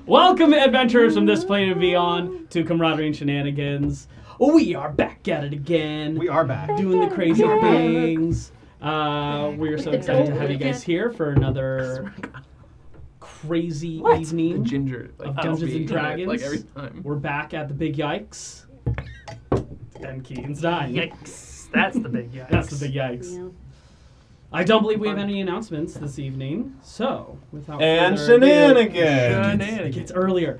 Welcome, adventurers from this plane and beyond, to Camaraderie and Shenanigans. We are back at it again. We are back. Doing the crazy things. We are so excited to have you guys here for another crazy evening The ginger, of Dungeons and Dragons. Like every time. We're back at the big yikes. And Keegan's dying. Yikes. That's the big yikes. That's the big yikes. Yeah. I don't believe we have any announcements this evening, so without And further Shenanigans! It gets earlier.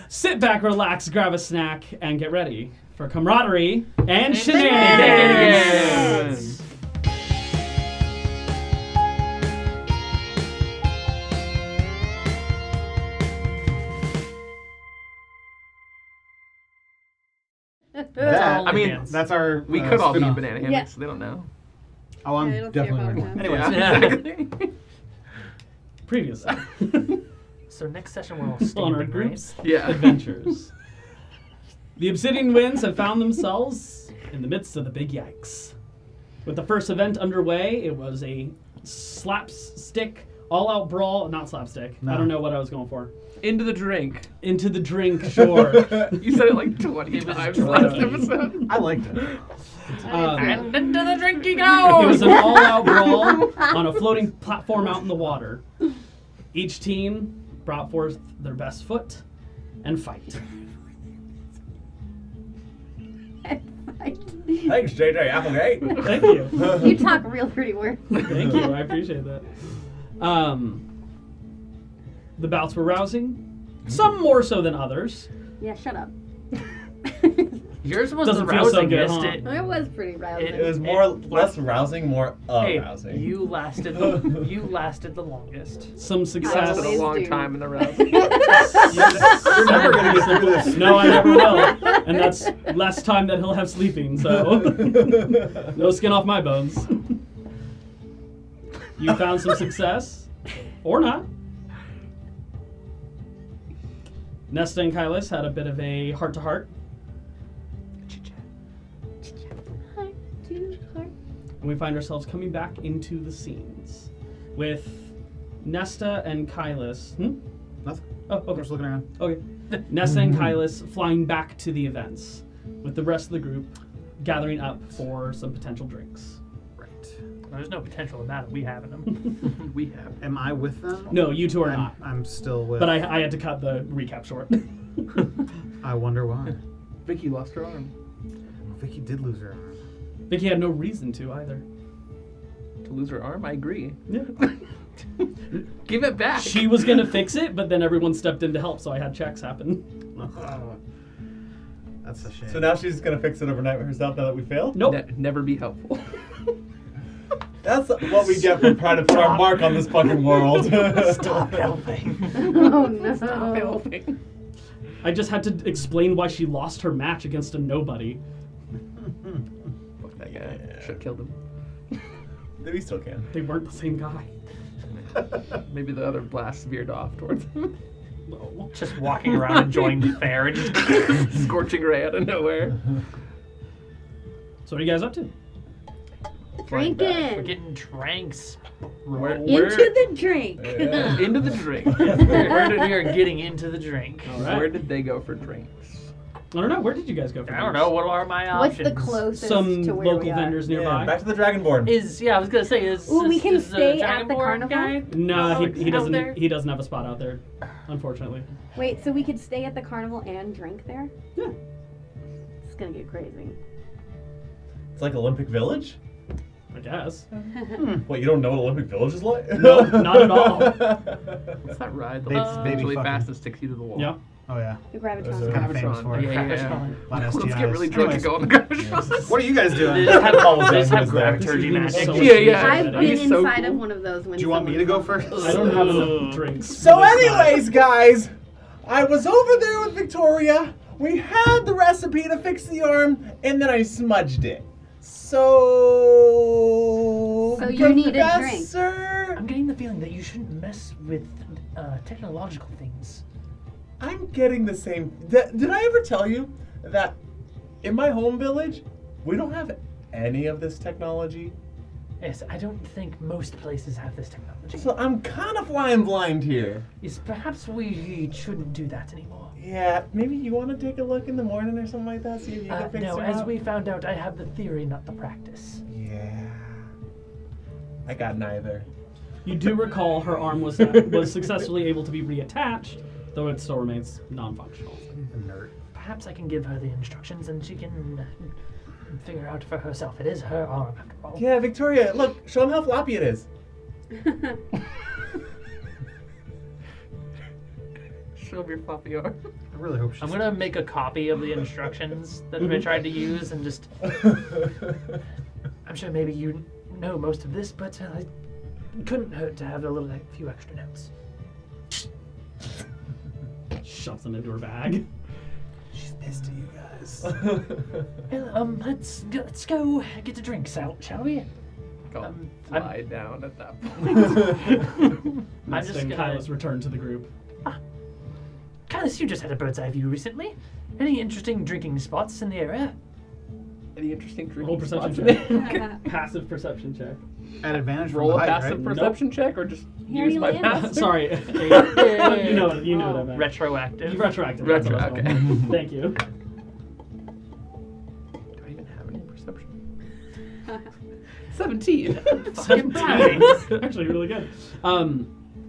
Sit back, relax, grab a snack, and get ready for Camaraderie and Shenanigans! all I mean, hands. That's our. We could all be spin-off. banana hammocks. Yeah. So they don't know. Oh, I'm Yeah, I don't see a definitely problem learning. with Anyway, Yeah. Previously, So next session we'll all on steam our and group's Yeah. adventures. The Obsidian Winds have found themselves in the midst of the big yikes. With the first event underway, it was a slapstick, all-out brawl. Not slapstick. No. I don't know what I was going for. Into the drink. Into the drink, sure. You said it like 20 It was times drunk. last episode. I liked it. And into the drink you It go! was an all-out brawl on a floating platform out in the water. Each team brought forth their best foot and fight. Thanks, JJ Applegate. Thank you. You talk real pretty words. Thank you. I appreciate that. The bouts were rousing, some more so than others. Yeah, shut up. Yours was Doesn't the feel so rousing, good, missed huh? it. It was pretty rousing. It was more less rousing, more Hey, arousing. you lasted the longest. Some Lasted success. a Always long do. time in the round. You're never gonna get through this. No, I never will. And that's less time that he'll have sleeping, so no skin off my bones. You found some success, or not. Nesta and Kylis had a bit of a heart-to-heart, Heart to heart. and we find ourselves coming back into the scenes with Nesta and Kylis. Nothing. Oh, I'm okay. just looking around. Okay. Nesta and Kylis flying back to the events, with the rest of the group gathering up for some potential drinks. Right. There's no potential in that. We have them. We have. Am I with them? No, you two are not. I'm still with. But I had to cut the recap short. I wonder why. Vicky lost her arm. Vicky did lose her arm. Vicky had no reason to either. To lose her arm? I agree. Yeah. Give it back. She was gonna fix it, but then everyone stepped in to help, so I had checks happen. That's a shame. So now she's gonna fix it overnight herself now that we failed? Nope. Never be helpful. That's what we get for trying to put our mark on this fucking world. Stop helping. Oh no. Stop helping. I just had to explain why she lost her match against a nobody. Fuck that guy. Should have killed him. We still can. They weren't the same guy. Maybe the other blast veered off towards him. No. Just walking around enjoying the fair and just Scorching ray out of nowhere. So what are you guys up to? Flying back. we're Drinking. getting drinks. Where- Into the drink. Yeah. Into the drink. We are getting into the drink. All right. Where did they go for drinks? I don't know. Where did you guys go for I don't drinks? know. What are my What's options? the closest Some to where local we are? vendors nearby. Yeah, back to the Dragonborn. I was gonna say is. Ooh, we is- can is stay the at the Dragonborn carnival? guy No, out he doesn't. there? He doesn't have a spot out there, unfortunately. Wait, so we could stay at the carnival and drink there? Yeah. It's gonna get crazy. It's like Olympic Village? I guess. What, you don't know what Olympic Village is like? No, not at all. What's that ride? The Baby- one baby really fucking- fast that sticks you to the wall. Yeah. Oh yeah. The Gravitron. There's Kind of famous for it. Yeah. Gravitron. A lot of Let's get STIs. really drunk Anyways, and go on the gravitron. What are you guys They doing? just have, Almost they just done have with that. gravity magic. So Yeah, yeah. I've That'd been be so inside cool. of one of those when Do you want me to go first? I don't have enough drinks. So anyways, guys, I was over there with Victoria. We had the recipe to fix the arm, and then I smudged it. So you need a drink. Professor, I'm getting the feeling that you shouldn't mess with technological things. I'm getting the same. Did I ever tell you that in my home village, we don't have any of this technology? Yes, I don't think most places have this technology. So I'm kind of flying blind here. Yes, perhaps we shouldn't do that anymore. Yeah, maybe you want to take a look in the morning or something like that, see if you can fix No, her as up? we found out, I have the theory, not the practice. Yeah. I got neither. You do recall her arm was successfully able to be reattached, though it still remains non-functional. Nerd. Perhaps I can give her the instructions and she can figure out for herself. It is her arm, after all. Yeah, Victoria, look, show them how floppy it is. Show me your floppy arm. I really hope she's. I'm gonna make a copy of the instructions that I tried to use and just. I'm sure maybe you know most of this, but it couldn't hurt to have a few extra notes. Shoves them into her bag. She's pissed at you guys. Well, let's go get the drinks out, shall we? Go I'm- lie down at that point. I'm just and gonna. Kyla's returned to the group. Kylis, you just had a bird's eye view recently. Any interesting drinking spots in the area? Any interesting Roll drinking perception spots? check. Passive perception check. At advantage from Roll the a height, passive right? perception check, or just Here use you my land. passive? Sorry. you know what I meant. Retroactive. Retroactive. that's Retro, what I was okay. going. Thank you. Do I even have any perception? 17. Fucking bragging. Actually, really good.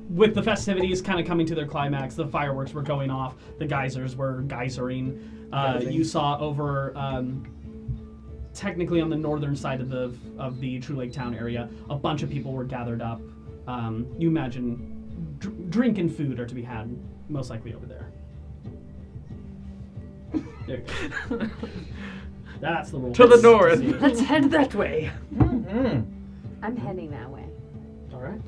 With the festivities kind of coming to their climax, the fireworks were going off, the geysers were geysering. Geysing. You saw over, technically on the northern side of the True Lake Town area, a bunch of people were gathered up. You imagine drink and food are to be had, most likely over there. There you go. That's the rule. To the north. Let's head that way. I'm heading that way. All right.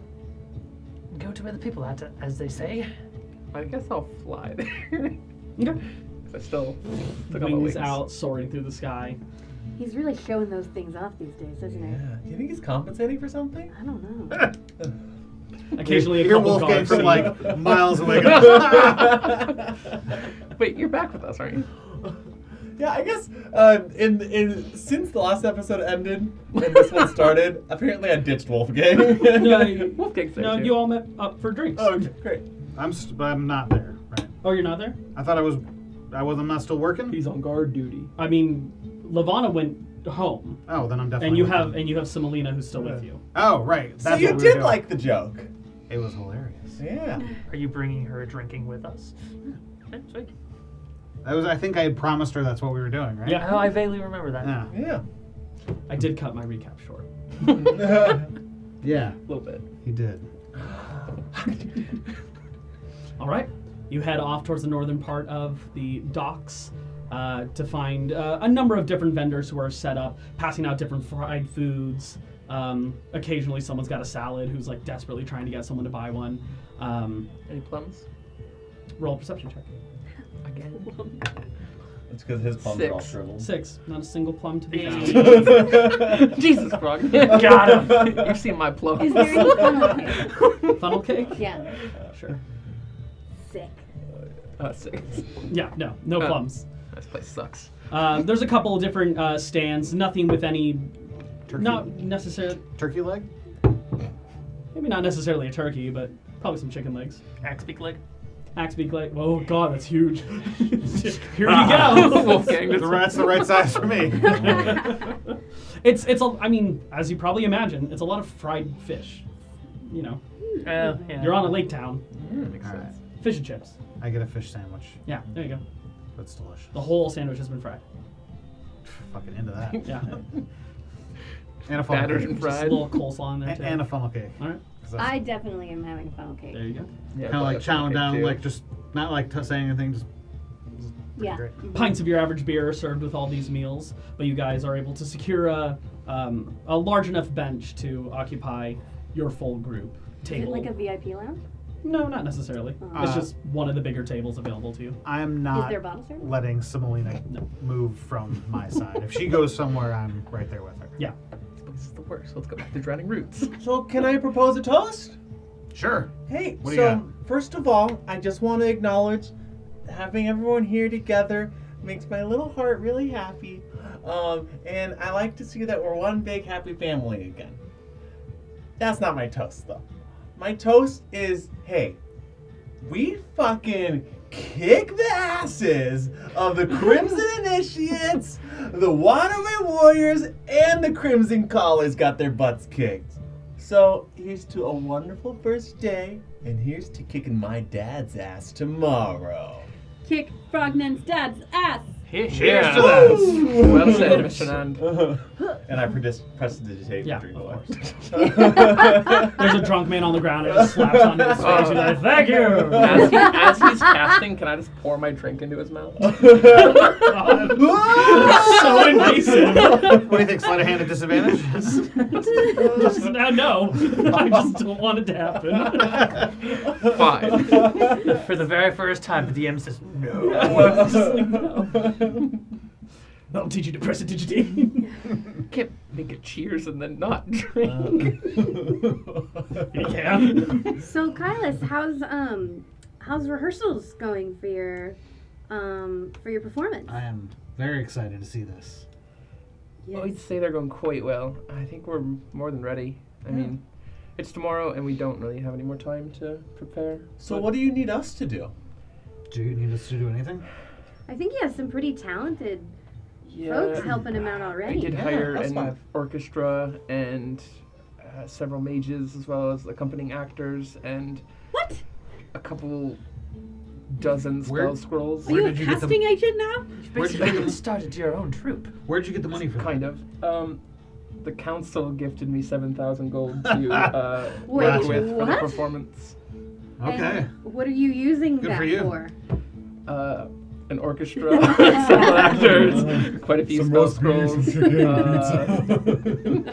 Go to where the people are, as they say. I guess I'll fly there. Okay. I still took off my Wings wings. out, soaring through the sky. He's really showing those things off these days, isn't he? Yeah. Do you think he's compensating for something? I don't know. Occasionally, a You're couple Wolfgang guards from see- like miles away. Wait, you're back with us, aren't you? Yeah, I guess in since the last episode ended and this one started, apparently I ditched Wolfgang. No, Wolfgang's there no, too. you all met up for drinks. Oh, okay, great. I'm not there. Right. Oh, you're not there? I thought I'm not still working. He's on guard duty. I mean, Lavana went home, Oh, then I'm definitely. and you working. have Simelina who's still with you. Oh, right. So That's you what we were did doing. like the joke. It was hilarious. Yeah. Are you bringing her drinking with us? Okay, sweet. That was. I think I had promised her that's what we were doing, right? Yeah. Oh, I vaguely remember that. Yeah. Yeah. I did cut my recap short. Yeah. A little bit. He did. All right, you head off towards the northern part of the docks to find a number of different vendors who are set up, passing out different fried foods. Occasionally, someone's got a salad who's like desperately trying to get someone to buy one. Any plums? Roll a perception check. Again. It's because his plums are all 6. shriveled. 6. Not a single plum to be Hey. found. Jesus, Frog. Got him. You've seen my plums. Is there any funnel cake? Funnel cake? Yeah. Sure. Sick. 6. Yeah, no Oh. plums. This place sucks. There's a couple of different stands, nothing with any, Turkey. not necessarily, Turkey leg. maybe not necessarily a turkey, but probably some chicken legs. Axe beak leg. Axe beak leg. Oh god, that's huge. Here you go. Wolfgang, That's the right size for me. it's I mean, as you probably imagine, it's a lot of fried fish. You know, Yeah. you're on a lake town. Makes All right. sense. Fish and chips. I get a fish sandwich. Yeah, there you go. That's delicious. The whole sandwich has been fried. Fucking into that. Yeah. And a funnel Battered cake. and Just a fried. little coleslaw in there too. And a funnel cake. All right, I definitely am having funnel cake. there you go. Yeah, Kind of like but I chowing think down, too. like just not like saying anything, just Yeah. great. Mhm. Pints of your average beer are served with all these meals, but you guys are able to secure a large enough bench to occupy your full group Is table. it like a VIP lounge? No, not necessarily. It's Uh, just one of the bigger tables available to you. I'm Is not there bottle service? letting Simelina No. move from my side. If she goes somewhere, I'm right there with her. Yeah. This place is the worst. Let's go back to Drowning Roots. So can I propose a toast? Sure. Hey, What do you so got? first of all, I just want to acknowledge having everyone here together makes my little heart really happy. And I like to see that we're one big happy family again. That's not my toast, though. My toast is, hey, we fucking kick the asses of the Crimson Initiates, the Waterway Warriors, and the Crimson Collars got their butts kicked. So here's to a wonderful first day, and here's to kicking my dad's ass tomorrow. Kick Frognan's dad's ass. Cheers Yeah. to that. Well said, Mr. Nand. And I prestidigitate Yeah, drink of away. There's a drunk man on the ground and just slaps onto his face. He's like, thank you. As he's casting, can I just pour my drink into his mouth? So invasive. What do you think? Sleight of hand at disadvantage? Just no. I just don't want it to happen. Fine. For the very first time, the DM says no. Just like, no. I'll teach you to prestidigitate. Can't make a cheers and then not drink. You can. So, Kylas, how's rehearsals going for your performance? I am very excited to see this. Well, I'd say they're going quite well. I think we're more than ready. I mean, it's tomorrow and we don't really have any more time to prepare. So but what do you need us to do? Do you need us to do anything? I think he has some pretty talented yeah, folks helping him out I already. did Yeah, hire that's an fine. orchestra and several mages as well as accompanying actors and What? a couple dozen Where- spell scrolls. Are you a did you get the- casting agent now? You Where'd you basically get- started your own troupe. Where'd you get the money for that? Kind of. The council gifted me 7,000 gold to Wait, work with for the what? performance. Okay. And what are you using Good that for you. for? An orchestra, several actors, quite a few Some spell roast beef, some scrolls. chicken,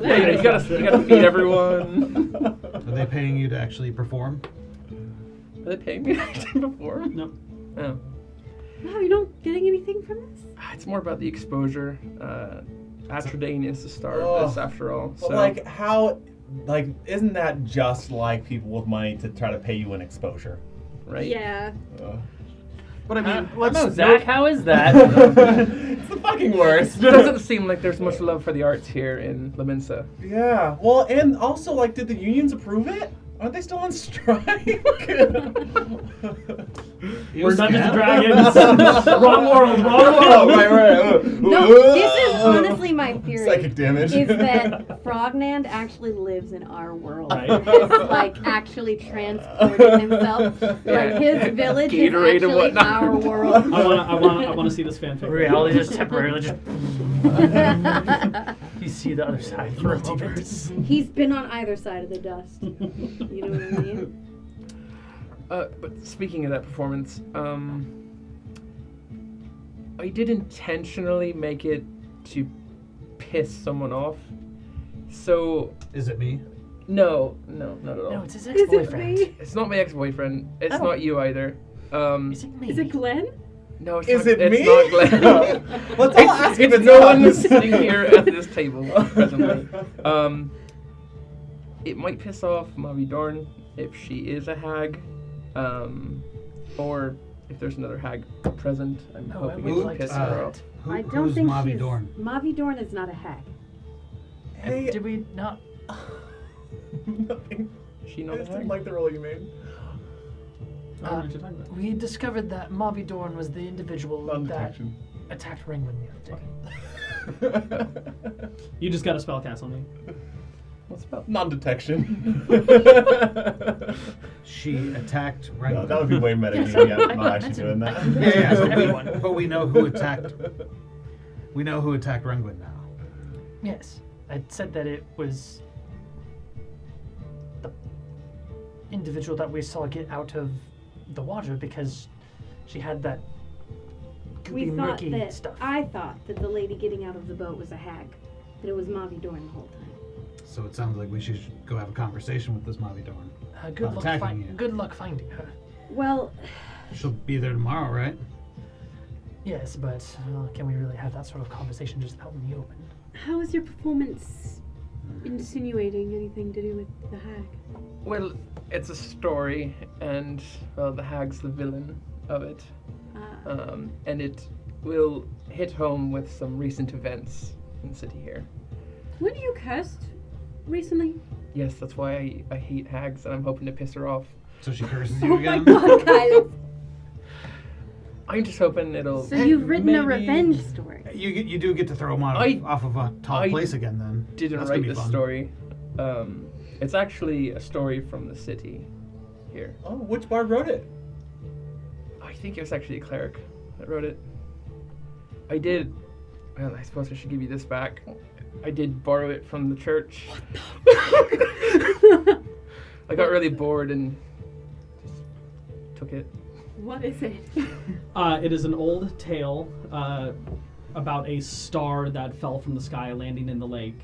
Yeah, you gotta feed everyone. Are they paying you to actually perform? Are they paying me to actually perform? No. Oh. No, you're not getting anything from this? It's more about the exposure. Atrodane is the star Oh. of this after all. But So like, how, like, isn't that just like people with money to try to pay you in exposure? right? Yeah. But I mean, No, Zach, how is that? It's the fucking worst. It doesn't seem like there's much love for the arts here in Laminsa. Yeah. Well, and also, like, did the unions approve it? Aren't they still on strike? We're Dungeons and Dragons. Wrong world, wrong Oh, world. right. No, this is honestly my theory. Psychic damage. Is that Frognand actually lives in our world? Right. He's like actually transported himself. Like his village Gatorade is and actually whatnot. our world. I wanna see this fanfic. Reality just temporarily just. You see the other side for a moment. He's been on either side of the dust. You know what I mean? But speaking of that performance, I did intentionally make it to piss someone off. So Is it me? no, not at all. No, it's his Is it ex-boyfriend. me? It's not my ex-boyfriend. It's Oh. not you either. Is it me? Is it Glenn? No, it's Is not. it it's me? not Glenn. Let's all ask if it's it's no us. one sitting here at this table presently. It might piss off Mavi Dorn if she is a hag, or if there's another hag present. I'm Oh, I hoping would it will like to piss see her that. off. I don't who's think Mavi she's... Dorn? Mavi Dorn is not a hag. Hey, Did we not? nothing. Is she I not a just didn't hag? like the roll you made. I don't know what you're talking about. We discovered that Mavi Dorn was the individual that Non-detection. attacked Ringwin the other day. You just got a spell cast on me. What's about? Non-detection. She attacked right. No, that would be way meta. Yes, Yeah, I not actually mentioned- doing that. Yeah, but Everyone. but we know who attacked. We know who attacked Rengwin now. Yes, I said that it was the individual that we saw get out of the water because she had that We goopy, thought murky that... stuff. I thought that the lady getting out of the boat was a hag. That it was Mavi Dorn the whole time. So it sounds like we should go have a conversation with this Mavi Dorn. Good luck. attacking you. Good luck finding her. Well, She'll be there tomorrow, right? Yes, but can we really have that sort of conversation just out in the open? how is your performance insinuating anything to do with the hag? Well, it's a story, and well, the hag's the villain of it, and it will hit home with some recent events in the city here. When you cast recently? Yes, that's why I hate hags, and I'm hoping to piss her off. So she curses you Oh my again? god, Kyle. I'm just hoping it'll. So you've written a maybe- revenge story. You do get to throw him off of a tall I place again then. Didn't That's gonna write be this fun. story. It's actually a story from the city here. Oh, which bard wrote it? I think it was actually a cleric that wrote it. I did. Well, I suppose I should give you this back. I did borrow it from the church. I got really bored and just took it. What is it? It is an old tale about a star that fell from the sky, landing in the lake,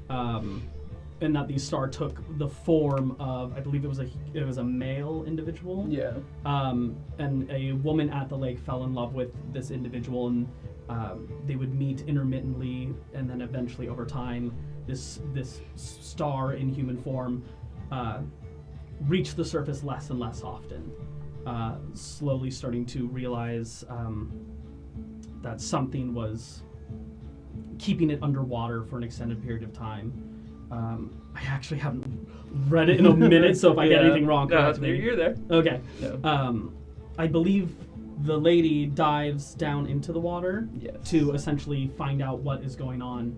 and that the star took the form of, I believe it was a male individual. Yeah. And a woman at the lake fell in love with this individual, and they would meet intermittently, and then eventually, over time, this star in human form reached the surface less and less often. Slowly starting to realize that something was keeping it underwater for an extended period of time. I actually haven't read it in a minute, so if I get anything wrong, correct me. You're there. Okay. Yeah. I believe the lady dives down into the water Yes. to essentially find out what is going on.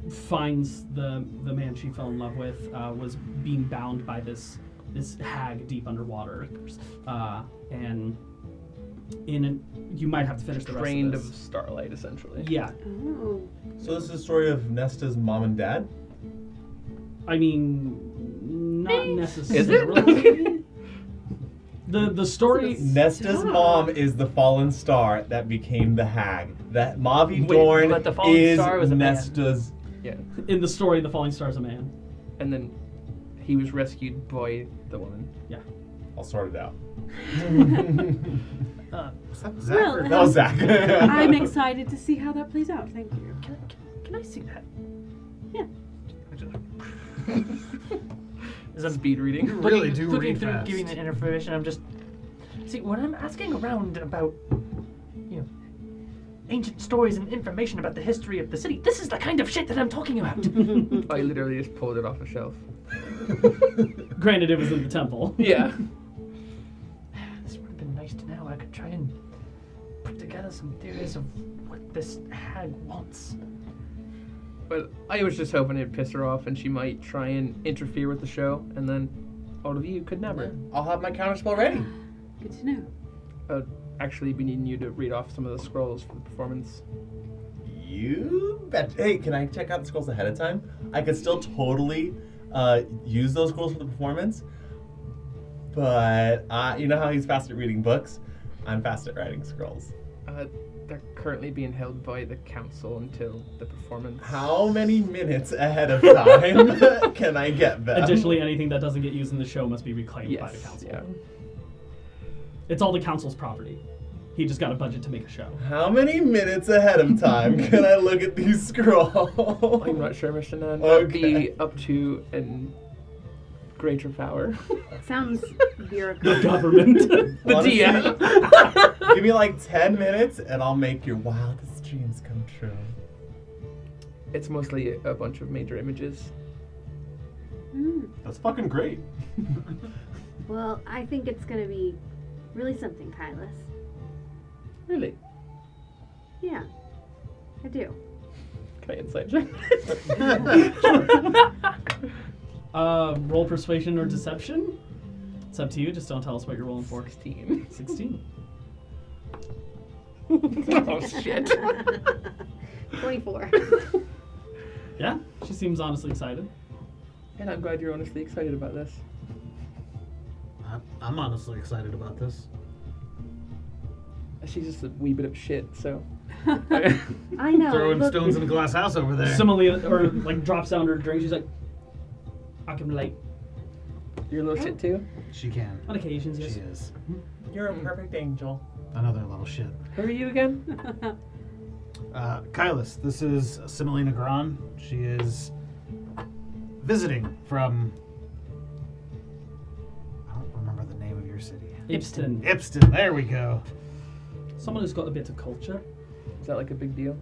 Finds the man she fell in love with was being bound by this hag deep underwater, and you might have to finish the Drained rest of of this. starlight, essentially. Yeah, Oh. So this is the story of Nesta's mom and dad? I mean, not necessarily. Is it? The story. Nesta's Stop. mom is the fallen star that became the hag. That Mavi Wait, Dorn but the fallen is star was a man. Nesta's. Yeah. In the story, the falling star is a man. And then he was rescued by the woman. I'll sort it out. Was that Zach? Well, or- That was Zach. I'm excited to see how that plays out. Thank you. Can I see that? Is that speed reading? You really do looking read through, fast. giving the information. I'm just see when I'm asking around about, ancient stories and information about the history of the city. This is the kind of shit that I'm talking about. I literally just pulled it off a shelf. Granted, it was in the temple. Yeah. This would have been nice to know. I could try and put together some theories of what this hag wants. But I was just hoping it'd piss her off and she might try and interfere with the show, and then all of you could nab her. I'll have my counterspell ready. Good to know. Actually, be needing you to read off some of the scrolls for the performance. You bet. Hey, can I check out the scrolls ahead of time? I could still totally use those scrolls for the performance, but you know how he's fast at reading books? I'm fast at writing scrolls. They're currently being held by the council until the performance. How many minutes ahead of time can I get them? Additionally, anything that doesn't get used in the show must be reclaimed by the Yes, council. yeah. It's all the council's property. He just got a budget to make a show. How many minutes ahead of time can I look at these scrolls? I'm not sure, Mr. Nan. That would Okay. be up to an greater power. Sounds The bureaucratic. government. The Honestly, DM. Give me like 10 minutes and I'll make your wildest dreams come true. It's mostly a bunch of major images. Mm. That's fucking great. Well, I think it's gonna be really something, Kylus. Really? Yeah, I do. Can I insight check? Roll persuasion or deception. It's up to you. Just don't tell us what you're rolling for. 16. 16. Oh, shit. 24. Yeah, she seems honestly excited. And I'm glad you're honestly excited about this. I'm honestly excited about this. She's just a wee bit of shit, so. I know. Throwing look, stones in a glass house over there. Similarly, or like drops down her drink. She's like, I can relate. You're a little shit too? She can. On occasions, yes. She is. You're a perfect angel. Another little shit. Who are you again? Kylus, this is Similina Gran. She is visiting from... I don't remember the name of your city. Ibston. Ibston, there we go. Someone who's got a bit of culture. Is that like a big deal?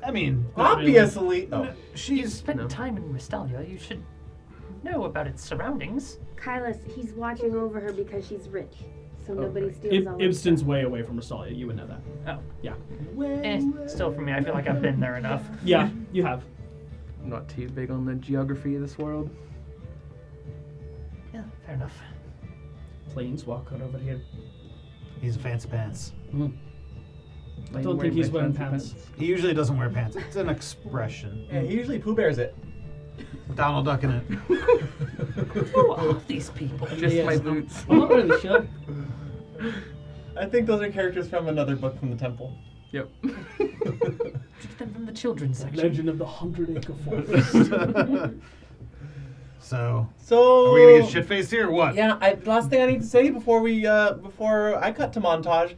I mean, Obviously. Oh. You she's spent time in Ristalia. You should know about its surroundings. Kylas, he's watching over her because she's rich, so nobody right. steals all her Ibston's stuff. way away from Rastalia. You would know that. Oh. Yeah. Still for me, I feel like I've been there enough. Yeah, you have. I'm not too big on the geography of this world. Yeah, fair enough. Planes walk out over here. he's a fancy pants. I don't think he's wearing pants. He usually doesn't wear pants. It's an expression. Yeah, he usually Pooh Bears it. Donald Duck in it. Who are these people? Just Yes, my I'm- boots. I'm not really sure. I think those are characters from another book from the temple. Yep. Take them from the children's section. Legend of the 100-Acre Forest. So, So are we gonna get shit faced here or what? Yeah, last thing I need to say before I cut to montage,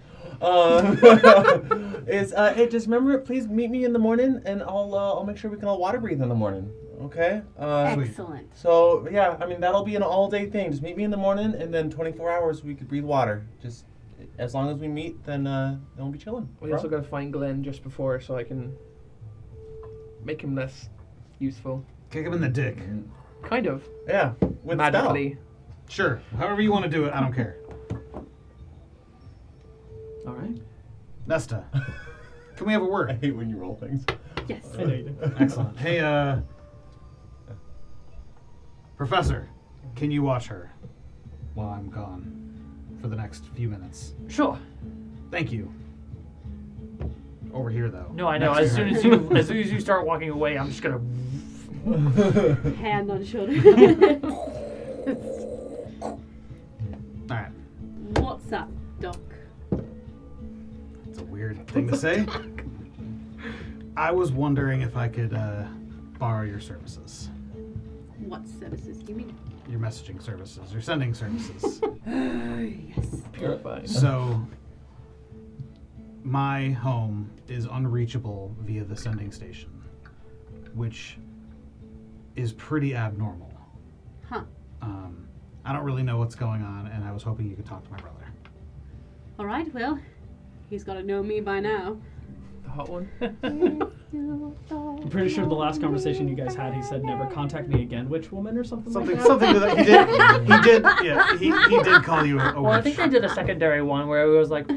is hey, just remember, please meet me in the morning, and I'll make sure we can all water breathe in the morning. Okay. Excellent. So yeah, I mean that'll be an all-day thing. Just meet me in the morning, and then 24 hours we could breathe water. Just as long as we meet, then we'll be chilling. We also gotta find Glenn just before so I can make him less useful. Kick him in the dick. Kind of. Yeah, with Magically. Sure. However you want to do it, I don't care. All right. Nesta, can we have a spell. I word? hate when you roll things. Yes. I know you do. Excellent. Hey, Professor, can you watch her while I'm gone for the next few minutes? Sure. Thank you. Over here, though. No, I know. Next As to soon her. as you start walking away, I'm just gonna. Hand on shoulder. All right. What's up, Doc? It's a weird thing to say. I was wondering if I could borrow your services, What services do you mean? your messaging services, your sending services. Yes. Purified. So, my home is unreachable via the sending station, which is pretty abnormal. Huh. I don't really know what's going on, and I was hoping you could talk to my brother. All right. Well, he's got to know me by now. The hot one. I'm pretty sure the last conversation you guys had, he said, "Never contact me again, witch woman," or something. Something, like that. something to that. He did. Yeah, he did call you a Well, I witch. think they did a secondary one where it was like,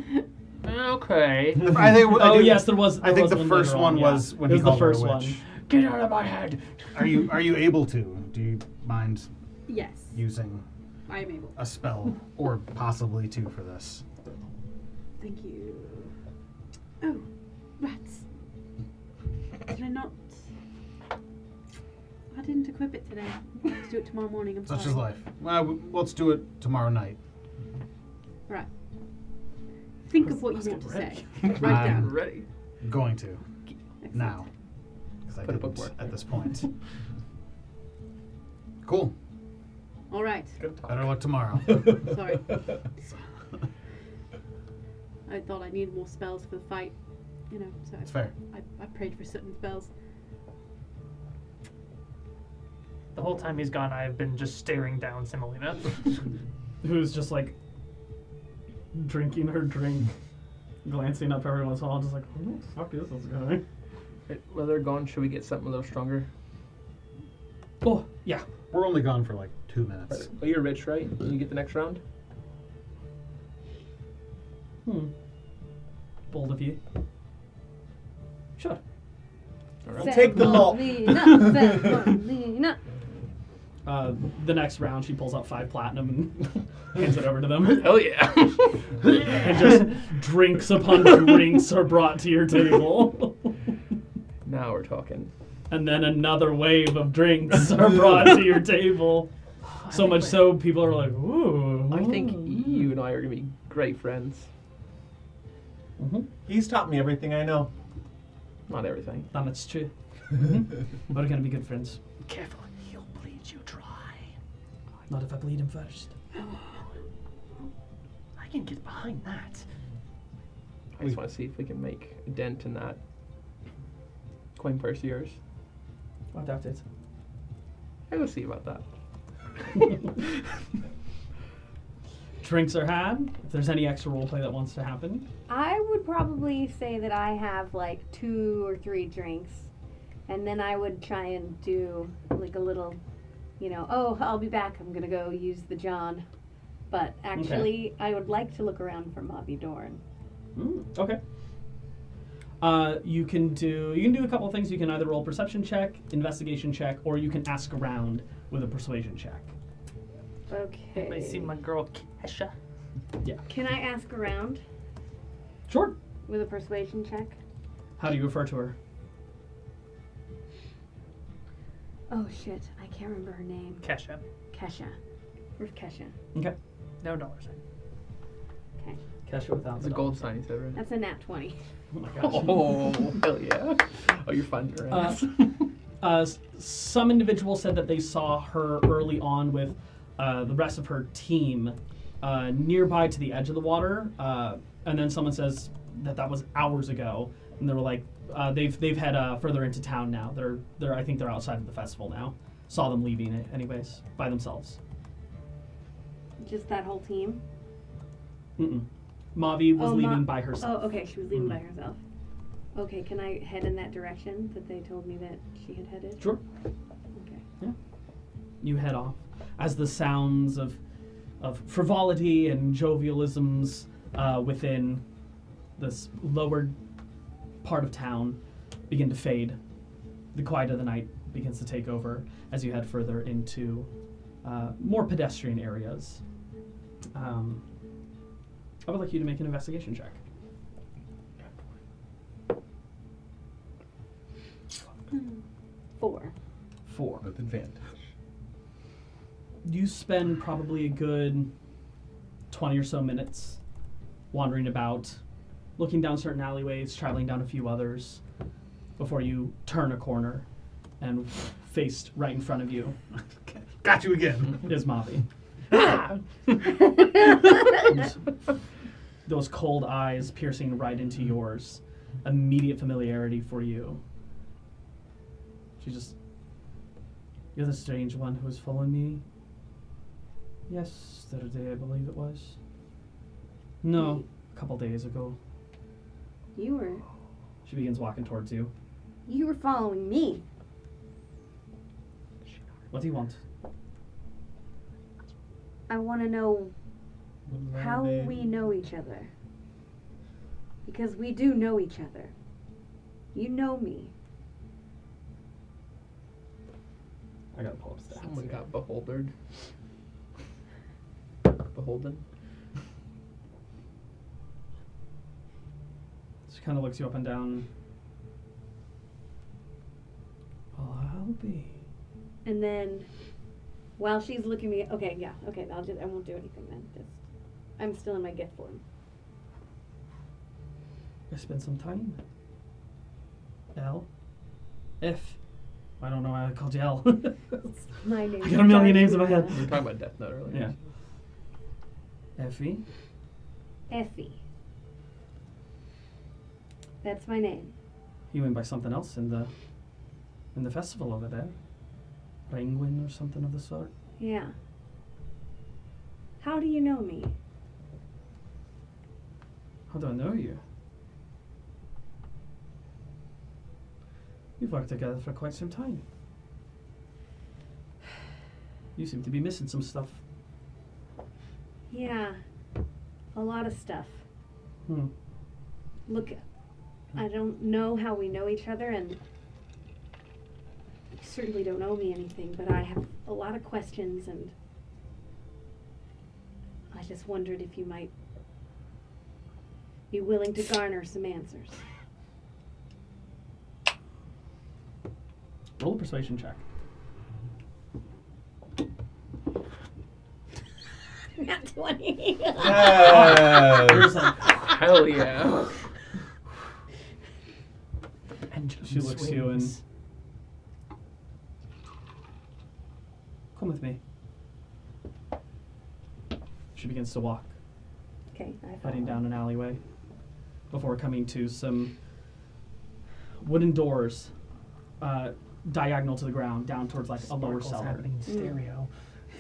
okay, I think. Oh yes, there was. I there think was the one first later one on, yeah. was when it he was the called her a first witch. one. get out of my head. Are you able to? Do you mind Yes. using I am able. a spell or possibly two for this? Thank you. Oh, rats. Did I not? I didn't equip it today. I have to do it tomorrow morning. I'm Such sorry. is life. Well, let's do it tomorrow night. Right. Think of what you want to say. Write I'm down. Ready. Going to Excellent. now, because I Put a didn't bookmark at this point. Cool. All right. Good talk. Better luck tomorrow. Sorry. I thought I needed more spells for the fight. You know, so It's fair. I prayed for certain spells. The whole time he's gone, I've been just staring down Semolina. Who's just like drinking her drink, glancing up every once in a while, just like, "Who the fuck is this guy?" Right, while they're gone, should we get something a little stronger? Oh yeah. We're only gone for like 2 minutes. Right. Well, you're rich, right? You get the next round? Bold of you. Sure. Alright. Take the malt. Semolina. The next round, she pulls out 5 platinum and hands it over to them, Hell yeah. and just drinks upon drinks are brought to your table. Now we're talking. And then another wave of drinks are brought to your table. So much so, people are like, "Ooh." I think you and I are gonna be great friends. He's taught me everything I know. Not everything. Damn, it's true. We're gonna be good friends. Careful, he'll bleed you dry. Not if I bleed him first. I can get behind that. I just want to see if we can make a dent in that coin purse of yours. I doubt it. I will see about that. drinks are had, if there's any extra roleplay that wants to happen. I would probably say that I have like 2 or 3 drinks, and then I would try and do like a little, oh, I'll be back. I'm gonna go use the John, but actually, I would like to look around for Bobby Dorn. Okay. You can do a couple of things. You can either roll perception check, investigation check, or you can ask around with a persuasion check. Okay. I see my girl Kesha. Can I ask around Sure. with a persuasion check? How do you refer to her? Oh shit, I can't remember her name. Kesha. Kesha. Where's Kesha? Okay. No $sign. Okay. Kesha without The gold sign, you said, right? That's a nat 20. Oh my gosh. Oh, hell yeah. Oh, you're finding your ass. Some individuals said that they saw her early on with the rest of her team nearby to the edge of the water, and then someone says that was hours ago, and they were like, they've head further into town now. I think they're outside of the festival now. Saw them leaving it anyways by themselves. Just that whole team? Mavi was leaving by herself. Oh, okay, she was leaving by herself. Okay, can I head in that direction that they told me that she had headed? Sure. Okay. Yeah. You head off as the sounds of frivolity and jovialisms within this lower part of town begin to fade. The quiet of the night begins to take over as you head further into more pedestrian areas. I would like you to make an investigation check. 4. 4. With advantage. You spend probably a good 20 or so minutes wandering about, looking down certain alleyways, traveling down a few others, before you turn a corner and faced right in front of you Got you again. is Mavi. Those cold eyes piercing right into yours. Immediate familiarity for you. She just... You're the strange one who was following me? Yesterday, I believe it was. No, a couple days ago. You were She begins walking towards you. following me. What do you want? I want to know how we know each other. Because we do know each other. You know me. I gotta pull up stats. Someone got beholden. Beholden? She kind of looks you up and down. Well, I'll be. And then, while she's looking me, okay, I won't do anything then. I'm still in my gift form. I spent some time. L. F. I don't know why I called you L. My name. I got a million names in my head. We were talking about Death Note earlier. Yeah. Effie. Effie. That's my name. He went by something else in the festival over there. Penguin or something of the sort. Yeah. How do you know me? How do I know you? We've worked together for quite some time. You seem to be missing some stuff. Yeah. A lot of stuff. Look, I don't know how we know each other, and you certainly don't owe me anything, but I have a lot of questions, and I just wondered if you might be willing to garner some answers. Roll a persuasion check. Not 20. There's like, Hell yeah. she looks at you and... Come with me. She begins to walk, Okay, I heading follow. down an alleyway, before coming to some wooden doors diagonal to the ground, down towards like a lower Sparkles cellar. happening in stereo.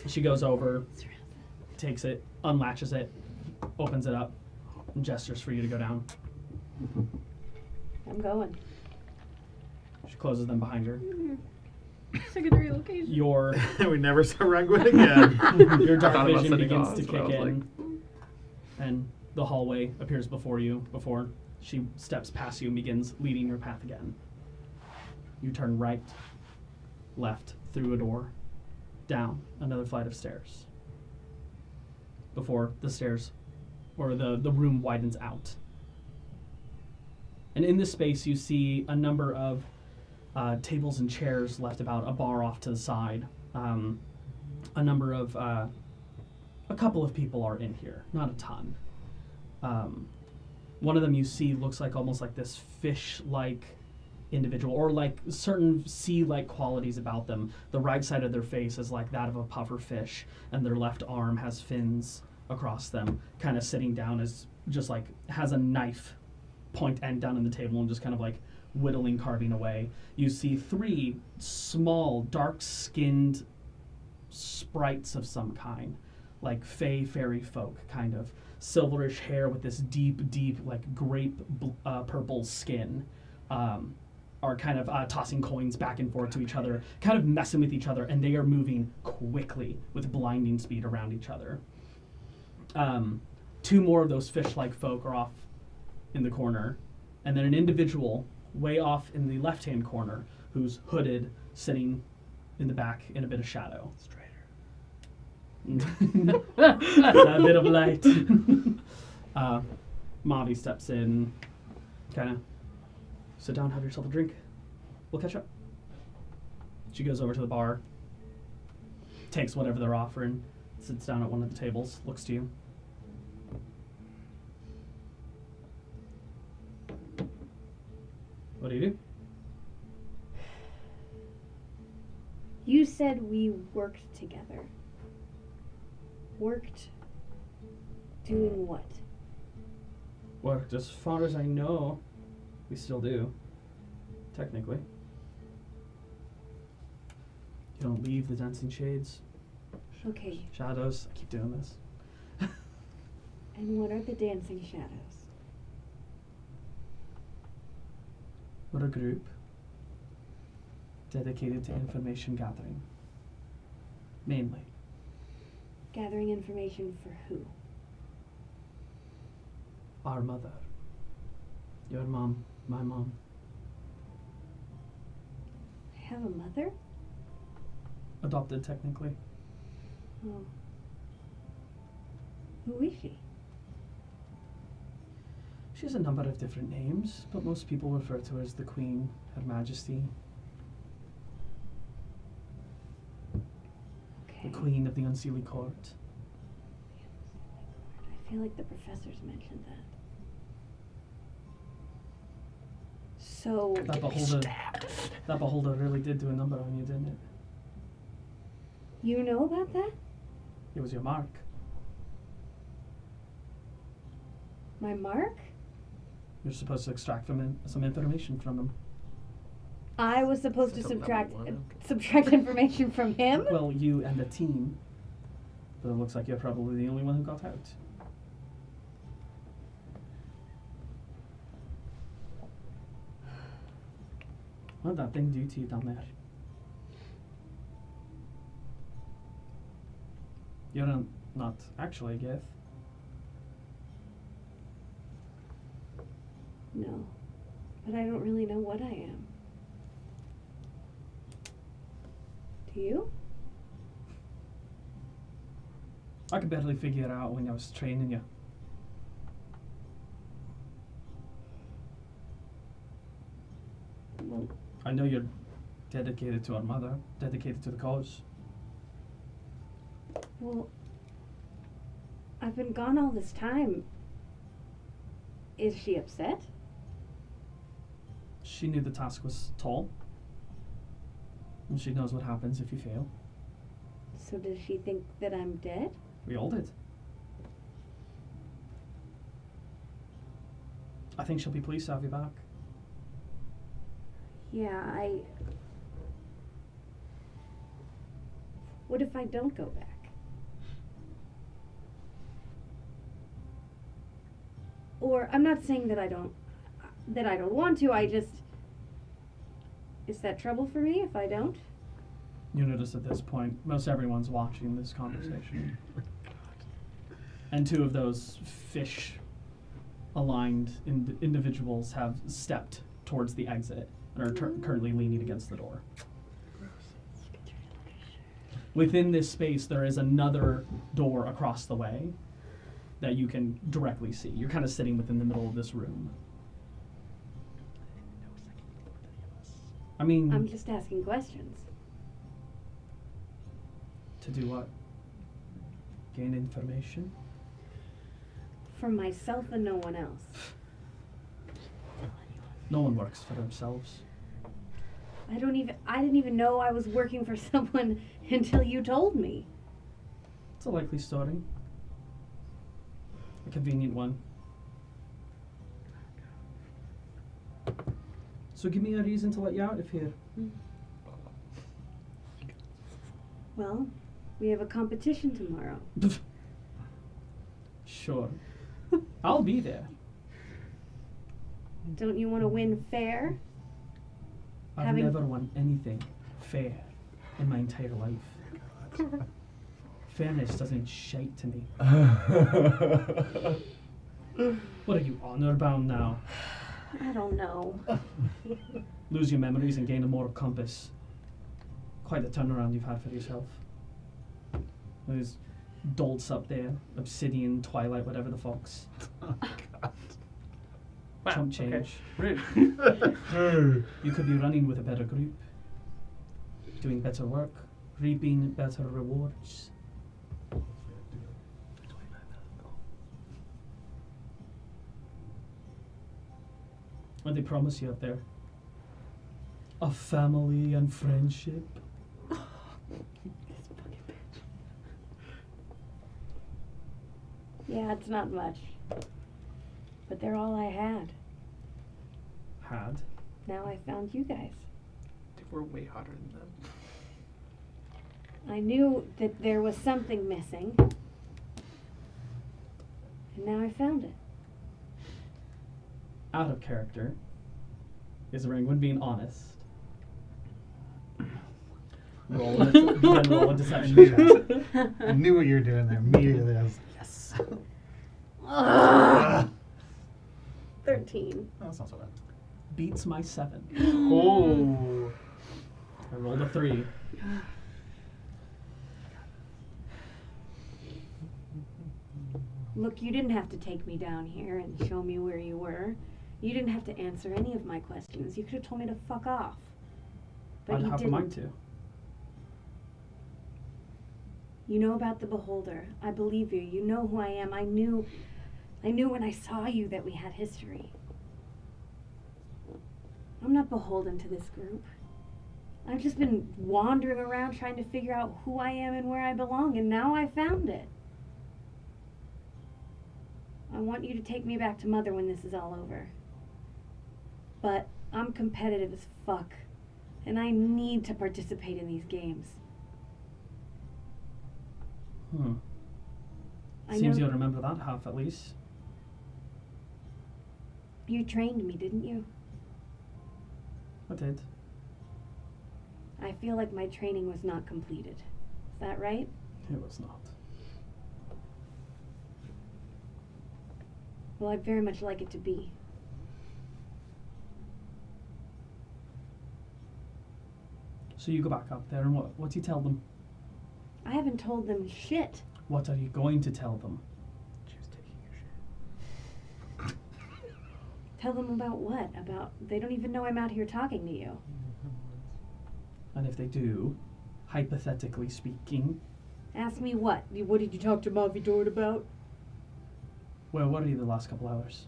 She goes over, takes it, unlatches it, opens it up, and gestures for you to go down. I'm going. She closes them behind her. Secondary location. Your we never saw Ragwood again. your dark Thought about vision setting begins off, to that's what I kick was in, and the hallway appears before you. Before she steps past you and begins leading your path again. You turn right, left, through a door, down another flight of stairs. Before the stairs, or the room widens out. And in this space, you see a number of tables and chairs left about, a bar off to the side. A number of, a couple of people are in here, not a ton. One of them you see looks like almost like this fish-like individual, or like certain sea-like qualities about them. The right side of their face is like that of a puffer fish, and their left arm has fins across them, kind of sitting down as just like has a knife point end down on the table and just kind of like whittling, carving away. You see 3 small, dark-skinned sprites of some kind, like fairy folk, kind of silverish hair with this deep, like grape purple skin. Are kind of tossing coins back and forth to each other, kind of messing with each other, and they are moving quickly with blinding speed around each other. 2 more of those fish-like folk are off in the corner, and then an individual way off in the left-hand corner who's hooded, sitting in the back in a bit of shadow. A bit of light. Mavi steps in, kind of, sit down, have yourself a drink. We'll catch up. She goes over to the bar, takes whatever they're offering, sits down at one of the tables, looks to you. What do you do? You said we worked together. Worked doing what? Worked, as far as I know, we still do. Technically. You don't leave the dancing shades. Okay, Shadows. I keep doing this. and what are the dancing shadows? We're a group dedicated to information gathering. Mainly. Gathering information for who? Our mother. Your mom. My mom. I have a mother? Adopted, technically. Oh. Who is she? She has a number of different names, but most people refer to her as the Queen, Her Majesty. Okay. The Queen of the Unseelie Court. I feel like the professors mentioned that. So, That beholder really did do a number on you, didn't it? you know about that? It was your mark. My mark? You're supposed to extract some information from him. I was supposed to Is that subtract level 1? subtract information from him? Well, you and a team. But it looks like you're probably the only one who got out. What did that thing do to you down there? You're not actually a Gith. No. But I don't really know what I am. Do you? I could barely figure it out when I was training you. Well, I know you're dedicated to our mother, dedicated to the cause. well, I've been gone all this time. Is she upset? She knew the task was tall. And she knows what happens if you fail. So does she think that I'm dead? We all did. I think she'll be pleased to have you back. Yeah, What if I don't go back? Or I'm not saying that I don't want to. I just, is that trouble for me if I don't? You notice at this point, most everyone's watching this conversation. And two of those fish-aligned individuals have stepped towards the exit and are currently leaning against the door. Within this space, there is another door across the way that you can directly see. You're kind of sitting within the middle of this room. I mean... I'm just asking questions. To do what? Gain information? For myself and no one else. No one works for themselves. I didn't even know I was working for someone until you told me. It's a likely story. A convenient one. So give me a reason to let you out of here. Well, we have a competition tomorrow. Sure. I'll be there. Don't you want to win fair? I've never won anything fair in my entire life. Fairness doesn't shite to me. What are you, honor bound now? I don't know. Lose your memories and gain a moral compass. Quite the turnaround you've had for yourself. There's dolts up there, obsidian, twilight, whatever the fox. Oh, God. Wow, Chump change. Rude. You could be running with a better group, doing better work, reaping better rewards. What they promise you up there? A family and friendship. Yeah, it's not much. But they're all I had. Had? Now I found you guys. Dude, we're way hotter than them. I knew that there was something missing. And now I found it. Out of character. Is Ringwood being honest? Roll a deception check. I knew what you were doing there immediately. I was like, yes. 13. Oh, that's not so bad. Beats my 7. Oh. I rolled a 3. Look, you didn't have to take me down here and show me where you were. You didn't have to answer any of my questions. You could have told me to fuck off. But I'd you have a didn't. mind to. You know about the beholder. I believe you. You know who I am. I knew when I saw you that we had history. I'm not beholden to this group. I've just been wandering around trying to figure out who I am and where I belong, and now I found it. I want you to take me back to Mother when this is all over. But I'm competitive as fuck, and I need to participate in these games. Seems you'll remember that half at least. You trained me, didn't you? I did. I feel like my training was not completed. Is that right? It was not. Well, I'd very much like it to be. So you go back up there and what do you tell them? I haven't told them shit. What are you going to tell them? She was taking your shit. Tell them about what? About they don't even know I'm out here talking to you. And if they do, hypothetically speaking, Ask me what? What did you talk to Mavi Dord about? where were you the last couple hours?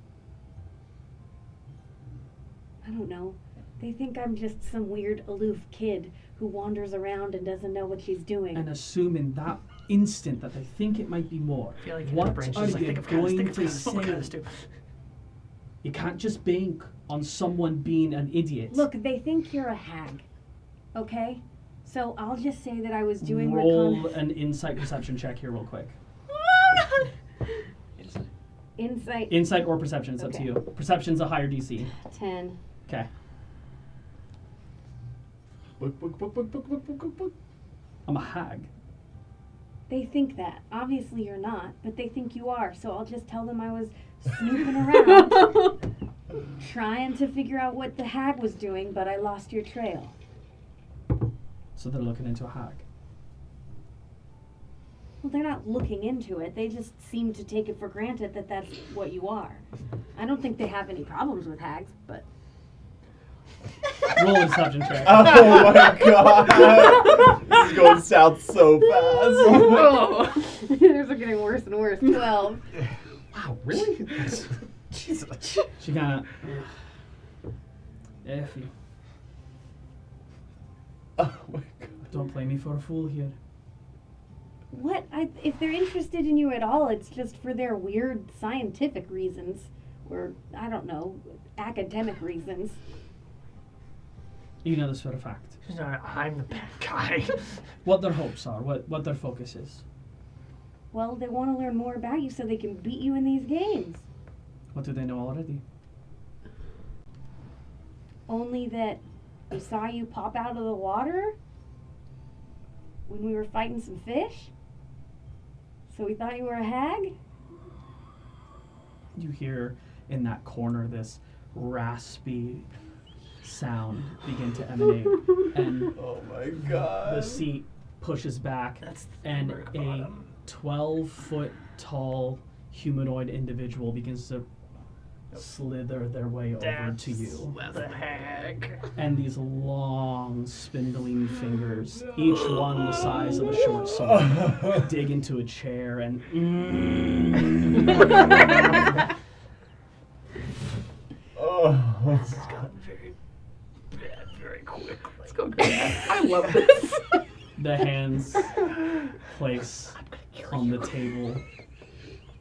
I don't know. They think I'm just some weird aloof kid who wanders around and doesn't know what she's doing. And assuming that instant that they think it might be more, I feel like what brain's are just like, you think of Candace, going think of to Candace, what would say? Candace do? You can't just bank on someone being an idiot. Look, they think you're a hag. Okay? So I'll just say that I was doing roll an insight perception check here real quick. Insight. Insight or perception, it's up to Okay. you. Perception's a higher DC. 10. Okay. Book. I'm a hag. They think that. Obviously you're not, but they think you are. So I'll just tell them I was snooping around, trying to figure out what the hag was doing, but I lost your trail. So they're looking into a hag. Well, they're not looking into it. They just seem to take it for granted that that's what you are. I don't think they have any problems with hags, but... Roll a deception check. Oh my god! This is going south so fast. Theirs are getting worse and worse. 12. Wow, really? Jesus. She kind of... Effie, Oh my god. don't play me for a fool here. What? If they're interested in you at all, it's just for their weird scientific reasons. Or, I don't know, academic reasons. You know this for a fact. No, I'm the bad guy. What their hopes are, what their focus is. Well, they want to learn more about you so they can beat you in these games. What do they know already? Only that we saw you pop out of the water when we were fighting some fish. So we thought you were a hag? You hear in that corner this raspy sound begin to emanate, and Oh my god. the seat pushes back, and a 12-foot tall humanoid individual begins to slither their way over to you. The heck? And these long, spindling fingers, each one the size of a short sword, dig into a chair and... Oh. This has gotten very bad very quick. Let's go. I love this. The hands place on the table,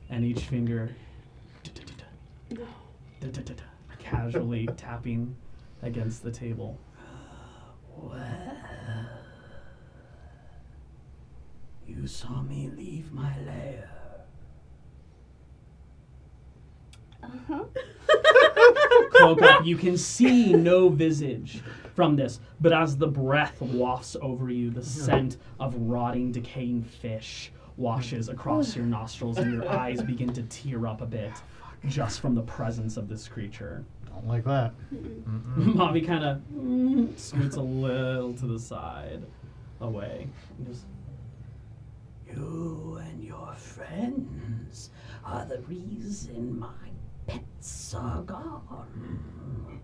and each finger casually tapping against the table. Well, you saw me leave my lair. Uh-huh. Cloak up. You can see no visage from this, but as the breath wafts over you, the scent of rotting, decaying fish washes across your nostrils, and your eyes begin to tear up a bit just from the presence of this creature. Don't like that. Bobby kind of scoots a little to the side, away. And just, you and your friends are the reason my pets are gone.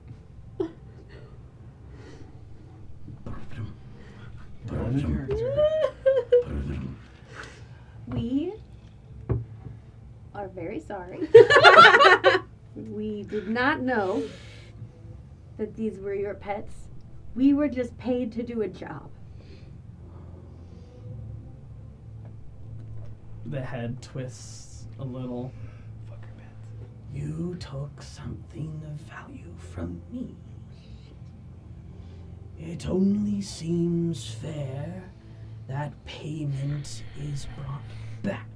We are very sorry. We did not know that these were your pets. We were just paid to do a job. The head twists a little. You took something of value from me. It only seems fair that payment is brought back.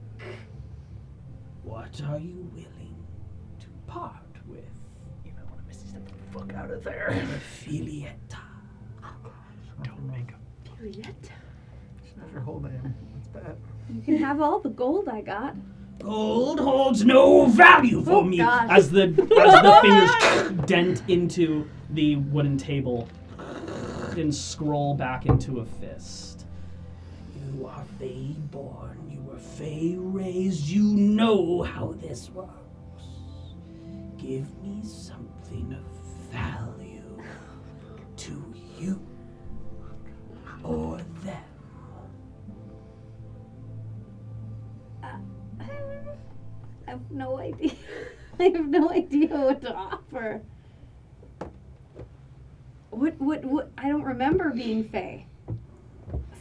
What are you willing to part with? You might want to step the fuck out of there. Filietta. Don't make Juliet, She's not your whole name. That's bad. you can have all the gold I got. Gold holds no value for Oh, me. gosh. As the fingers dent into the wooden table and scroll back into a fist. You are Fae-born. You were Fae-raised. You know how this works. Give me something of value to you or them. I have no idea. I have no idea what to offer. What? I don't remember being Fae.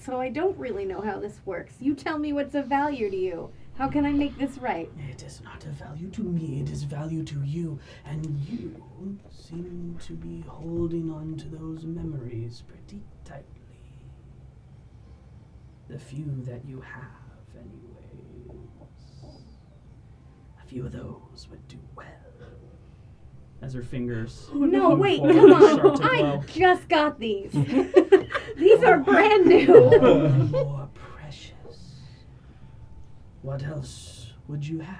So I don't really know how this works. You tell me what's of value to you. How can I make this right? It is not of value to me, it is value to you, and you seem to be holding on to those memories pretty tightly. The few that you have, anyways. few of those would do well. As her fingers No, move wait, forward come and start to on. I glow. just got these. These are brand new. More precious. What else would you have?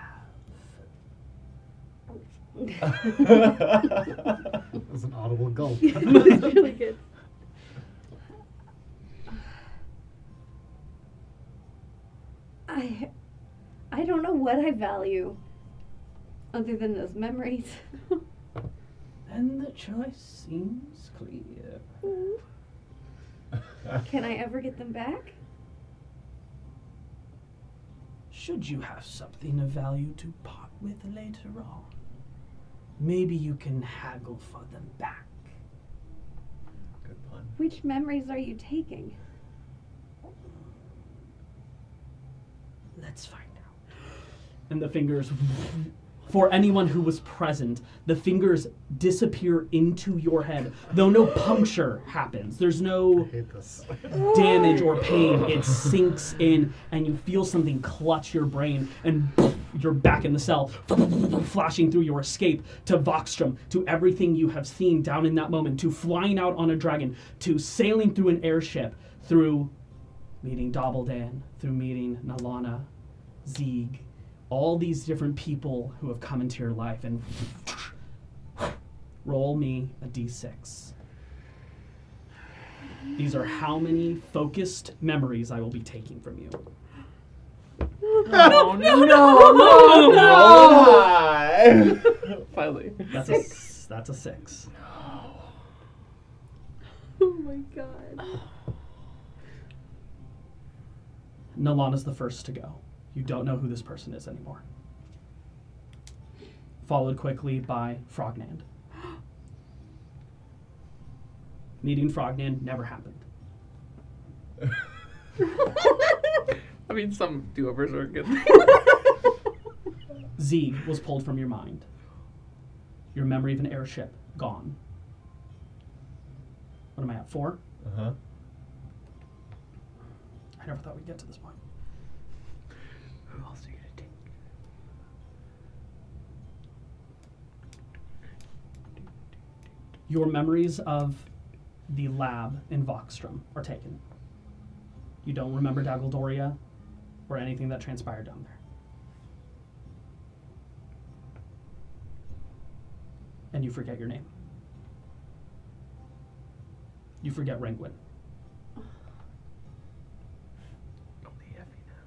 That was an audible gulp. It's really good. I don't know what I value other than those memories. And the choice seems clear. Can I ever get them back? Should you have something of value to part with later on, maybe you can haggle for them back. Good pun. Which memories are you taking? Let's find out. And the fingers, for anyone who was present, the fingers disappear into your head, though no puncture happens. There's no I hate this. damage or pain. It sinks in, and you feel something clutch your brain, and you're back in the cell, flashing through your escape to Voxstrom, to everything you have seen down in that moment, to flying out on a dragon, to sailing through an airship, through meeting Dobbledan, through meeting Nalana, Zeeg, all these different people who have come into your life, and roll me a d6. These are how many focused memories I will be taking from you. No. Why? Finally. That's a 6. Oh my god. Nalana's the first to go. You don't know who this person is anymore. Followed quickly by Frognand. Meeting Frognand never happened. I mean, some do-overs are good. Zeeg was pulled from your mind. Your memory of an airship, gone. What am I at, 4? Uh-huh. I never thought we'd get to this point. Who else are you gonna take? Your memories of the lab in Voxstrom are taken. You don't remember Daggledoria or anything that transpired down there. And you forget your name. You forget Rengwin. Only Effie now.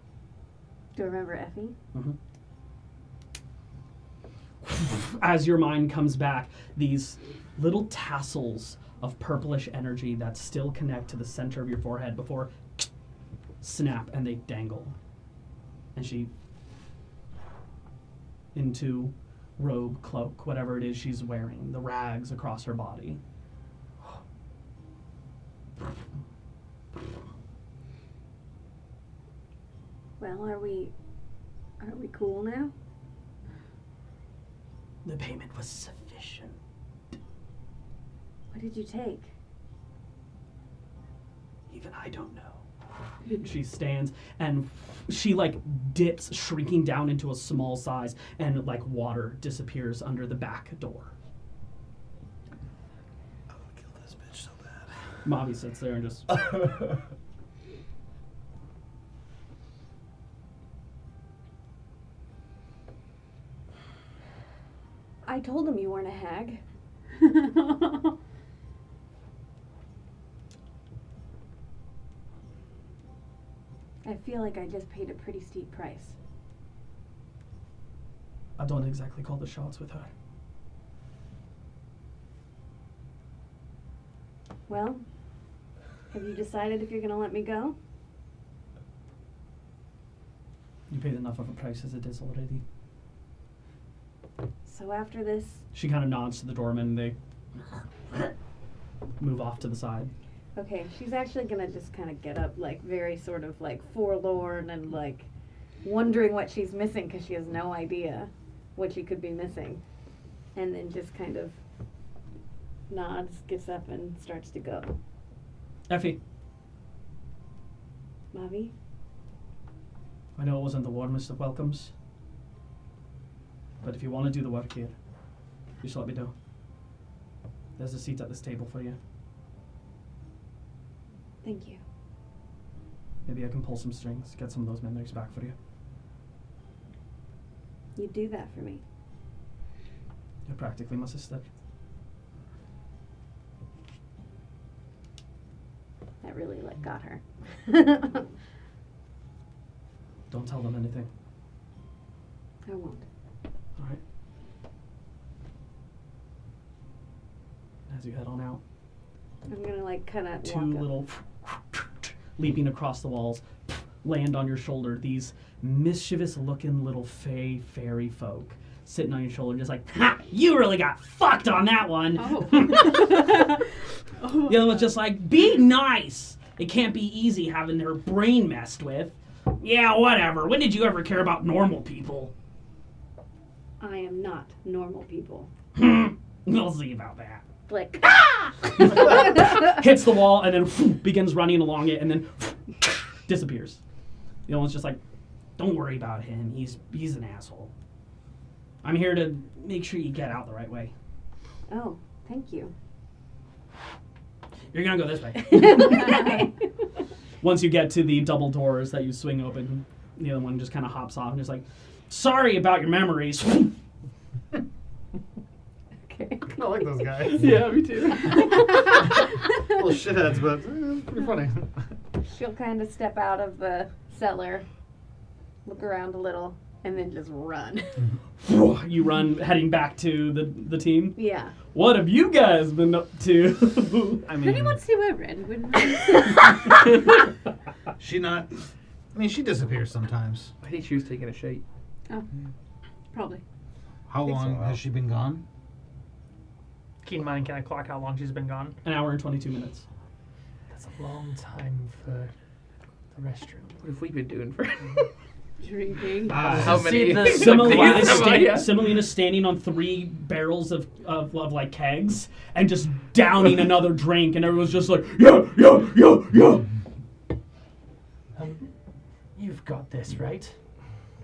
Do I remember Effie? As your mind comes back, these little tassels of purplish energy that still connect to the center of your forehead before snap and they dangle. And she, into robe, cloak, whatever it is she's wearing, the rags across her body. Well, are we cool now? The payment was sufficient. What did you take? Even I don't know. She stands and she like dips, shrinking down into a small size, and like water disappears under the back door. I want to kill this bitch so bad. Mavi sits there and just I told him you weren't a hag. I feel like I just paid a pretty steep price. I don't exactly call the shots with her. Well, have you decided if you're going to let me go? You paid enough of a price as it is already. So after this, She kind of nods to the doorman and they move off to the side. okay, she's actually going to just kind of get up, like, very sort of, like, forlorn and, like, wondering what she's missing because she has no idea what she could be missing. And then just kind of nods, gets up, and starts to go. Effie, Mavi? I know it wasn't the warmest of welcomes. But if you want to do the work here, you should let me know. There's a seat at this table for you. Thank you. Maybe I can pull some strings, get some of those memories back for you. You do that for me. You're practically my sister. That really got her. Don't tell them anything. I won't. All right. As you head on out, I'm gonna kind of two little leaping across the walls land on your shoulder. These mischievous-looking little fairy folk sitting on your shoulder, just like, ha! You really got fucked on that one. Oh. The other one's just like, be nice. It can't be easy having their brain messed with. Yeah, whatever. When did you ever care about normal people? I am not normal people. We'll see about that. Flick. Hits the wall and then begins running along it and then disappears. The other one's just like, don't worry about him. He's an asshole. I'm here to make sure you get out the right way. Oh, thank you. You're gonna go this way. Once you get to the double doors that you swing open, the other one just kind of hops off and just like, sorry about your memories. Okay. I like those guys. Yeah, me too. Little shitheads, but pretty funny. She'll kind of step out of the cellar, look around a little, and then just run. You run, heading back to the team. Yeah. What have you guys been up to? I If mean, anyone see where Ren would she not. I mean, she disappears sometimes. I think she was taking a shake. Oh, probably. How think so, long wow. has she been gone? Keep in mind, can I clock how long she's been gone? An hour and 22 minutes. That's a long time for the restroom. What have we been doing for? Drinking. How See many? the- Semolina's standing on 3 barrels of like kegs and just downing another drink, and everyone's just like, yeah. You've got this, right?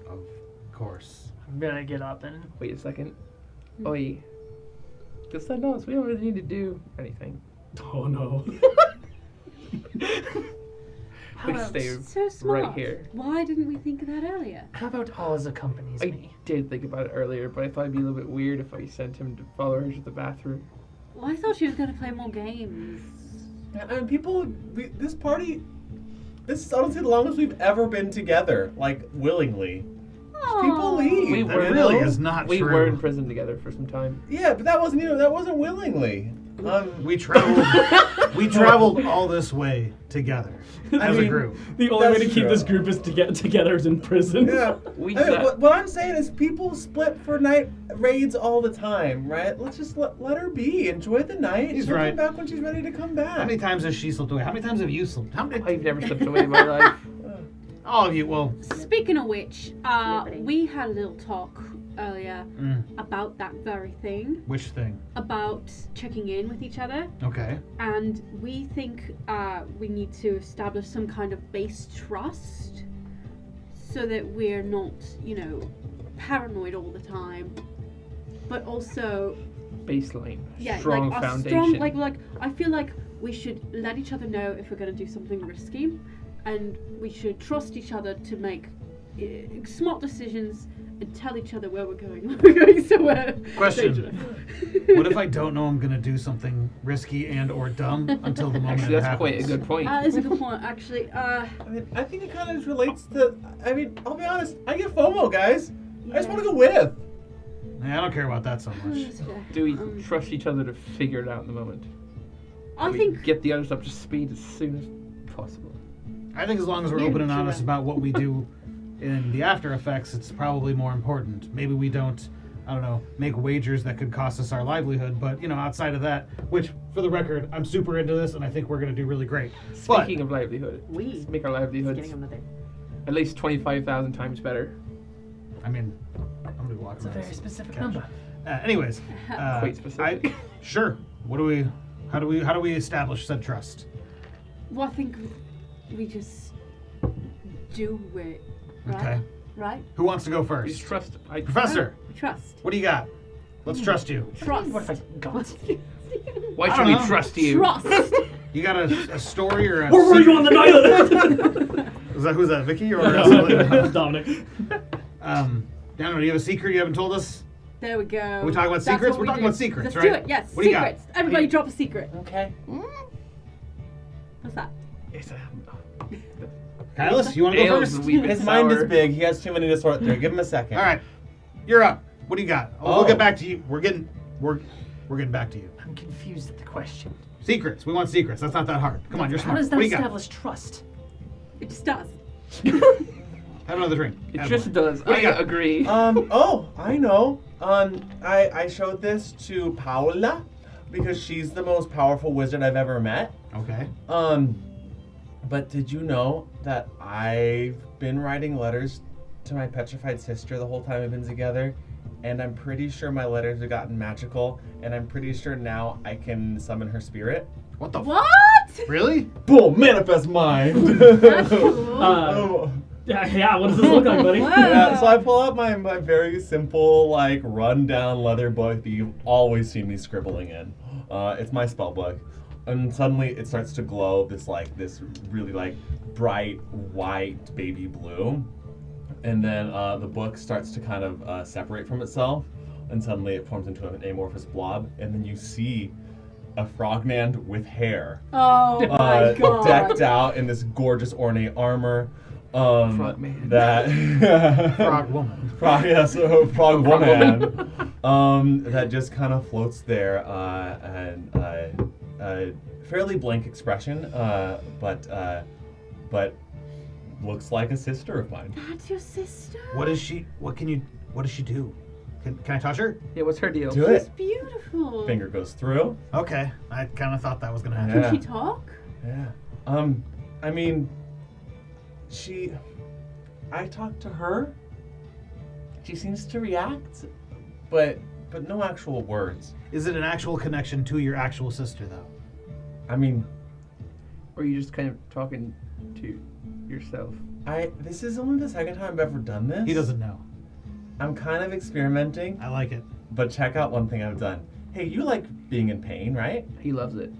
Of course. I'm gonna get up and Wait a second. Oi. Just let us. We don't really need to do anything. Oh no. How We about, stay So smart. right here. Why didn't we think of that earlier? how about Oz accompanies I me? did think about it earlier, but I thought it'd be a little bit weird if I sent him to follow her to the bathroom. Well, I thought she was going to play more games. And this party, this is honestly the longest we've ever been together, like, willingly. People leave. We That were really is not we true. were in prison together for some time. Yeah, but that wasn't willingly. We traveled. We traveled all this way together as a mean, group. The only way to That's keep true. this group is to get together is in prison. Yeah. We I mean, sat- what I'm saying is people split for night raids all the time, right? Let's just let her be. Enjoy the night. He's She'll right. come back when she's ready to come back. How many times has she slipped away? How many times have you slipped? How many? I've never slipped away in my life. All of you. Well, Speaking of which, Liberty. we had a little talk earlier mm, about that very thing, which thing? about checking in with each other, Okay. and we think we need to establish some kind of base trust so that we're not, paranoid all the time, but also Baseline. yeah, Strong like a foundation. strong, like I feel like we should let each other know if we're going to do something risky, and we should trust each other to make smart decisions and tell each other where we're going. We're going somewhere Question. dangerous. What if I don't know I'm gonna do something risky and or dumb until the moment Actually, it that's happens? quite a good point. That is a good point, actually. I mean, I think it kind of relates to. I mean, I'll be honest. I get FOMO, guys. I just want to go with. Yeah, I don't care about that so much. That's fair. Do we trust each other to figure it out in the moment? I we think get the others up to speed as soon as possible. I think as long as we're Yeah, open and sure. honest about what we do in the after effects, it's probably more important. Maybe we don't, I don't know, make wagers that could cost us our livelihood, but outside of that, which for the record, I'm super into this and I think we're gonna do really great. Speaking of livelihood, We let's make our livelihoods getting another. at least 25,000 times better. I mean, I'm gonna be walking It's a around very this specific couch. number. Anyways, Quite specific. Sure. How do we establish said trust? I think we just do it. Right? Okay. Right? Who wants to go Please first? trust. Professor, Trust. what do you got? Let's trust you. Trust. What if I got? Why I should don't we know. trust you? Trust. You got a story or a Where were you on the night of Who's that, Vicky or Dominic. Dano, do you have a secret you haven't told us? There we go. Are we talking about That's secrets? what We're we talking do. about secrets, Let's right? do it. Yes. What do you got? Secrets. Everybody drop a secret. Okay. What's that? It's a, Kylus, you want to go Ale's first? the weakest His mind is sour. big. He has too many to sort through. Give him a second. All right, you're up. What do you got? We'll Oh. get back to you. We're getting back to you. I'm confused at the question. Secrets. We want secrets. That's not that hard. Come on, you're How smart. does that What do you got? establish trust? It just does. Have another drink. It Have just one. does. What do you I got? agree. Oh, I know. I showed this to Paola because she's the most powerful wizard I've ever met. Okay. But did you know that I've been writing letters to my petrified sister the whole time we've been together? And I'm pretty sure my letters have gotten magical, and I'm pretty sure now I can summon her spirit. What the? What? Really? Boom! Manifest mind. That's cool. Oh. Yeah, what does this look like, buddy? Yeah, so I pull out my very simple, like, run-down leather book that you've always seen me scribbling in. It's my spell book. And suddenly it starts to glow this really, like, bright white baby blue. And then the book starts to kind of separate from itself. And suddenly it forms into an amorphous blob. And then you see a frogman with hair. Oh my god. Decked out in this gorgeous ornate armor. Frogman. That Frog woman. frog, yes, frog woman. That just kind of floats there, and a fairly blank expression, but looks like a sister of mine. That's your sister? What does she do? Can I touch her? Yeah, what's her deal? Do She's it. beautiful. Finger goes through. Okay. I kind of thought that was gonna happen. Yeah. Can she talk? Yeah. I mean, I talked to her. She seems to react, but no actual words. Is it an actual connection to your actual sister, though? I mean, Or are you just kind of talking to yourself? this is only the second time I've ever done this. He doesn't know. I'm kind of experimenting, I like it. but check out one thing I've done. Hey, you like being in pain, right? He loves it.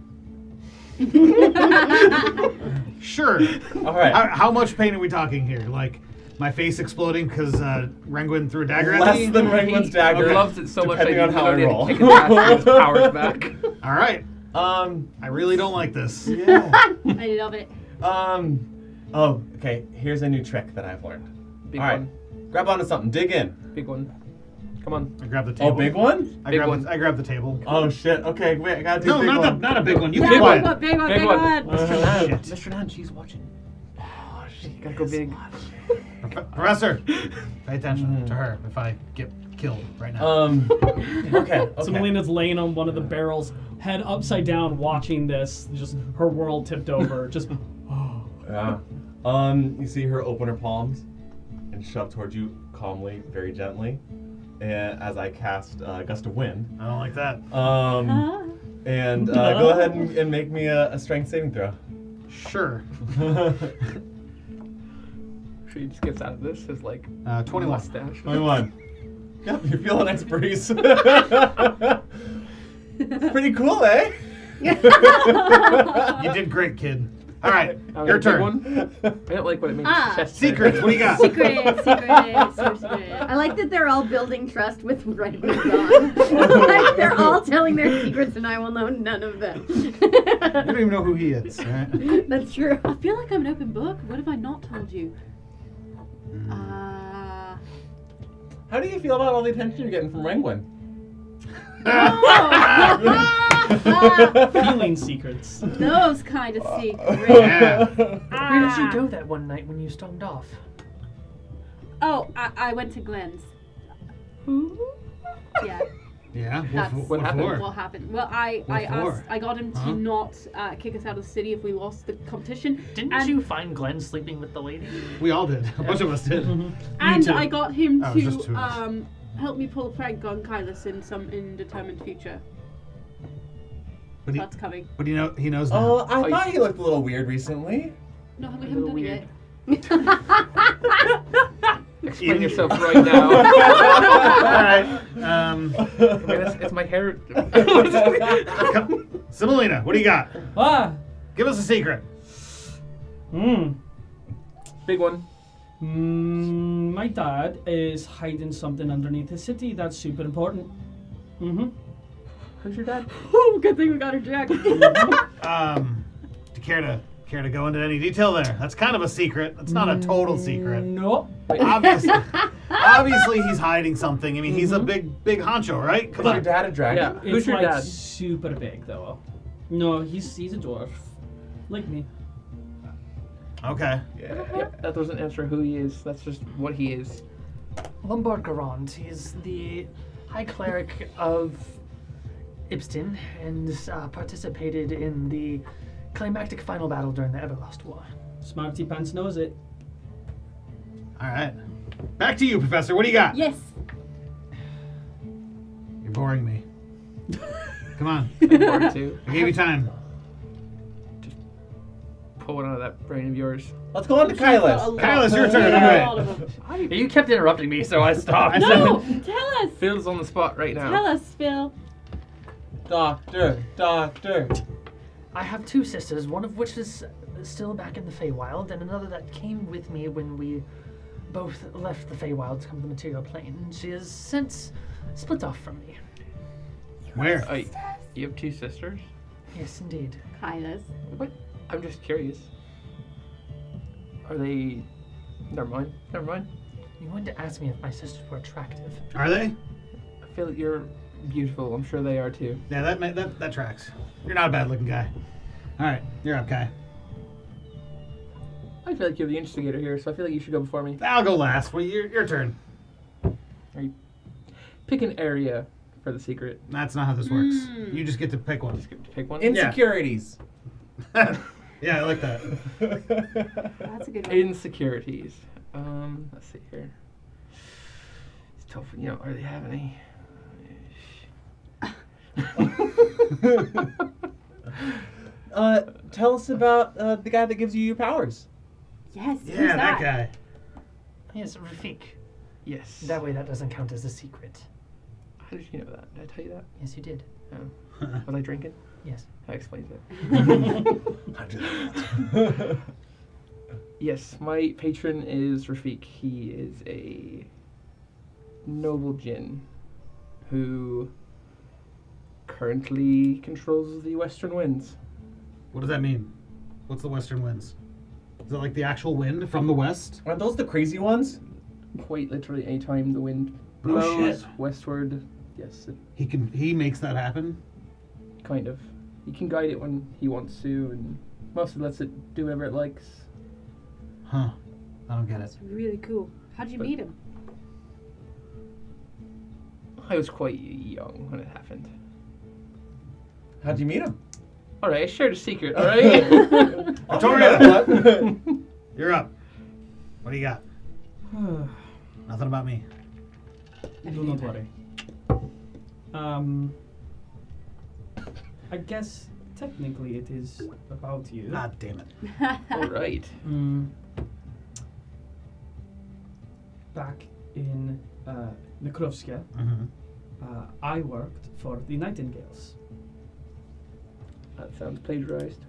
Sure. All right. How much pain are we talking here? Like my face exploding because Renguin threw a dagger at me? Less than Renguin's dagger. He loves it so much depending that on how I he roll. take his his powers back. All right. Um. I really don't like this. Yeah. I love it. Oh, okay. Here's a new trick that I've learned. Big All right. one. Grab onto something. Dig in. Big one. Come on. I grabbed the table. Oh, big one? I Big grabbed one. I grabbed the table. Oh shit. Okay, wait. I gotta do No, big not one. not a big one. You Yeah, be quiet. big one, Big big one. one. Mr. Nan. Shit. Mr. Nan, she's watching. Oh, shit. Gotta go big. Professor, pay attention to her if I get killed right now. Okay. So Melina's laying on one of the barrels, head upside down, watching this. Just her world tipped over. Just Yeah. You see her open her palms and shove towards you calmly, very gently. And as I cast Gust of Wind. I don't like that. And go ahead and make me a strength saving throw. Sure. She just gets out of this as like 21. mustache. 21. Yep, you feel a nice breeze. Pretty cool, eh? You did great, kid. All right, Oh, your big turn. one? I don't like what it means. Ah. Chest Secrets. What do you got? Secret. I like that they're all building trust with Renguin gone. Like they're all telling their secrets and I will know none of them. You don't even know who he is, right? That's true. I feel like I'm an open book. What have I not told you? How do you feel about all the attention you're getting from Renguin? feeling secrets. Those kind of secrets. Yeah. Where did you go that one night when you stormed off? Oh, I went to Glenn's. Yeah. Yeah. That's what happened? for? What happened? Well, I What for? asked, I got him to Huh? not kick us out of the city if we lost the competition. Didn't And- you find Glenn sleeping with the lady? We all did. A bunch of us did. And too. I got him Oh, just two to of us. help me pull a prank on Kylus in some indeterminate future. But he, That's coming. but he knows now. Oh, I thought he looked a little weird recently. No, we A haven't little done it weird. yet. explain yourself right now. Alright. I mean, it's my hair. Semolina, what do you got? Ah! Give us a secret. Big one. My dad is hiding something underneath his city that's super important. Who's your dad? Oh, good thing we got her Jack. Do you care to go into any detail there? That's kind of a secret. It's not a total secret. Nope. Obviously he's hiding something. I mean, he's a big honcho, right? Come Is your on. dad a dragon? Yeah. Who's It's your like dad? super big though. No, he's a dwarf. Like me. Okay. Yeah. Yep, that doesn't answer who he is. That's just what he is. Lombard Garand. He's the High Cleric of Ibston and participated in the climactic final battle during the Everlast War. Smarty Pants knows it. All right. Back to you, Professor. What do you got? Yes. You're boring me. Come on. I'm bored too. I gave you time. Pull one out of that brain of yours. Let's go on to Kylas. Kylas, your turn. Yeah, All a right. lot of them. You kept interrupting me, so I stopped. No, tell us. Phil's on the spot right now. Tell us, Phil. Doctor. I have two sisters, one of which is still back in the Feywild, and another that came with me when we both left the Feywild to come to the material plane. She has since split off from me. Where? You have two sisters? Yes, indeed. Kylas. What? I'm just curious. Are they... Never mind. You wanted to ask me if my sisters were attractive. Are they? I feel like you're beautiful. I'm sure they are too. Yeah, that tracks. You're not a bad-looking guy. All right, you're up, Kai. I feel like you're the instigator here, so I feel like you should go before me. I'll go last. Well, your turn. Pick an area for the secret. That's not how this works. You just get to pick one. Pick one. Insecurities. Yeah, I like that. That's a good one. Insecurities. Let's see here. It's tough. You know, are they have any? Tell us about the guy that gives you your powers. Yes. who's Yeah, that guy. Yes, Rafik. Yes. That way that doesn't count as a secret. How did you know that? Did I tell you that? Yes, you did. Oh. Was I drinking? Yes. That explains it. I do that. Yes, my patron is Rafik. He is a noble djinn who currently controls the western winds. What does that mean? What's the western winds? Is it like the actual wind from the west? Aren't those the crazy ones? Quite literally, anytime the wind Oh, blows shit. westward, yes, it He makes that happen? kind of. He can guide it when he wants to, and mostly lets it do whatever it likes. Huh. I don't get it. That's really cool. How'd you meet him? I was quite young when it happened. How'd you meet him? All right, I shared a secret. All right. Victoria, you're up. What do you got? Nothing about me. Do not worry. I guess technically it is about you. God damn it. All right. Back in Nekrovska, I worked for the Nightingales. That sounds plagiarized.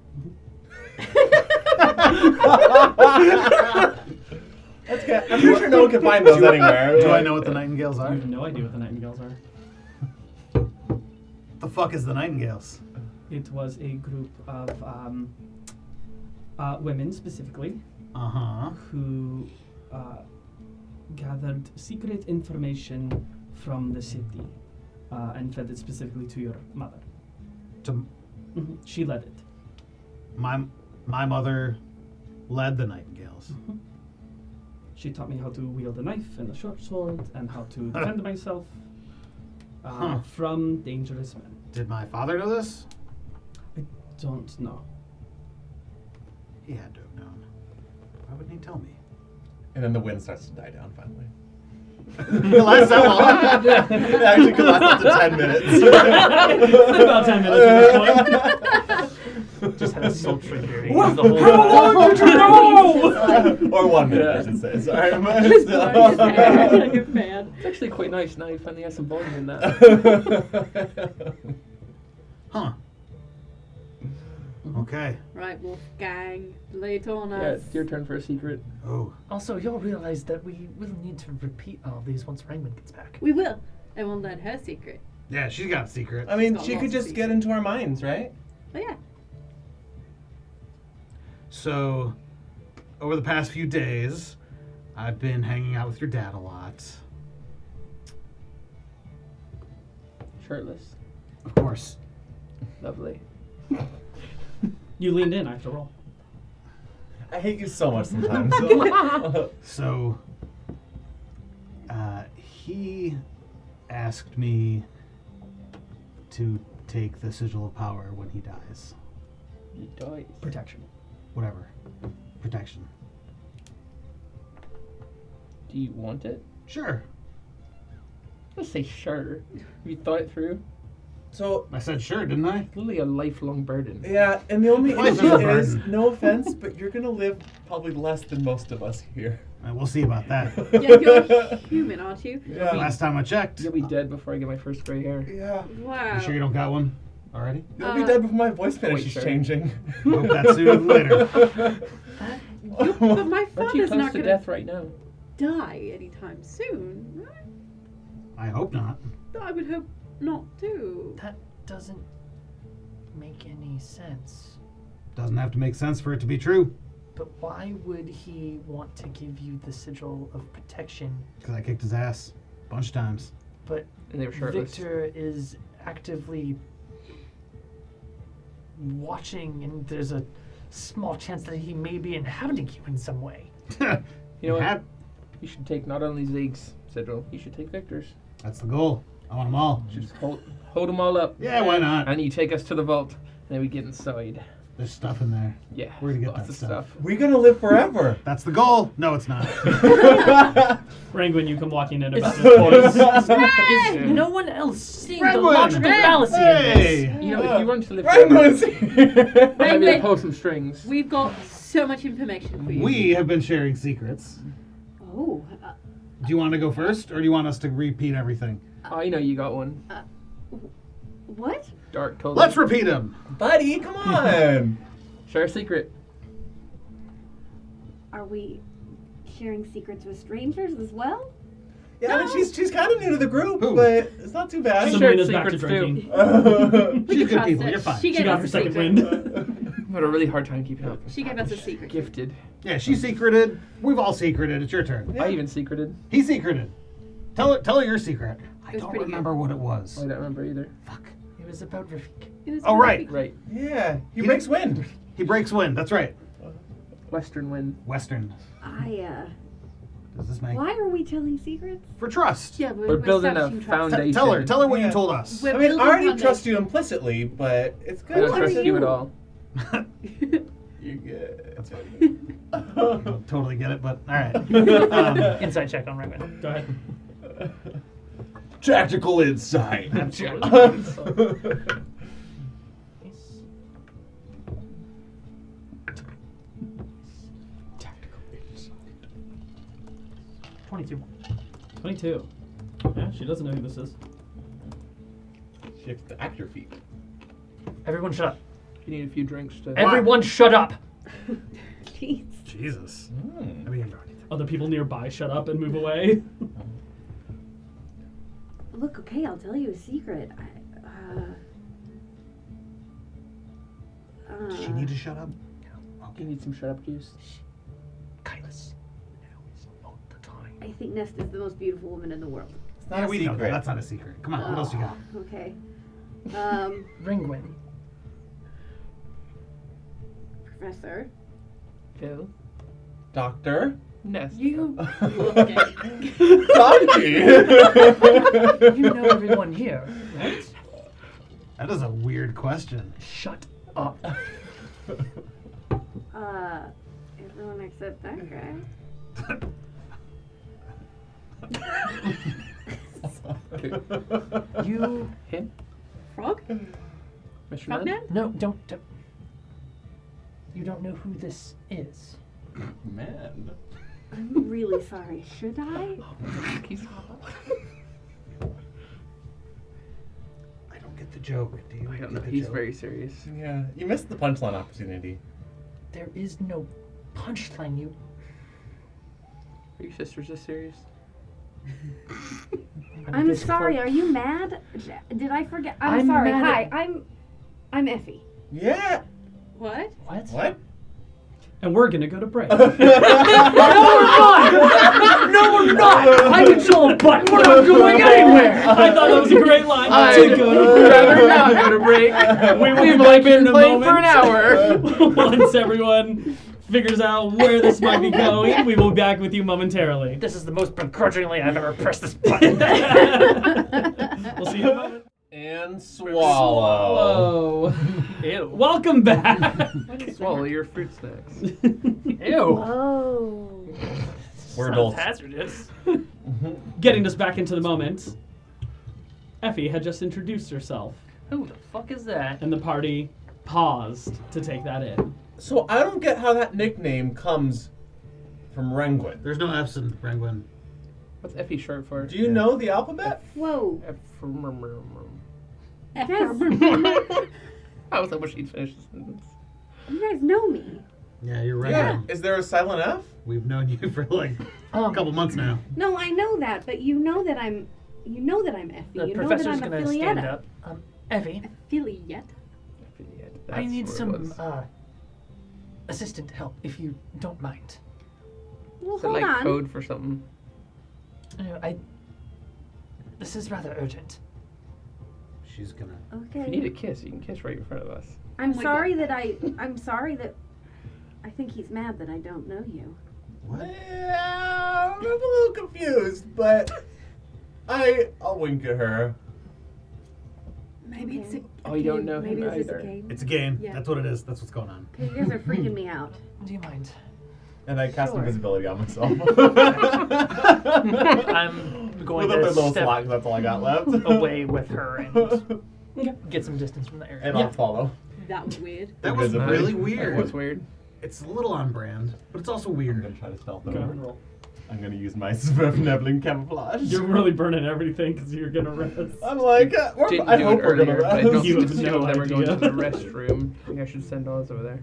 That's good. I'm pretty sure no one can find those anywhere. Do I know what the Nightingales I are? have no idea what the Nightingales are. The fuck is the Nightingales? It was a group of women specifically Uh-huh. who gathered secret information from the city and fed it specifically to your mother. To She led it. my mother led the Nightingales. She taught me how to wield a knife and a short sword and how to defend myself from dangerous men. Did my father know this? I don't know. He had to have known. Why wouldn't he tell me? And then the wind starts to die down finally. It lasts that long? It actually could last up to 10 minutes. About 10 minutes at this point. Just had a sultry beard. What? The whole How long did you know? Or 1 minute, Yeah. I should say. Sorry. Just blowing his hair like a fan. It's actually quite nice now. You finally have some volume in that. Huh. Okay. Right, Wolfgang, lay it on Yeah, us. it's your turn for a secret. Oh. Also, you'll realize that we will need to repeat all these once Rangman gets back. We will. And we'll learn her secret. Yeah, she's got a secret. I mean, Got she lots could of just get secrets. into our minds, right? Oh yeah. So, over the past few days, I've been hanging out with your dad a lot. Shirtless. Of course. Lovely. You leaned in after all. I hate you so much sometimes. So, he asked me to take the sigil of power when he dies. You died. Protection. Whatever. Protection. Do you want it? Sure. Let's say sure. You thought it through. So, I said sure, didn't I? Literally a lifelong burden. yeah, and the only Life is issue a is, burden. no offense, but you're gonna live probably less than most of us here. We'll see about that. Yeah, you're human, aren't you? Yeah. Last time I checked. You'll be dead before I get my first gray hair. Yeah. Wow. You sure you don't got one already? You'll be dead before my voice Wait, finishes sure. changing. Hope that's sooner than later. But my Aren't you father's close not to gonna death right now? die anytime soon, right? I hope not. I would hope not too. That doesn't make any sense. Doesn't have to make sense for it to be true. But why would he want to give you the sigil of protection? Because I kicked his ass a bunch of times. But And they were shirtless. Victor is actively watching, and there's a small chance that he may be inhabiting you in some way. You know what? Had- You should take not only Zeke's sigil, you should take Victor's. That's the goal. I want them all. You should just hold them all up. Yeah, why not? And you take us to the vault, and then we get inside. There's stuff in there. Yeah. Where to get lots that of stuff? We're gonna live forever. That's the goal. No, it's not. Rangwin, you come walking in about this voice. Is no one else seeing the Rangwin! logical fallacy in this? Hey! You know, if you want to live forever, Rangwin's here. maybe Rangwin, pull some strings. we've got so much information for you. We have been sharing secrets. Oh, Do you want to go first, or do you want us to repeat everything? I know you got one. what? Dark told Let's me. repeat them. Buddy, come on. Share a secret. Are we sharing secrets with strangers as well? Yeah, I mean, she's kind of new to the group, Who? but it's not too bad. Some- Sabrina's back to secrets too. drinking. We She's can good trust people. her. You're fine. She She gave got us her a second secret. wind. I've had a really hard time keeping up. She gave us a secret. Gifted. Yeah, she secreted. We've all secreted. It's your turn. I even secreted. He secreted. Tell her your secret. I It was don't pretty remember what it was. I don't remember either. Fuck. It was about Rafik. It was Oh, really- right. Right. Yeah, he He breaks wind. He breaks wind. That's right. Western wind. Western. Does this make Why are we telling secrets? for trust? Yeah, We're building a establishing trust. foundation. Tell her what Yeah. you told us. We're I mean, I building already foundation. trust you implicitly, but it's I good. don't Who are trust you at you? all. You're good. That's I don't totally get it, but all right. Inside check on Rangman. Go ahead. Tactical insight. Tactical insight. 22. 22. Yeah, she doesn't know who this is. Shift the actor feet. Everyone shut up. You need a few drinks to. Everyone shut up. Jeez. Jesus. Mm. I mean, Other people nearby shut up and move away. Look, okay, I'll tell you a secret. does she need to shut up? You need some shut up juice. Kindness. Now is not the time. I think Nest is the most beautiful woman in the world. It's not a we know that. secret. That's not a secret. Come on, what else you got? Okay. Ringwin. Professor. Phil. Doctor. Nest. You Donkey. You know everyone here, right? That is a weird question. Shut up. Everyone except that guy. You. Him. frog? Mr. Frog Man? man? No, don't. You don't know who this is. Man. I'm really sorry. Should I? I don't get the joke. Do you? I don't get know. the He's joke? very serious. Yeah, you missed the punchline opportunity. There is no punchline. You. Are your sisters this serious? I'm sorry. Are you mad? Did I forget? I'm I'm sorry. mad Hi. at- I'm Effie. Yeah. What? What? What? And we're gonna go to break. No, we're not! I control a button. We're not going anywhere. I thought that was a great line. I'd To go to rather not go to break. We will be We've back only in been a playing for moment. an hour. Once everyone figures out where this might be going, we will be back with you momentarily. This is the most begrudgingly I've ever pressed this button. We'll see you in a moment. And swallow. Ew. Welcome back. Swallow your fruit snacks. Ew. Oh. We're Sounds adults. hazardous. Getting us back into the moment, Effie had just introduced herself, Who the fuck is that? and the party paused to take that in. So I don't get how that nickname comes from Renguin. There's no F's in Brangwyn. What's Effie short for? Do you know the alphabet? Whoa. I was like, wish he'd finish the sentence. You guys know me. Yeah, you're right. Yeah. Is there a silent F? We've known you for like a couple months now. No, I know that, but you know that I'm Effie. The You know that professor's I'm gonna stand Affiliata. up. Effie, Affiliate? I need That's some what it was. assistant help if you don't mind. Well, Is it hold like on. code for something? This is rather urgent. She's gonna. If you Okay. need a kiss, you can kiss right in front of us. I'm Oh my sorry God. I'm sorry that I think he's mad that I don't know you. Yeah, I'm a little confused, but I'll wink at her. Maybe it's a Okay. Oh, you don't know Maybe him this is a either. game. It's a game. Yeah. That's what it is. That's what's going on. Okay, you guys are freaking me out. Do you mind? And I cast Sure. invisibility on myself. I'm going With a to little step slack, that's all I got left. away with her and get some distance from the area. And I'll follow. That was weird. That was Invisible. really That weird. was weird. It's a little on brand, but it's also I'm weird. gonna try to stealth Go ahead over. and roll. I'm gonna use my Nebling camouflage. You're really burning everything because you're gonna rest. I'm like, Didn't I do hope it we're gonna earlier, but I don't rest. You think have it's no that we're going to idea. the restroom. I think I should send all us over there.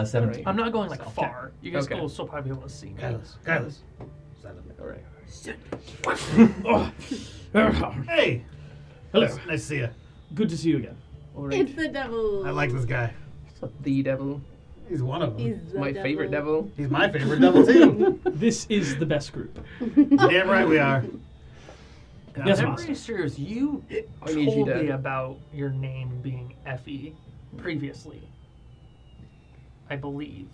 17. I'm not going like Okay. far. You guys Okay. will still probably be able to see me. Kylus. 7. Alright. Hey! Hello. Nice to see you. Good to see you again. It's the devil. I like this guy. The devil. He's one of them. He's He's, the My favorite devil. my favorite devil too. This is the best group. Damn right we are. Yes, I'm Master. pretty sure you I need you told to- me about your name being Effie previously. I believe.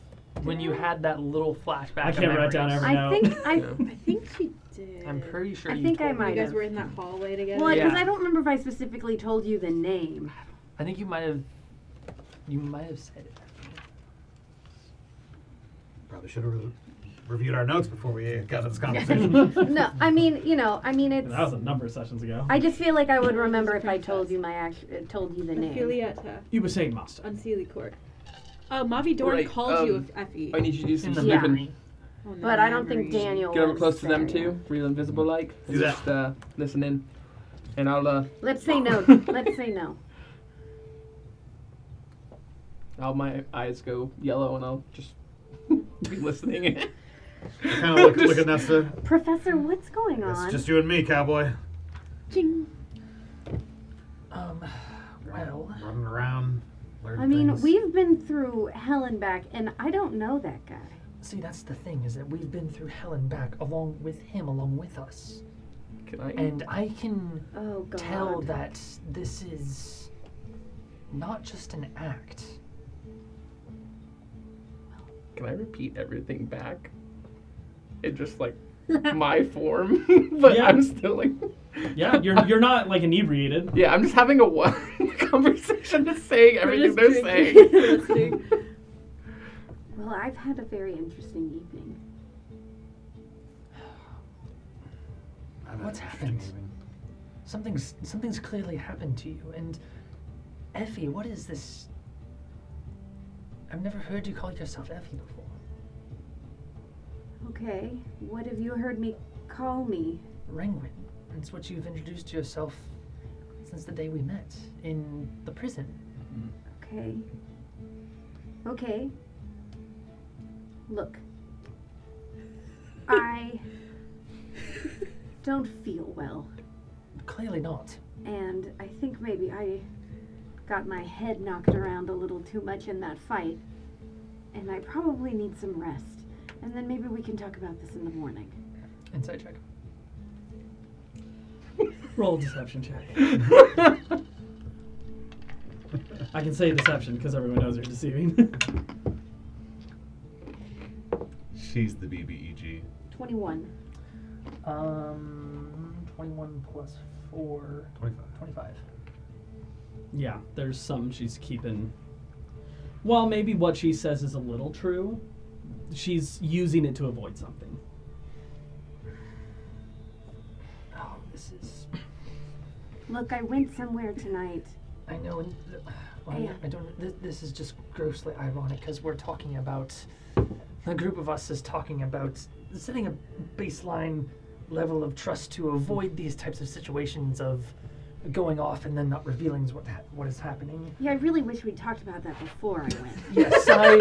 When you had that little flashback. I of can't write down memories. every I note. think I I think she did. I'm pretty sure I you think I told me. might You guys have. were in that hallway together. Well, because Yeah. I don't remember if I specifically told you the name. I think you might have. You might have said it. Probably should have reviewed our notes before we got into this conversation. No, I mean, it's. That was a number of sessions ago. I just feel like I would remember if I told you told you the name. Affiliata You were saying, Master. on Sealy Court. Mavi Dorn Right, called you Effie. I need you to do some In the Yeah. snooping. memory. On the But I don't think memory. Daniel. Get over was close to them there. too, real invisible like. Do that. Just listen in. And I'll Let's say no. Let's say no. my eyes go yellow and I'll just be listening. Kind of look at Nesta. Professor, what's going It's on? just you and me, cowboy. Ching. Well, Running around. learning I mean, things. we've been through hell and back, and I don't know that guy. see, that's the thing, is that we've been through hell and back along with him, along with us. Can I? And I can Oh God. tell that this is not just an act. Can I repeat everything back? In just like my form, but Yeah. I'm still like. Yeah, you're not like inebriated. Yeah, I'm just having a one conversation, just saying everything We're they're just saying. listening. Well, I've had a very interesting evening. I've had What's an happened? interesting evening. Something's clearly happened to you. And Effie, what is this? I've never heard you call yourself Effie before. Okay, what have you heard me call me? Rangwin. It's what you've introduced yourself since the day we met in the prison. Okay. Okay. Look. I don't feel well. Clearly not. And I think maybe I got my head knocked around a little too much in that fight. And I probably need some rest. And then maybe we can talk about this in the morning. Insight check. Roll a deception check. I can say deception because everyone knows you're deceiving. She's the BBEG. 21. 21 plus 4. 25. Yeah, there's some she's keeping. While maybe what she says is a little true, she's using it to avoid something. Oh, this is... Look, I went somewhere tonight. I know, and well, I don't. This is just grossly ironic because we're talking about. A group of us is talking about setting a baseline level of trust to avoid these types of situations of going off and then not revealing what is happening. Yeah, I really wish we'd talked about that before I went. Yes, I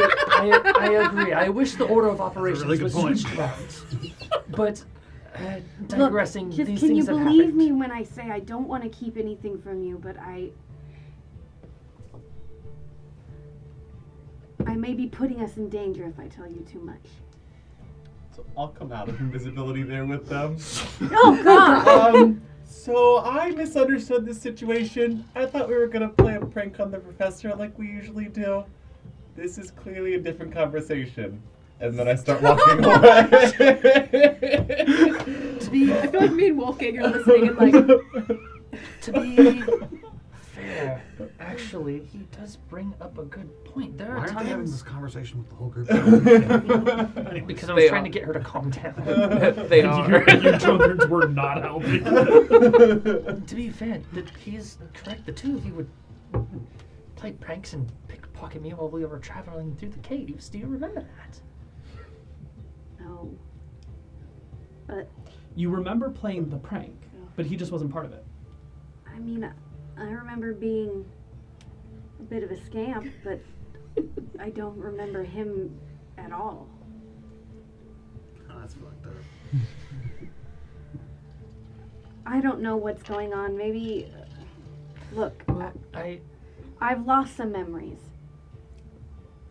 agree. I wish the order of operations really good was point. switched around. But digressing, Look, just these can things you have believe happened. me when I say I don't want to keep anything from you, but I may be putting us in danger if I tell you too much. So I'll come out of invisibility there with them. Oh God! So I misunderstood this situation. I thought we were gonna play a prank on the professor like we usually do. This is clearly a different conversation. And then I start walking away. I feel like me and Wolfgang are listening and like. To be fair, actually, he does bring up a good point. There Why are aren't they having times this conversation with the whole group? because I was trying to get her to calm down. They are. You children were not helping. To be fair, he's correct. The two of you would play pranks and pickpocket me while we were traveling through the caves. Do you remember that? No. But You remember playing the prank, but he just wasn't part of it. I mean, I remember being a bit of a scamp, but I don't remember him at all. Oh, that's fucked up. I don't know what's going on. Maybe, look, Well, I've lost some memories.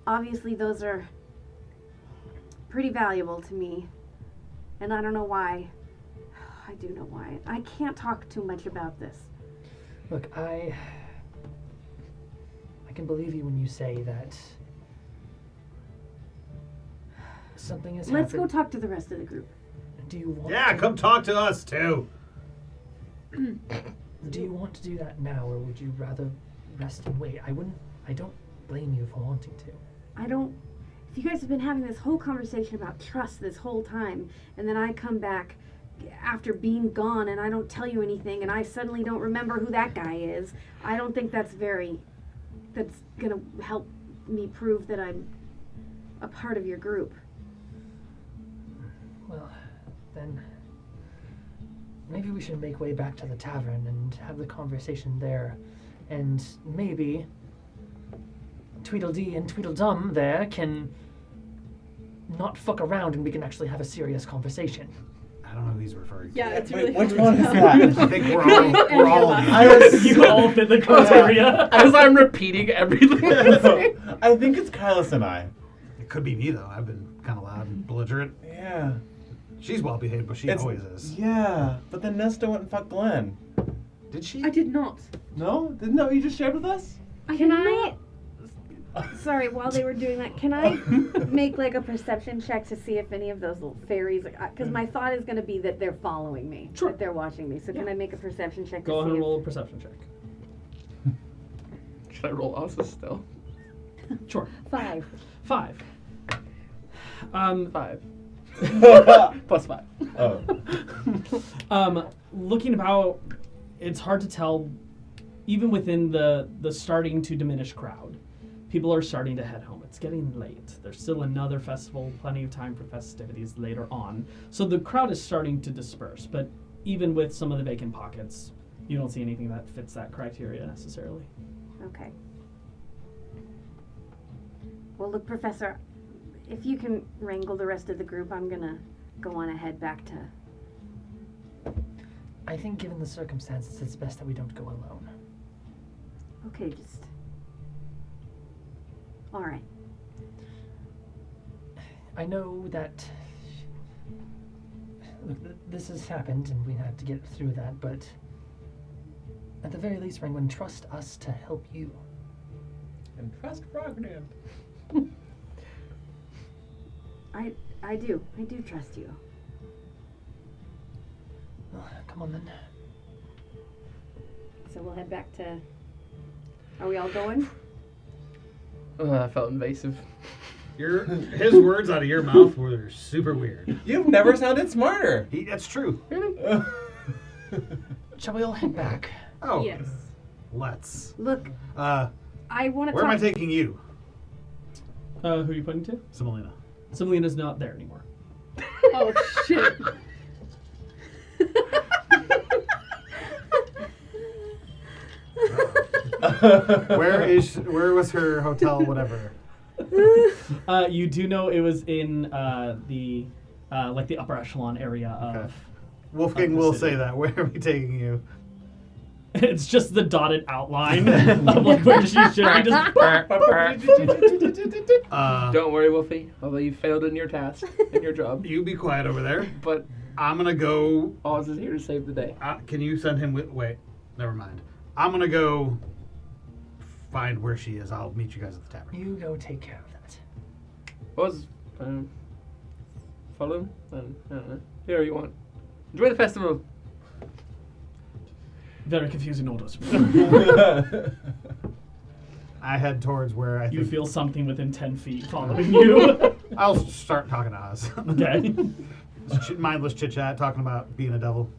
Obviously, those are pretty valuable to me, and I don't know why. I do know why. I can't talk too much about this. look, I can believe you when you say that something has Let's go happened. talk to the rest of the group. Do you want? Yeah, to, come talk to us too. Do you want to do that now, or would you rather rest and wait? I don't blame you for wanting to. If you guys have been having this whole conversation about trust this whole time, and then I come back after being gone and I don't tell you anything, and I suddenly don't remember who that guy is, I don't think that's gonna help me prove that I'm a part of your group. Well, then maybe we should make way back to the tavern and have the conversation there, and maybe Tweedledee and Tweedledum there can not fuck around and we can actually have a serious conversation. I don't know who he's referring to. Yeah, it's Wait, really which hard one to is tell. that? I think we're all on I the was- You all fit the criteria. As I'm repeating everything. I think it's Kylas and I. It could be me though. I've been kind of loud and belligerent. Yeah. She's well behaved, but she always is. Yeah, but then Nesta went and fucked Glenn. Did she? I did not. No? Didn't that what you just shared with us? Can I? Sorry, while they were doing that, can I make like a perception check to see if any of those little fairies? Because my thought is going to be that they're following me, Sure. that they're watching me. So can I make a perception check Go to ahead see and roll a perception check. Should I roll also still? Sure. if 5? 5. 5. Plus 5. Oh. Looking about, it's hard to tell, even within the starting to diminish crowd. people are starting to head home. It's getting late. There's still another festival, plenty of time for festivities later on. So the crowd is starting to disperse, but even with some of the vacant pockets, you don't see anything that fits that criteria necessarily. Okay. Well, look, Professor, if you can wrangle the rest of the group, I'm gonna go on ahead back to... I think given the circumstances, it's best that we don't go alone. Okay, just... All right. I know that... Look, this has happened, and we have to get through that, but... At the very least, Ringwin, trust us to help you. And trust prerogative. I do trust you. Well, come on then. So we'll head back to... Are we all going? That felt invasive. His words out of your mouth were super weird. You've never sounded smarter. That's true. Really? Shall we all head back? Oh, Yes. let's. Look, Uh, I want to where am I talk... taking you, Who are you pointing to? Semolina? Semolina's not there anymore. Oh shit. Where was her hotel? Whatever. You do know it was in the upper echelon area of. Okay. Wolfgang Of the will city. say that. Where are we taking you? It's just the dotted outline of like where she should be. Just Don't worry, Wolfie. Although you failed in your task and your job, You be quiet over there. but I'm gonna go. Oz is here to save the day. Can you send him with? Wait, never mind. I'm gonna go find where she is. I'll meet you guys at the tavern. You go take care of that. Oz, follow him. I don't know. Here you want. Enjoy the festival. very confusing orders. I head towards where I You think feel something within 10 feet following you. I'll start talking to Oz. Okay. Mindless chit chat, talking about being a devil.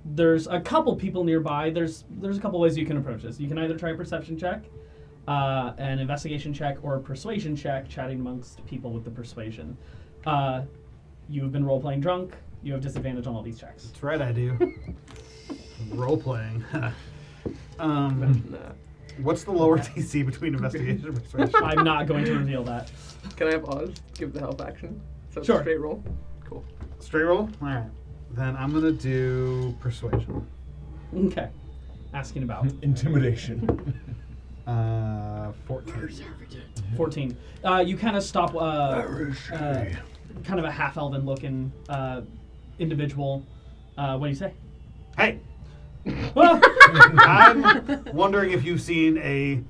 There's a couple people nearby. There's a couple ways you can approach this. You can either try a perception check, an investigation check, or a persuasion check, chatting amongst people with the persuasion. You've been role-playing drunk. You have disadvantage on all these checks. That's right, I do. Role playing. Nah. What's the lower DC between investigation and persuasion? I'm not going to reveal that. Can I have Oz give the help action? So it's Sure. a straight roll. Cool. Straight roll? Alright. Then I'm gonna do persuasion. Okay. Asking about Intimidation. 14. 14. You kind of stop. Kind of a half-elven looking individual. What do you say? Hey! Well, I'm wondering if you've seen a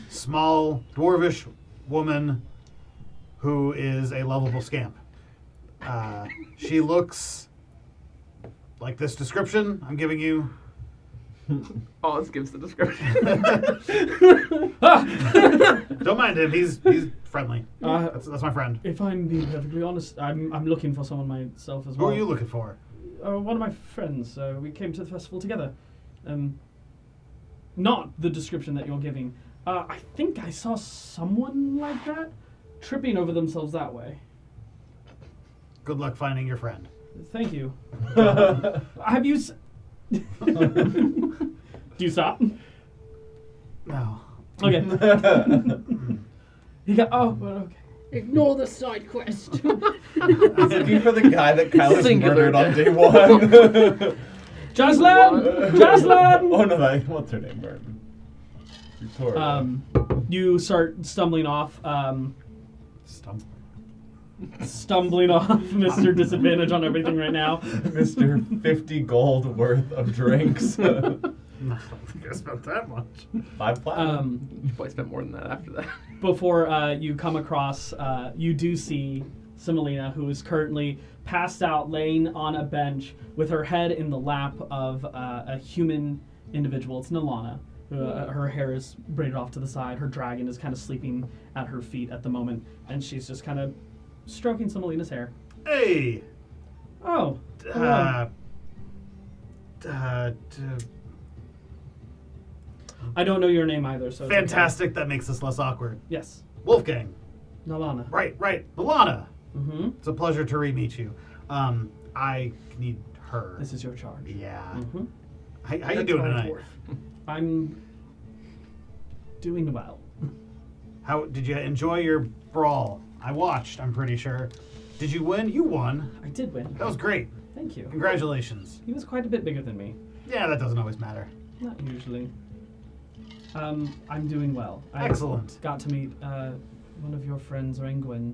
small dwarvish woman who is a lovable scamp. She looks like this description I'm giving you. Oz gives the description. Don't mind him. He's friendly. That's my friend. if I'm being perfectly honest, I'm looking for someone myself as Who well. are you looking for? One of my friends. We came to the festival together. Not the description that you're giving. I think I saw someone like that tripping over themselves that way. Good luck finding your friend. Thank you. Have you? Do you stop? No. Okay. You got. Oh, well, okay. Ignore the side quest. He's looking for the guy that Kyle's Singular. murdered on day one. Jaslan! Jaslan! Oh no, what's her name? Burton. Victoria. You start stumbling off. Stump. Stumbling off, Mr. Disadvantage on everything right now. Mr. 50 gold worth of drinks. I don't think I spent that much. 5 platinum. You probably spent more than that after that. Before you come across, you do see Semolina, who is currently passed out, laying on a bench with her head in the lap of a human individual. It's Nalana. Her hair is braided off to the side. Her dragon is kind of sleeping at her feet at the moment, and she's just kind of stroking Semolina's hair. Hey! Oh, hello. I don't know your name either, so it's okay. Fantastic. That makes this less awkward. Yes. Wolfgang. Nalana. Right. Milana. Mm-hmm. It's a pleasure to re-meet you. I need her. This is your charge. Yeah. Mm-hmm. How you doing tonight? I'm doing well. How did you enjoy your brawl? I watched, I'm pretty sure. Did you win? You won. I did win. That was great. Thank you. Congratulations. He was quite a bit bigger than me. Yeah, that doesn't always matter. Not usually. I'm doing well. Excellent. I got to meet one of your friends, Rangwin.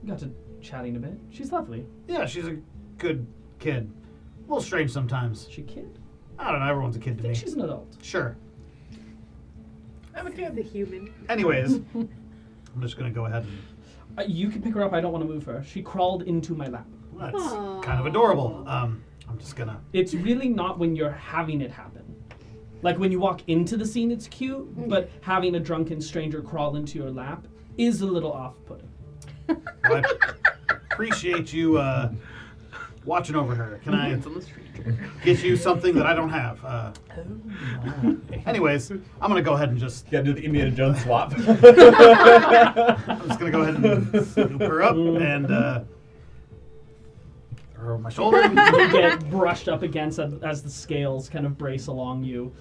Got to chatting a bit. She's lovely. Yeah, she's a good kid. A little strange sometimes. Is she a kid? I don't know, everyone's a kid I to think me. she's an adult. Sure. I'm a kid. The human. Anyways, I'm just gonna go ahead and... You can pick her up. I don't want to move her. She crawled into my lap. That's Aww. kind of adorable. I'm just gonna... It's really not when you're having it happen. Like when you walk into the scene, it's cute, but having a drunken stranger crawl into your lap is a little off-putting. Well, I appreciate you watching over her. Can I It's on the street. get you something that I don't have? Anyways, I'm gonna go ahead and just... You gotta do the Indiana Jones swap. I'm just gonna go ahead and scoop her up and throw her over my shoulder. You get brushed up against as the scales kind of brace along you.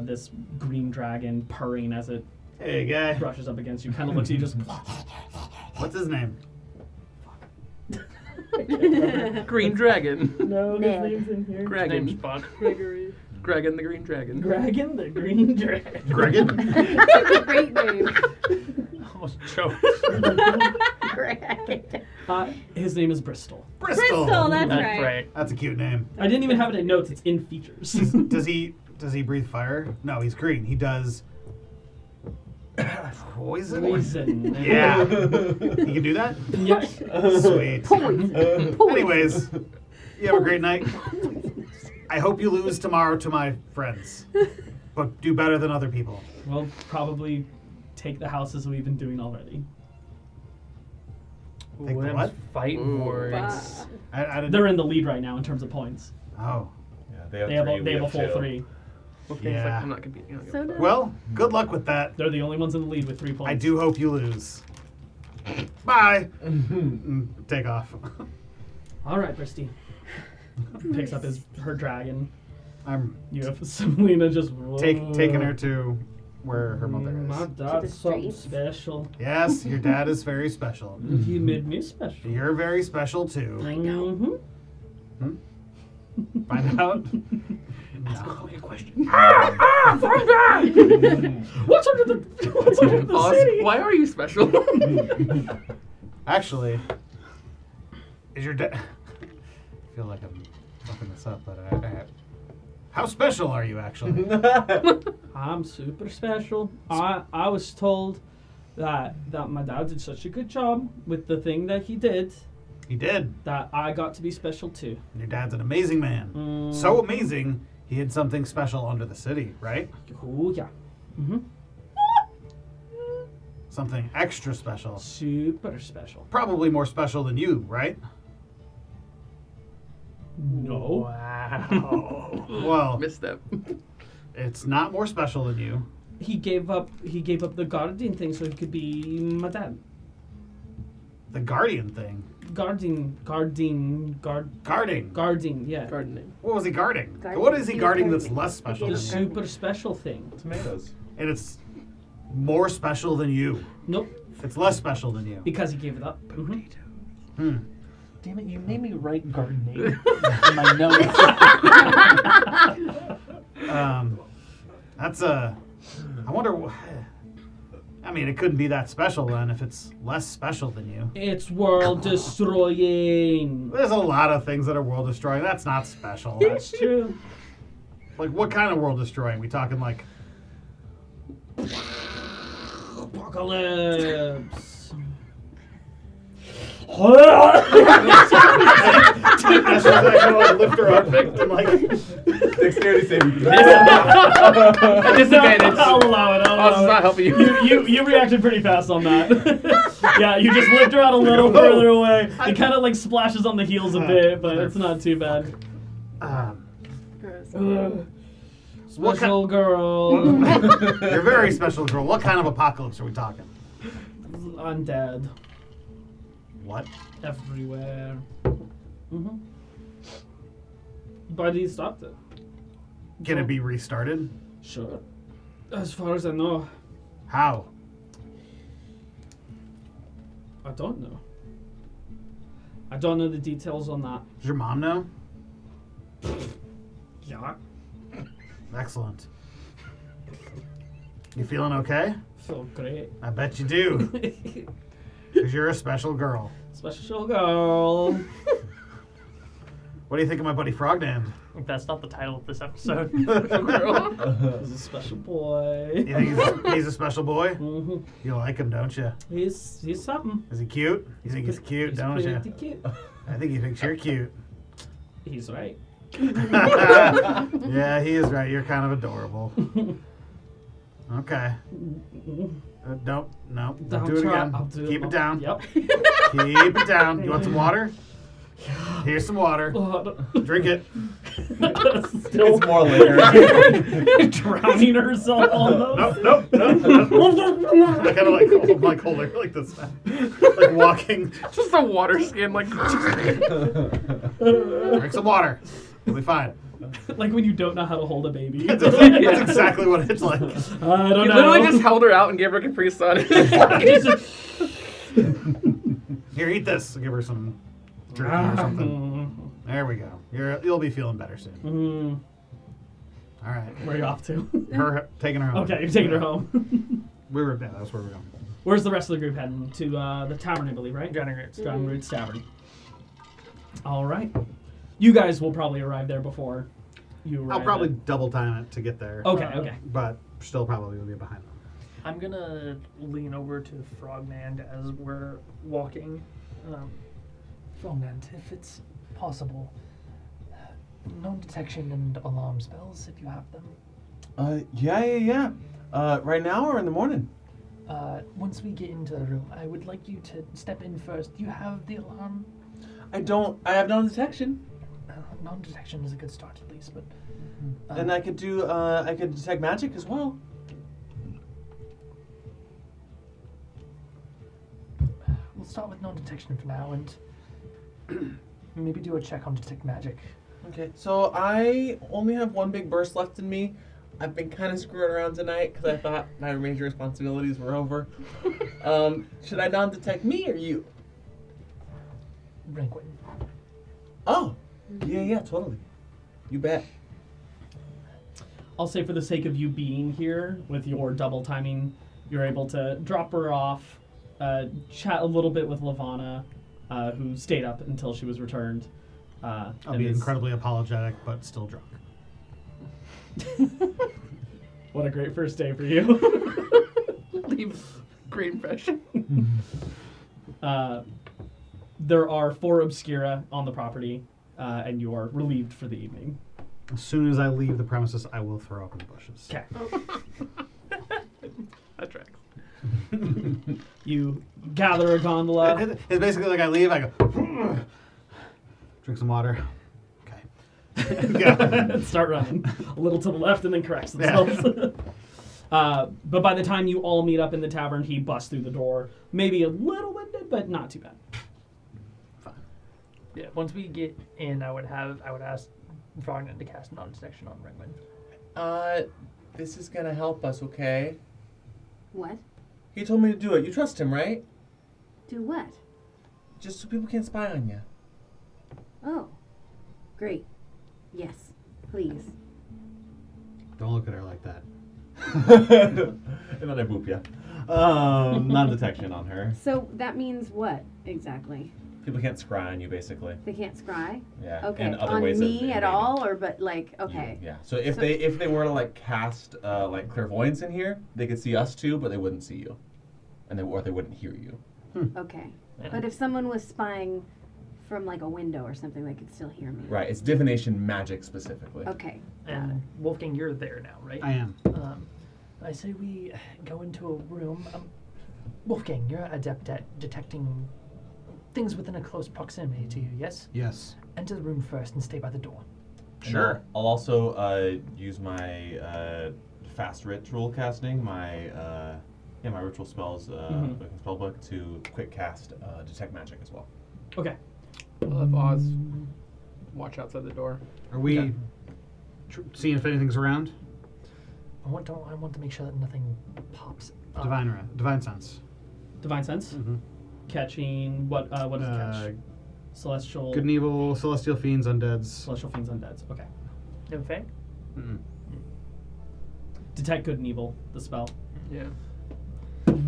This green dragon purring as it Hey, guy. brushes up against you. Kind of looks at you just... What's his name? Green Dragon. No, his Ned. name's in here. Dragon. Gregory. Dragon the Green Dragon. Dragon, the green dragon. Gregan? That's a great name. Almost choked. His name is Bristol. Bristol. Bristol, that's That's right. right. That's a cute name. I didn't even have it in notes. It's in features. Does he breathe fire? No, he's green. He does poison. Poison. Yeah. He can do that? Yes. Sweet. Poison. Anyways, you have a great night. I hope you lose tomorrow to my friends, but do better than other people. We'll probably take the house as we've been doing already. Take the Let's what? fight Ooh. words. I didn't. They're in the lead right now in terms of points. Oh. Yeah, They have three, we a full two. 3. Okay, Yeah. like, I'm not competing. I'll So go. does- Well, good luck with that. They're the only ones in the lead with 3 points. I do hope you lose. Bye. Take off. All right, Bristy. Picks up her dragon. I'm You have Semolina just taking her to where her mother My is. dad's something streets. special. Yes, your dad is very special. He made me special. You're very special too. Mhm. Find out. Ask a question. What's under the city? Why are you special? Actually, is your dad? I feel like I'm fucking this up, but how special are you actually? I'm super special. I was told that my dad did such a good job with the thing that he did He did. that I got to be special too. Your dad's an amazing man. So amazing, he hid something special under the city, right? Oh yeah. Mhm. Something extra special. Super special. Probably more special than you, right? No. Wow. Well, Misstep. it's not more special than you. He gave up the guardian thing so he could be my dad. The guardian thing. Guarding, yeah. Gardening. What was he guarding? Guarding. What is he He was guarding guarding that's less special The than you? super special thing. Tomatoes. And it's more special than you. Nope. It's less special than you. Because he gave it up. Mhm. Damn it, you made me write gardening in my notes. That's a... I wonder... I mean, it couldn't be that special then if it's less special than you. It's world destroying. There's a lot of things that are world destroying. That's not special. That's true. Like, what kind of world destroying? We talking like... Apocalypse. That's just like, lift her up and like... Dexterity saving throw. Disadvantage. I'll allow it. Oh, this is not helping you. You reacted pretty fast on that. Yeah, you just lift her out a little further away. It kind of like splashes on the heels a bit, but it's not too bad. Special girl. You're very special, girl. What kind of apocalypse are we talking? Undead. What? Everywhere. Mm-hmm. But he stopped it. Can it be restarted? Sure. As far as I know. How? I don't know. I don't know the details on that. Does your mom know? Yeah. Excellent. You feeling okay? Feel great. I bet you do. Because you're a special girl. Special girl. What do you think of my buddy Frognan? That's not the title of this episode. He's a special boy. You think he's a special boy? Mm-hmm. You like him, don't you? He's something. Is he cute? You think he's cute, He's don't you? pretty cute. I think he thinks you're cute. He's right. Yeah, he is right. You're kind of adorable. Okay. Don't do it again. Keep it down. Yep. Keep it down. You want some water? Here's some water. Drink it. Still It's more later. drowning herself almost. Nope. I kind of like hold her like this, like walking. Just a water skin, like. Drink some water. You'll be fine. Like when you don't know how to hold a baby. That's exactly what it's like. I He don't know. literally just held her out and gave her Capri Sun. Here, eat this. I'll give her some drink or something. There we go. You'll be feeling better soon. Mm, All right. where are you off to? Taking her home. Okay, you're taking her home. That's where we're going. Where's the rest of the group heading? To the tavern, I believe, right? Drowning Roots. Drowning Roots Tavern. All right. You guys will probably arrive there before you arrive. I'll probably double time it to get there. Okay. But still probably will be behind them. I'm gonna lean over to Frogman as we're walking. Frogman, if it's possible, non-detection and alarm spells, if you have them. Yeah. Right now or in the morning? Once we get into the room, I would like you to step in first. Do you have the alarm? I have no detection. Non-detection is a good start, at least, but... And I could detect magic as well. We'll start with non-detection for now, and maybe do a check on detect magic. Okay, so I only have one big burst left in me. I've been kind of screwing around tonight because I thought my major responsibilities were over. Should I non-detect me or you? Rankwin. Oh, yeah, totally. You bet. I'll say for the sake of you being here with your double timing, you're able to drop her off, chat a little bit with Lavana, who stayed up until she was returned. I'll and be is- incredibly apologetic, but still drunk. What a great first day for you. Leave great impression. There are 4 Obscura on the property, and you are relieved for the evening. As soon as I leave the premises, I will throw up in the bushes. Okay. That tracks. You gather a gondola. It's basically like I leave, I go, drink some water. Okay. And start running a little to the left and then corrects themselves. But by the time you all meet up in the tavern, he busts through the door. Maybe a little winded, but not too bad. Fine. Yeah, once we get in, I would ask Frogman to cast non-detection on Ringwin. This is gonna help us, okay? What? He told me to do it. You trust him, right? Do what? Just so people can't spy on you. Oh. Great. Yes. Please. Don't look at her like that. And then I boop you. Non-detection on her. So that means what exactly? People can't scry on you, basically. They can't scry? Yeah. Okay. And other On ways me of at all, or but like okay. Yeah. So if they were to like cast like clairvoyance in here, they could see us too, but they wouldn't see you, or they wouldn't hear you. Okay. Yeah. But if someone was spying from like a window or something, they could still hear me. Right. It's divination magic specifically. Okay. Got it. And Wolfgang, you're there now, right? I am. I say we go into a room. Wolfgang, you're adept at detecting things within a close proximity to you, yes? Yes. Enter the room first and stay by the door. And Sure. I'll also use my fast ritual casting, my my ritual spells, like spell book to quick cast detect magic as well. Okay. I'll have Oz watch outside the door. Are we Okay. seeing if anything's around? I want to make sure that nothing pops up. Divine sense. Divine sense. Mm-hmm. Catching what? What does it catch? Celestial. Good and evil, celestial fiends, undeads. Celestial fiends, undeads. Okay. No fae? Mm-mm. Detect good and evil. The spell. Yeah.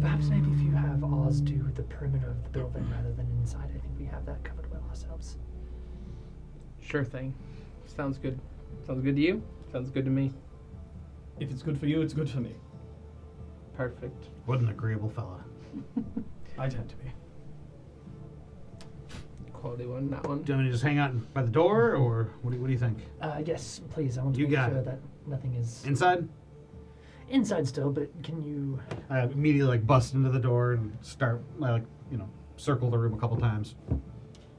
Perhaps maybe if you have Oz do the perimeter of the building rather than inside, I think we have that covered well ourselves. Sure thing. Sounds good. Sounds good to you? Sounds good to me. If it's good for you, it's good for me. Perfect. What an agreeable fella. I tend to be. Quality one, that one. Do you want me to just hang out by the door, or what do you think? Yes, please. I want to You make got sure it. that nothing is Inside? inside still, but can you... I immediately bust into the door and start circle the room a couple times.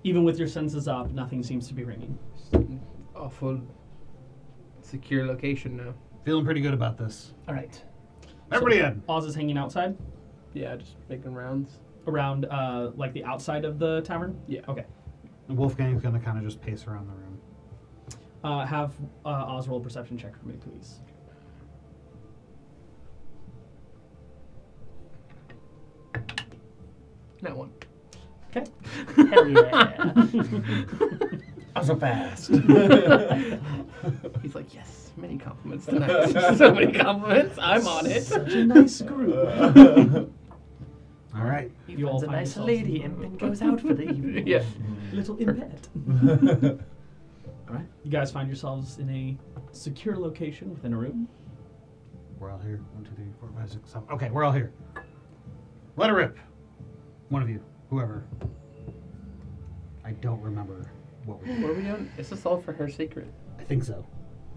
Even with your senses up, nothing seems to be ringing. Awful secure location now. Feeling pretty good about this. All right. Everybody So, in. Oz is hanging outside, Yeah, just making rounds. around like the outside of the tavern. Yeah. Okay. And Wolfgang's gonna kind of just pace around the room. Have Oz roll a perception check for me, please. That one. Okay. Hell yeah. I'm so fast. He's like, yes, many compliments tonight. So many compliments. I'm on it. Such a nice group. All right. He You all finds a find nice yourselves lady and goes out for the evening. Yeah. Little impet. All right. You guys find yourselves in a secure location within a room. We're all here. 1, 2, 3, 4, 5, 6, 7. Okay, we're all here. Let her rip. One of you, whoever. I don't remember what we did. What are we doing? Is this all for her secret? I think so.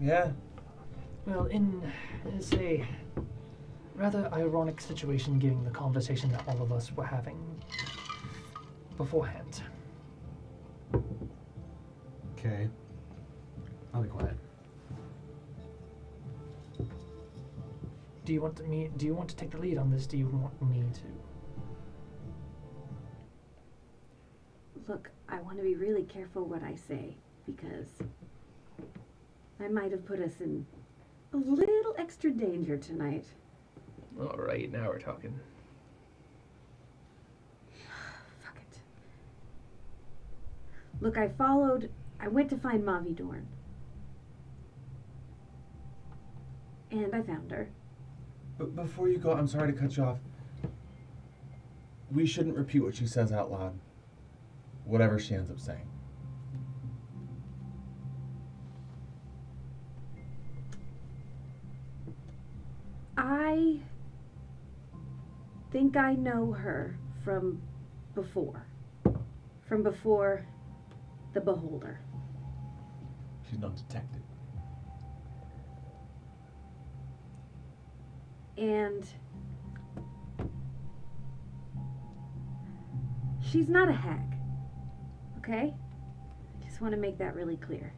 Yeah. Well, it's a rather ironic situation given the conversation that all of us were having beforehand. Okay. I'll be quiet. Do you want to take the lead on this? Do you want me to? Look, I want to be really careful what I say because I might have put us in a little extra danger tonight. All right, now we're talking. Fuck it. Look, I went to find Mavi Dorn. And I found her. But before you go, I'm sorry to cut you off. We shouldn't repeat what she says out loud. Whatever she ends up saying. I think I know her from before. From before the Beholder. She's not detected. And she's not a hag. Okay? Just want to make that really clear.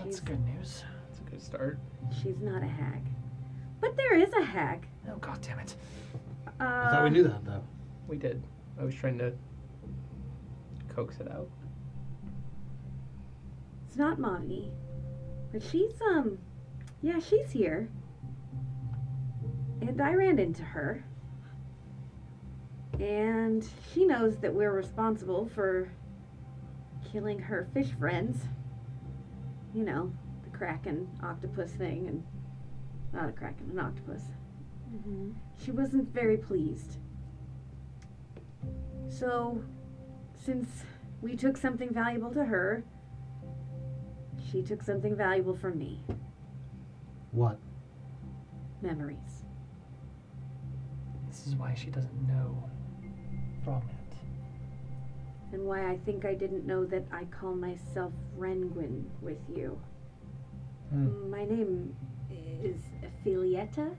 That's good news. That's a good start. She's not a hag. But there is a hag. Oh, God damn it. I thought we knew that, though. We did. I was trying to coax it out. It's not Mavi. But she's she's here. And I ran into her. And she knows that we're responsible for killing her fish friends. You know, the kraken octopus thing, and not a kraken, an octopus. Mm-hmm. She wasn't very pleased. So, since we took something valuable to her, she took something valuable from me. What? Memories. This is why she doesn't know from it. And why I think I didn't know that I call myself Renguin with you. My name is Affilietta.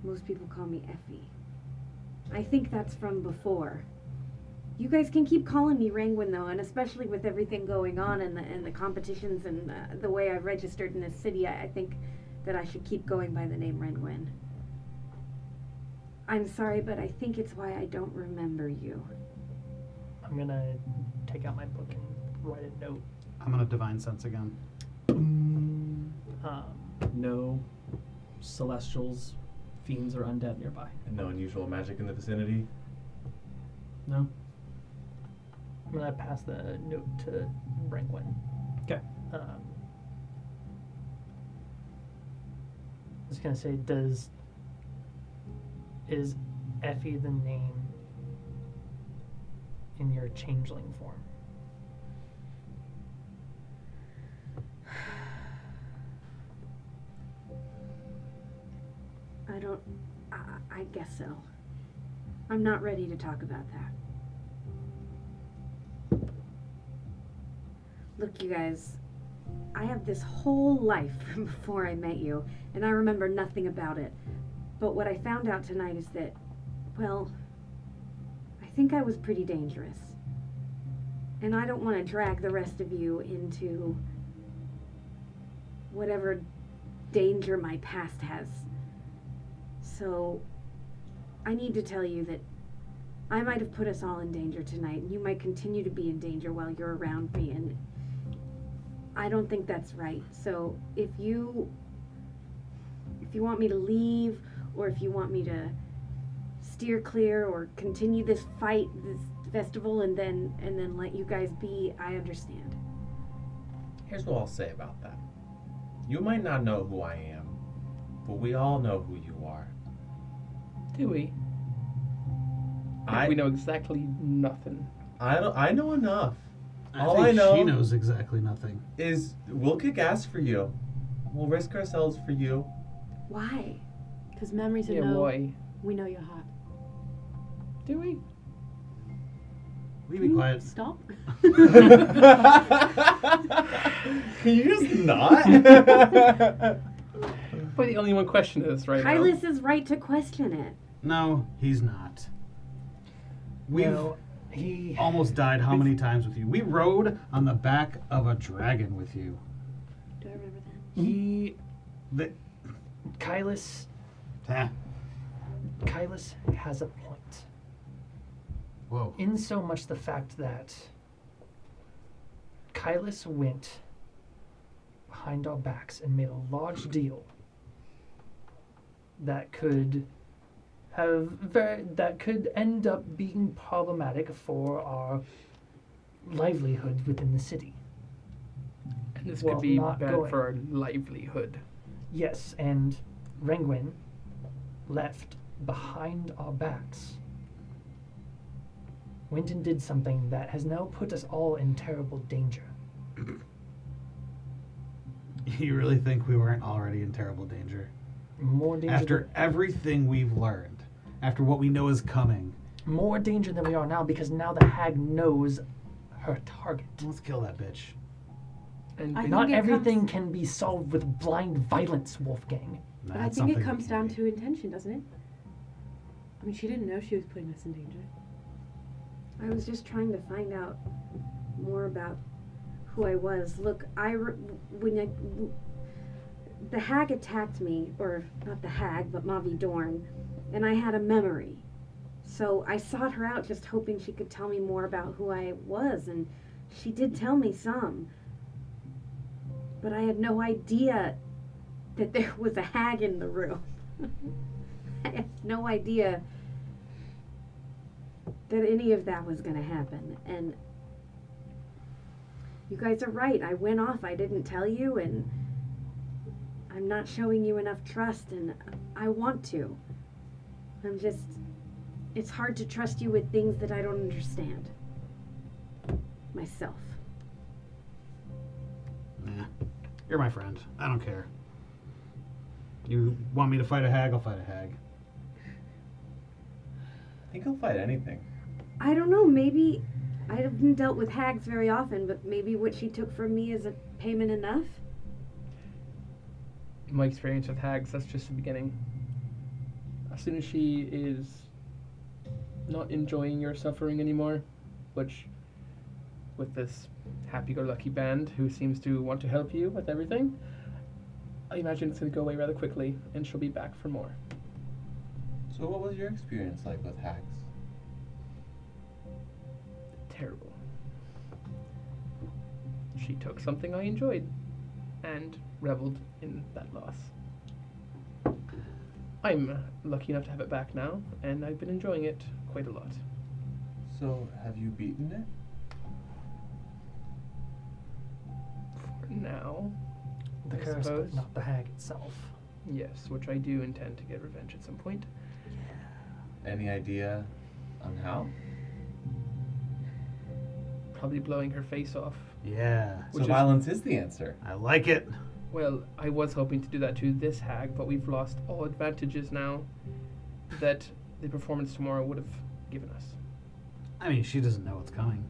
Most people call me Effie. I think that's from before. You guys can keep calling me Rangwin though, and especially with everything going on and the competitions and the way I've registered in this city, I think that I should keep going by the name Rangwin. I'm sorry, but I think it's why I don't remember you. I'm gonna take out my book and write a note. I'm gonna divine sense again. No celestials, fiends, or undead nearby. And no unusual magic in the vicinity. No? I'm gonna pass the note to Rangwin. Okay. I was gonna say, is Effie the name in your changeling form? I guess so. I'm not ready to talk about that. Look, you guys, I have this whole life from before I met you, and I remember nothing about it. But what I found out tonight is that, well, I think I was pretty dangerous. And I don't want to drag the rest of you into whatever danger my past has. So, I need to tell you that I might have put us all in danger tonight, and you might continue to be in danger while you're around me, and I don't think that's right. So, if you want me to leave, or if you want me to steer clear or continue this fight, this festival, and then let you guys be, I understand. Here's what I'll say about that. You might not know who I am, but we all know who you are. Do we? We know exactly nothing. I know enough. I think she knows exactly nothing. Is we'll kick ass for you. We'll risk ourselves for you. Why? Because memories are Yeah, no. why? We know you're hot. Do we? Will you be quiet? Stop. Can you just not? We're the only one questioning this right now. Hylas is right to question it. No, he's not. We've No, he almost died how many times with you? We rode on the back of a dragon with you. Do I remember that? he The, Kylas ah, Kylas has a point. whoa. In so much the fact that Kylas went behind our backs and made a large deal that could end up being problematic for our livelihood within the city. And this Well, could be not bad going. for our livelihood. Yes, and Rangwin left behind our backs. Went and did something that has now put us all in terrible danger. You really think we weren't already in terrible danger? More danger After everything we've learned, after what we know is coming, more danger than we are now, because now the hag knows her target. let's kill that bitch. And I think Not it everything comes- can be solved with blind violence, Wolfgang. But I That's think it something comes we down can to intention, doesn't it? I mean, she didn't know she was putting us in danger. I was just trying to find out more about who I was. Look, the hag attacked me, or not the hag, but Mavi Dorn, and I had a memory. So I sought her out just hoping she could tell me more about who I was, and she did tell me some. But I had no idea that there was a hag in the room. I had no idea that any of that was going to happen. And you guys are right. I went off. I didn't tell you, and I'm not showing you enough trust, and I want to. It's hard to trust you with things that I don't understand myself. Nah. You're my friend. I don't care. You want me to fight a hag? I'll fight a hag. I think I'll fight anything. I don't know, maybe I haven't dealt with hags very often, but maybe what she took from me is a payment enough? in my experience with hags, that's just the beginning. As soon as she is not enjoying your suffering anymore, which, with this happy-go-lucky band who seems to want to help you with everything, I imagine it's going to go away rather quickly, and she'll be back for more. So what was your experience like with hags? Terrible. She took something I enjoyed and reveled in that loss. I'm lucky enough to have it back now, and I've been enjoying it quite a lot. So have you beaten it? For now, The I curse, suppose. but not the hag itself. Yes, which I do intend to get revenge at some point. Any idea on how? Probably blowing her face off. Yeah. So Which is- violence is the answer. I like it. Well, I was hoping to do that to this hag, but we've lost all advantages now that the performance tomorrow would have given us. I mean, she doesn't know what's coming.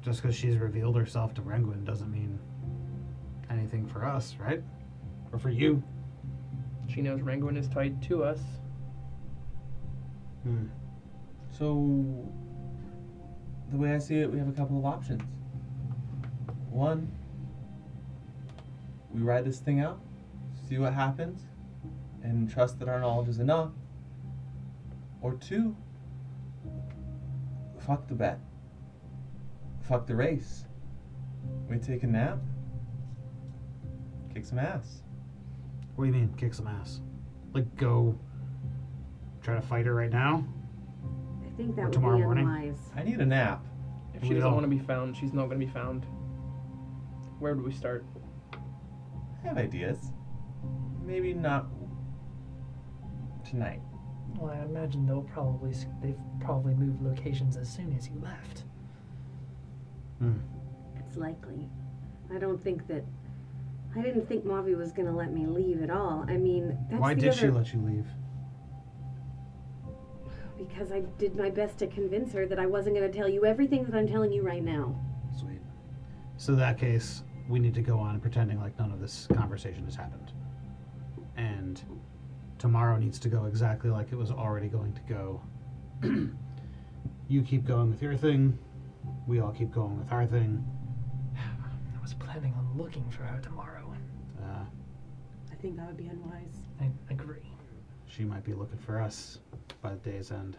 Just because she's revealed herself to Renguin doesn't mean anything for us, right? Or for you. She knows Rangoon is tied to us. So, the way I see it, we have a couple of options. One, we ride this thing out, see what happens, and trust that our knowledge is enough. Or two, fuck the bet. Fuck the race. We take a nap, kick some ass. What do you mean, kick some ass? Like, go try to fight her right now? I think Or that would tomorrow be morning? unwise. I need a nap. If We she doesn't all- want to be found, she's not going to be found. Where do we start? I have ideas. Maybe not tonight. Well, I imagine they've probably moved locations as soon as you left. It's likely. I didn't think Mavi was going to let me leave at all. I mean, that's Why the did she other- let you leave? Because I did my best to convince her that I wasn't going to tell you everything that I'm telling you right now. Sweet. So in that case, we need to go on pretending like none of this conversation has happened. And tomorrow needs to go exactly like it was already going to go. You keep going with your thing. We all keep going with our thing. I was planning on looking for her tomorrow. I think that would be unwise. I agree. She might be looking for us by the day's end.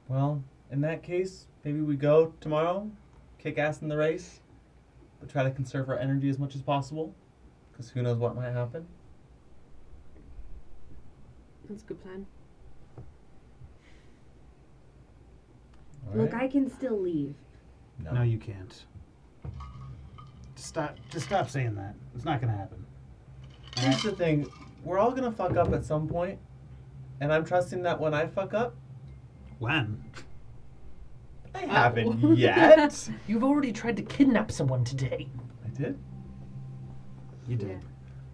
Well, in that case, maybe we go tomorrow, kick ass in the race, but try to conserve our energy as much as possible, because who knows what might happen. That's a good plan. All Look, right? I can still leave. No, you can't. Just stop saying that. It's not gonna happen. Here's the thing, we're all gonna fuck up at some point, and I'm trusting that when I fuck up, When? I haven't yet. You've already tried to kidnap someone today. I did? You did.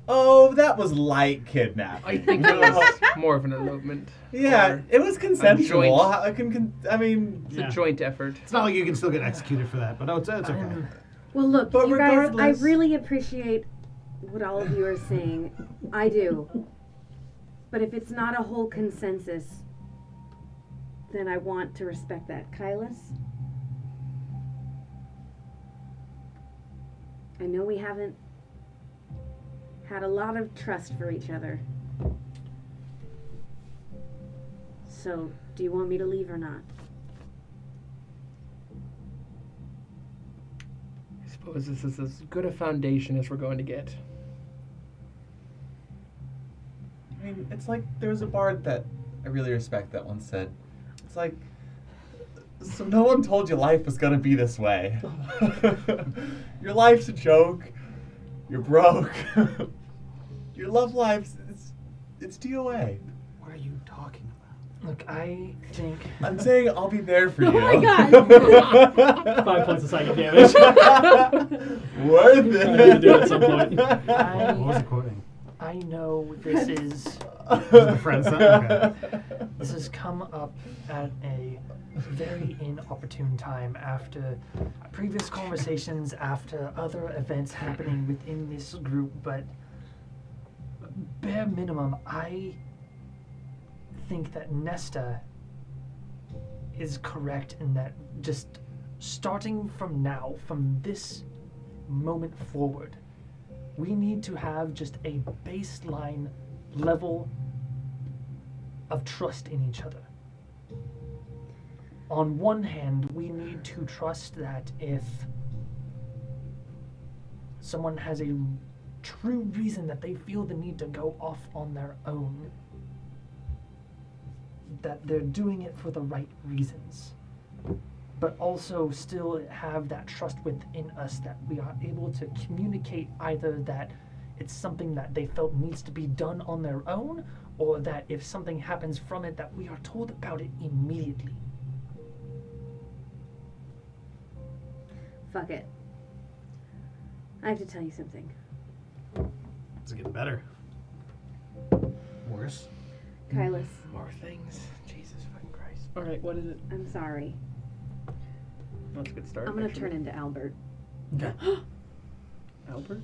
Oh, that was light kidnap. I think it was more of an elopement. Yeah, Or it was consensual. joint. I mean, It's Yeah. a joint effort. It's not like you can still get executed for that, but it's okay. I'm- Well, look, But you guys, I regardless- really appreciate what all of you are saying. I do. But if it's not a whole consensus, then I want to respect that. Kylus? I know we haven't had a lot of trust for each other. So, do you want me to leave or not? I suppose this is as good a foundation as we're going to get. I mean, it's like there was a bard that I really respect that once said, it's like, so no one told you life was gonna be this way. Your life's a joke. You're broke. Your love life's it's DOA. What are you talking about? Look, I think I'm saying I'll be there for you. Oh my God. 5 points of psychic damage. Worth I need to do it at some point. What was it quoting? I know this is Was it the friends then? Okay. this has come up at a very inopportune time after previous conversations, after other events happening within this group, but bare minimum, I think that Nesta is correct in that just starting from now, from this moment forward, we need to have just a baseline level of trust in each other. On one hand, we need to trust that if someone has a true reason that they feel the need to go off on their own, that they're doing it for the right reasons, but also still have that trust within us that we are able to communicate either that it's something that they felt needs to be done on their own, or that if something happens from it, that we are told about it immediately. Fuck it. I have to tell you something. It's getting better. Worse. Kylas, More things. Jesus fucking Christ. All right, what is it? I'm sorry. That's a good start. I'm gonna actually. turn into Albert. Okay. Albert.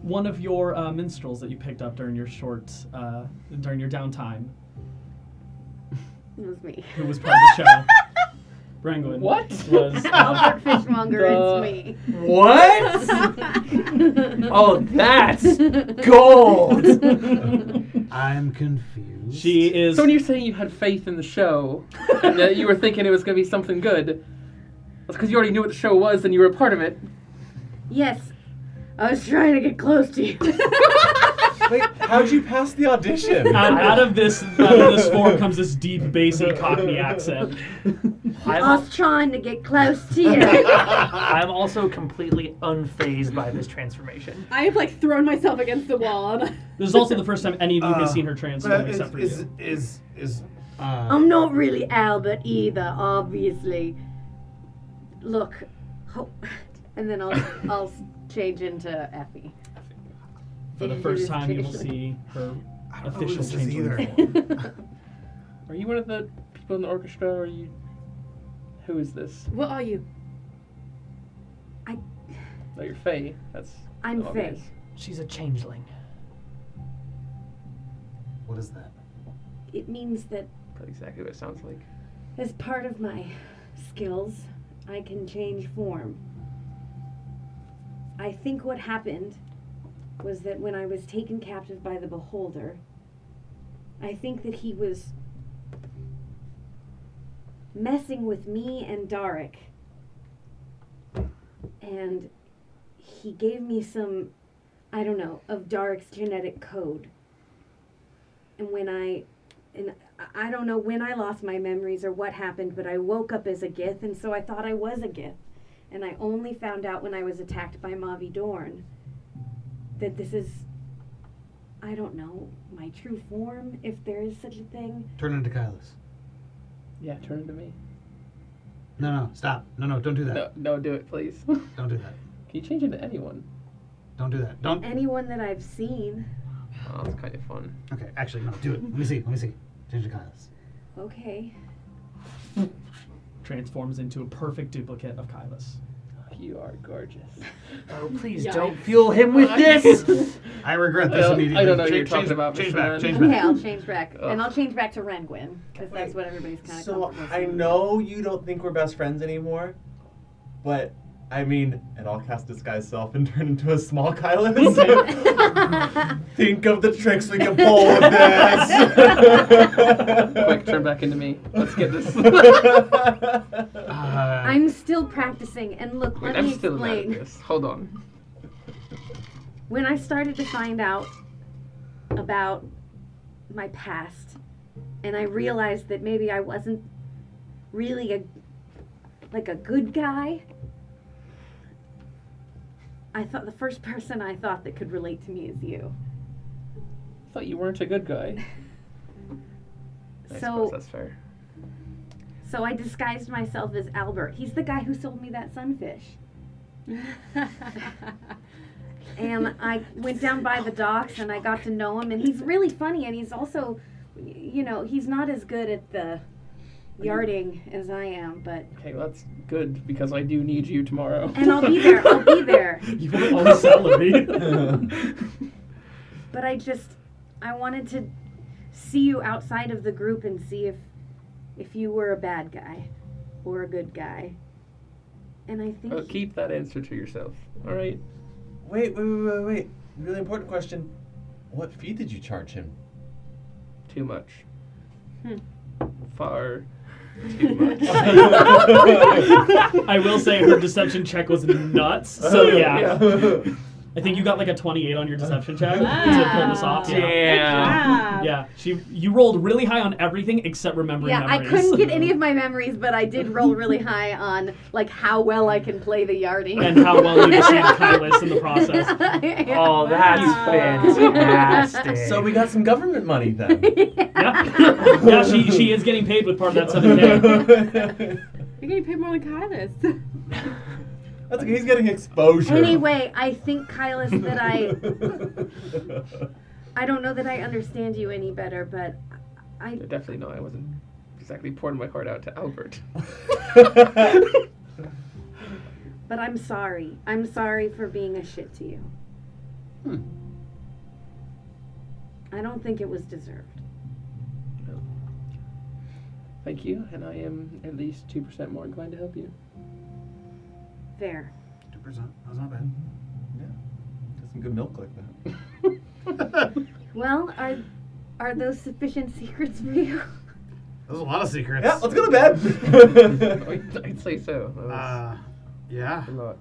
One of your minstrels that you picked up during your during your downtime, It was me. who was part of the show, Brangwyn, What? was Albert Fishmonger, The- it's me. What? Oh, that's gold. I'm confused. she is. So when you're saying you had faith in the show and that you were thinking it was going to be something good, that's because you already knew what the show was and you were a part of it. Yes. I was trying to get close to you. Wait, how'd you pass the audition? out of this form comes this deep, bassy Cockney accent. I was trying to get close to you. I'm also completely unfazed by this transformation. I have like thrown myself against the wall. This is also the first time any of you have seen her transform, except for you. I'm not really Albert either, obviously. Look, and then I'll change into Effie. For the first time, you will see her I don't know who official this is changeling either. form. Are you one of the people in the orchestra, or are you... Who is this? What are you? Oh, you're Faye. That's I'm obvious. Faye. She's a changeling. What is that? It means that That's exactly what it sounds like. as part of my skills, I can change form. I think what happened was that when I was taken captive by the Beholder, I think that he was messing with me and Darek. And he gave me some, I don't know, of Darek's genetic code. And I don't know when I lost my memories or what happened, but I woke up as a Gith, and so I thought I was a Gith. And I only found out when I was attacked by Mavi Dorn that this is, I don't know, my true form, if there is such a thing. Turn into Kylas. Yeah, turn into me. No, stop. No, don't do that. No, do it, please. Don't do that. Can you change into anyone? Don't do that. Don't. Anyone that I've seen. Oh, that's kind of fun. Okay, actually, no, do it. Let me see. Change to Kylas. Okay. Transforms into a perfect duplicate of Kylas. You are gorgeous. Oh, please Yikes. don't fuel him with this! I regret this I immediately. don't know what you're Change- talking about, Change Mr. back. Man. Change Okay, back. I'll change back. Ugh. And I'll change back to Rengwin, because that's Wait. what everybody's kind of So comfortable I saying. know you don't think we're best friends anymore, but I mean, and I'll cast disguise self and turn into a small Kylas. Think of the tricks we can pull with this. Quick, turn back into me. Let's get this. I'm still practicing, and look, Wait, let me I'm still mad at explain. this. Hold on. When I started to find out about my past, and I realized that maybe I wasn't really a good guy, I thought the first person I thought that could relate to me is you. I thought you weren't a good guy. I suppose that's fair. So I disguised myself as Albert. He's the guy who sold me that sunfish. And I went down by the docks and I got to know him, and he's really funny, and he's also, he's not as good at the yarding as I am, but... Okay, well, that's good because I do need you tomorrow. And I'll be there. You want all the salary. But I wanted to see you outside of the group and see if you were a bad guy. or a good guy. And I think Keep that answer to yourself. All right. Wait. Really important question. What fee did you charge him? Too much. Hmm. Far too much. I will say her deception check was nuts. So yeah. I think you got like a 28 on your deception check to pull this off. Damn. Yeah. You rolled really high on everything except remembering yeah, memories. I couldn't get any of my memories, but I did roll really high on like how well I can play the yardie. And how well you received Kylus in the process. Oh, that's fantastic. So we got some government money then. Yeah, she is getting paid with part of that 7K. You're getting paid more than Kylus. That's okay. He's getting exposure. Anyway, I think, Kylus, that I don't know that I understand you any better, but I Definitely no, I wasn't exactly pouring my heart out to Albert. But I'm sorry. I'm sorry for being a shit to you. I don't think it was deserved. Thank you, and I am at least 2% more inclined to help you. Fair. 2%. That's not bad. Yeah. Got some good milk like that. Well, are those sufficient secrets for you? There's a lot of secrets. Yeah, let's go to bed. I'd say so. That was Yeah. a lot.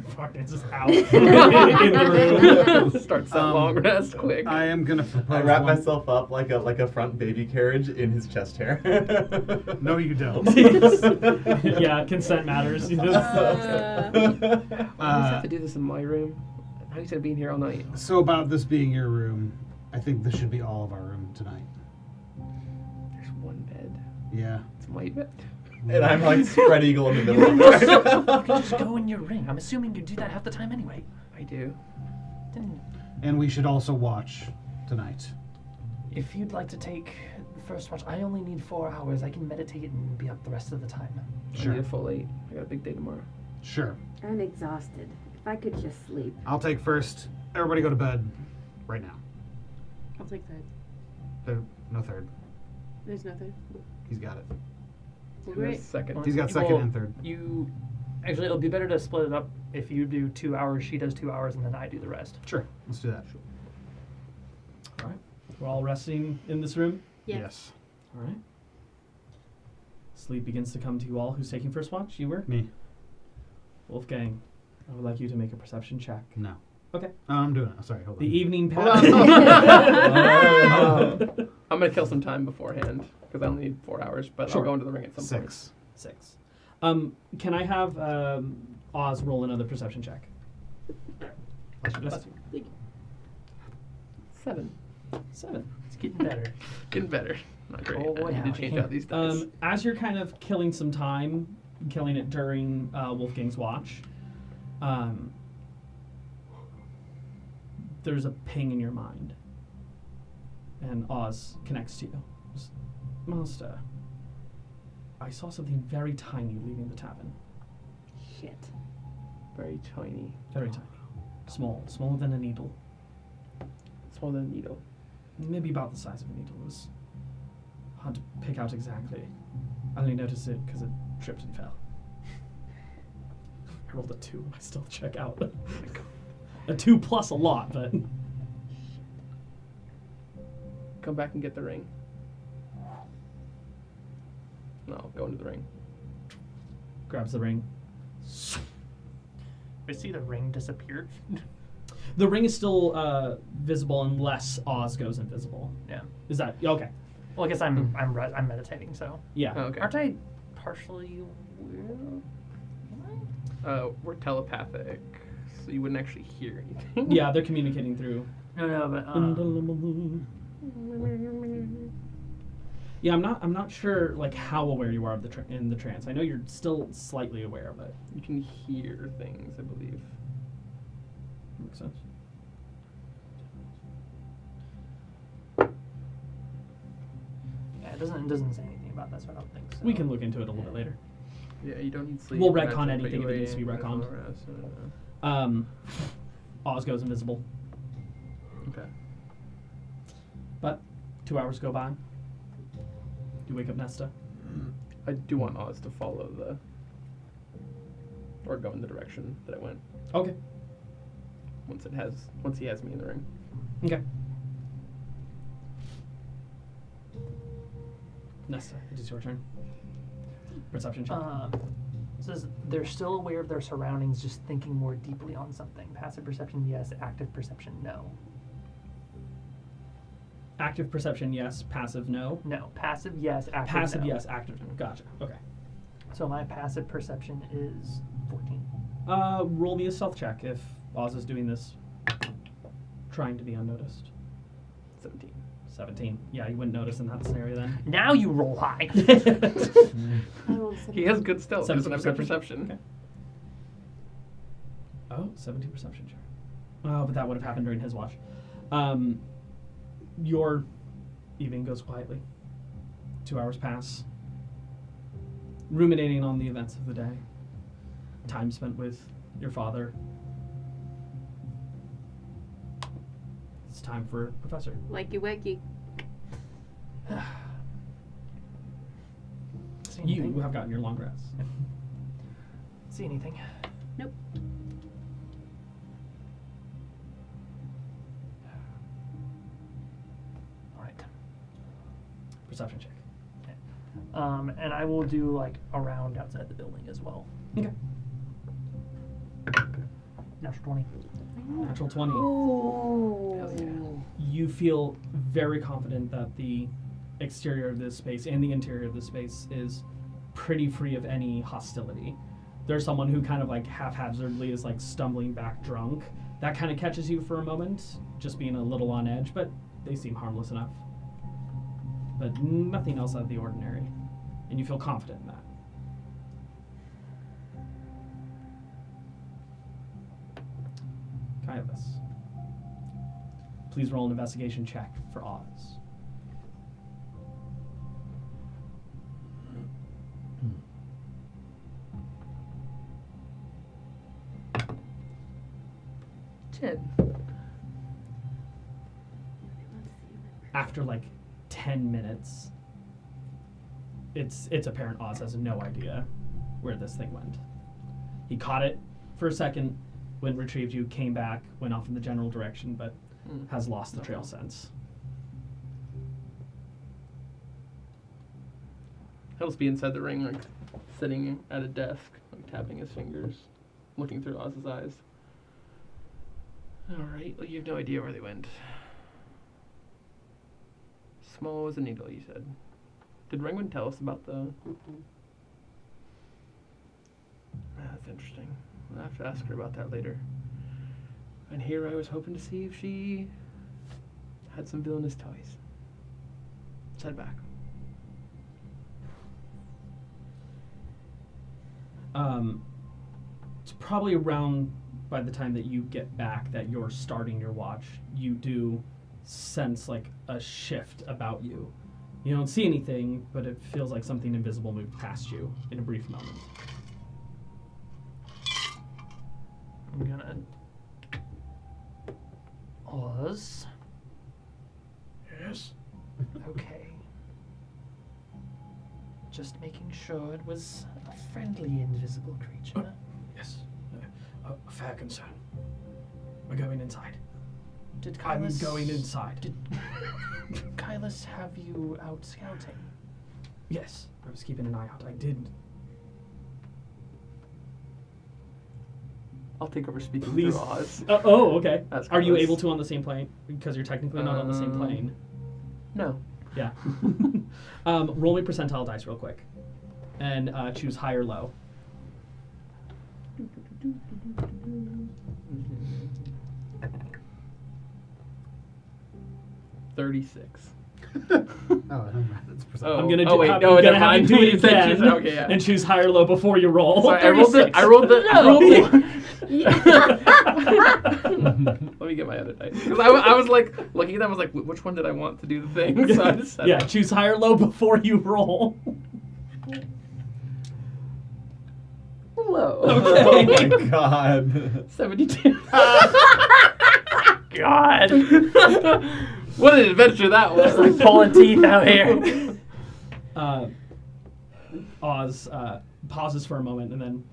Fuck, it's just out in the room. Starts that long rest quick. I am gonna propose. I wrap one- myself up like a front baby carriage in his chest hair. No, you don't. Yeah, consent matters. I always have to do this in my room. How you said being here all night? So about this being your room, I think this should be all of our room tonight. There's one bed. Yeah. It's my bed. And I'm like spread eagle in the middle of it. You can just go in your ring. I'm assuming you do that half the time anyway. I do. Then And we should also watch tonight. if you'd like to take the first watch, I only need 4 hours. I can meditate and be up the rest of the time. I need a full 8. I got a big day tomorrow. Sure. I'm exhausted. If I could just sleep. I'll take first. Everybody go to bed right now. I'll take third. No third. There's nothing. He's got it. Well, And a great. second. He's got second Well, and third. You actually, it'll be better to split it up. If you do 2 hours, she does 2 hours, and then I do the rest. Sure. Let's do that. All right. We're all resting in this room. Yes. All right. Sleep begins to come to you all. Who's taking first watch? You were? Me. Wolfgang, I would like you to make a perception check. No. Okay. Oh, I'm doing it. Sorry. Hold on. The evening Hold on. pattern. I'm gonna kill some time beforehand because I only need 4 hours, but Sure. I'll go into the ring at some point. 6. 6. Can I have Oz roll another perception check? Bless you. 7. 7. It's getting better. Getting better. Not great. Oh, boy, I need to howdy. change out these dice. As you're kind of killing some time, killing it during Wolfgang's watch, there's a ping in your mind. And Oz connects to you. Master, I saw something very tiny leaving the tavern. Shit. Very tiny. Very tiny. Small. Smaller than a needle. Smaller than a needle. Maybe about the size of a needle. It was hard to pick out exactly. I only noticed it because it tripped and fell. I rolled a 2. I still check out. A 2 plus a lot, but... Come back and get the ring. No, go into the ring. Grabs the ring. I see the ring disappear. The ring is still visible unless Oz goes invisible. Yeah. Is that... Okay. Well, I guess I'm meditating, so. Yeah. Oh, okay. Aren't I partially aware? We're telepathic, so you wouldn't actually hear anything. Yeah, they're communicating through... No, but Yeah, I'm not sure like how aware you are of in the trance. I know you're still slightly aware, but You can hear things, I believe. makes sense. yeah, it doesn't say anything about that, so I don't think so. We can look into it a little bit later. Yeah, you don't need sleep. We'll and retcon that's what anything you if it needs to be away, retconned. rest, rest, Oz goes invisible, Okay. but 2 hours go by. You wake up Nesta. I do want Oz to follow or go in the direction that I went. Okay. Once he has me in the ring. Okay. Nesta, it is your turn. Perception check. Says they're still aware of their surroundings, just thinking more deeply on something. Passive perception, yes. Active perception, no. Active perception, yes. Passive, no. No. Passive, yes. Active, Passive, no. yes. Active, no. Gotcha. Okay. So my passive perception is 14. Roll me a stealth check if Oz is doing this, trying to be unnoticed. 17. Yeah, you wouldn't notice in that scenario then. Now you roll high. I rolled He has good stealth. He doesn't have good 17%? perception. Okay. Oh, 17 perception check. Oh, but that would have happened during his watch. Your evening goes quietly. 2 hours pass. Ruminating on the events of the day. Time spent with your father. It's time for Professor. Wakey wakey. See You anything? have gotten your long rest. See anything? Nope. All right. Perception check. And I will do like a round outside the building as well. Okay. Natural 20. Natural 20. Oh. You feel very confident that the exterior of this space and the interior of this space is pretty free of any hostility. There's someone who kind of like haphazardly is like stumbling back drunk. That kind of catches you for a moment, just being a little on edge, but they seem harmless enough. But nothing else out of the ordinary. And you feel confident in that. Caiaphas. Please roll an investigation check for Oz. After like 10 minutes, it's apparent Oz has no idea where this thing went. He caught it for a second, when retrieved you, came back, went off in the general direction, but has lost the trail since. He'll just be inside the ring, like sitting at a desk, like tapping his fingers, looking through Oz's eyes. All right, well, you have no idea where they went. Small as a needle, you said. Did Ringwin tell us about the... That's interesting. We'll have to ask her about that later. And here I was hoping to see if she had some villainous toys. Let's head back. It's probably around by the time that you get back that you're starting your watch, you do sense like a shift about you. You don't see anything, but it feels like something invisible moved past you in a brief moment. I'm gonna... Oz? Yes? Okay. Just making sure it was a friendly invisible creature. Yes. A fair concern. We're going inside. Did I'm Kylus... going inside. Did Kylus have you out scouting? Yes, I was keeping an eye out. I did. I'll take over speaking Please. through Oz. Oh, okay. That's Are you close. able to on the same plane? Because you're technically not on the same plane. No. Yeah. Roll me percentile dice real quick. And choose high or low. 36. Oh, never mind. That's percent. Oh. I'm gonna do, Oh, wait, I'm no, gonna never have you mind. do it You said again choose- okay, yeah. and choose high or low before you roll. Sorry, I rolled the. 36. Let me get my other dice. Because I was like looking at them, I was like, which one did I want to do the thing? So I just said Yeah, choose high or low before you roll. low. Oh my god. 72. God. What an adventure that was. Like pulling teeth out here. Oz pauses for a moment and then,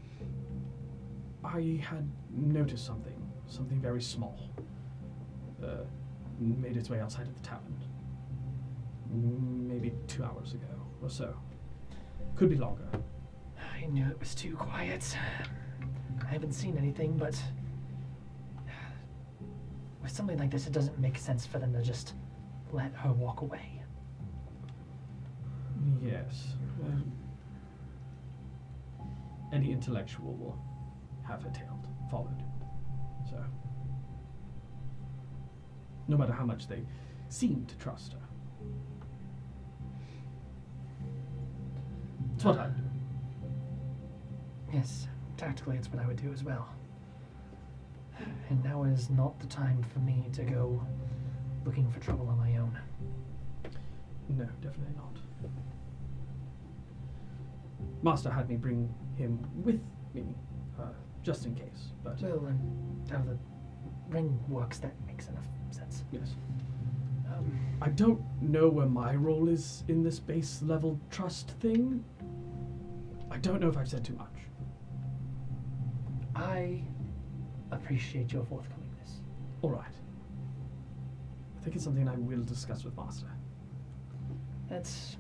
I had noticed something very small. Made its way outside of the tavern. Maybe 2 hours ago or so. Could be longer. I knew it was too quiet. I haven't seen anything, but with something like this, it doesn't make sense for them to just let her walk away. Yes. Any intellectual will have her tail followed. So, no matter how much they seem to trust her. It's what I would do. Yes, tactically, it's what I would do as well. And now is not the time for me to go looking for trouble on my own. No, definitely not. Master had me bring him with me, just in case. But Well, and how the ring works, that makes enough sense. yes, I don't know where my role is in this base level trust thing. I don't know if I've said too much. I appreciate your forthcomingness. All right. I think it's something I will discuss with Master. That's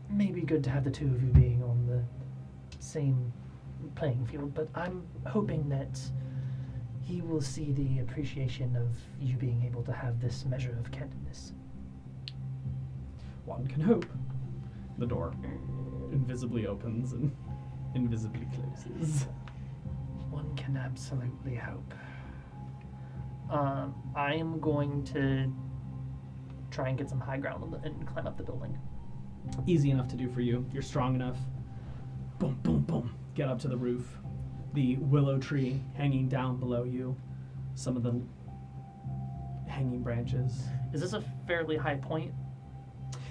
maybe good to have the two of you being on the same playing field, but I'm hoping that he will see the appreciation of you being able to have this measure of candidness. One can hope. The door invisibly opens and invisibly closes. One can absolutely hope. I am going to try and get some high ground and climb up the building. Easy enough to do for you. You're strong enough. Boom, boom, boom. Get up to the roof. The willow tree hanging down below you. Some of the hanging branches. Is this a fairly high point?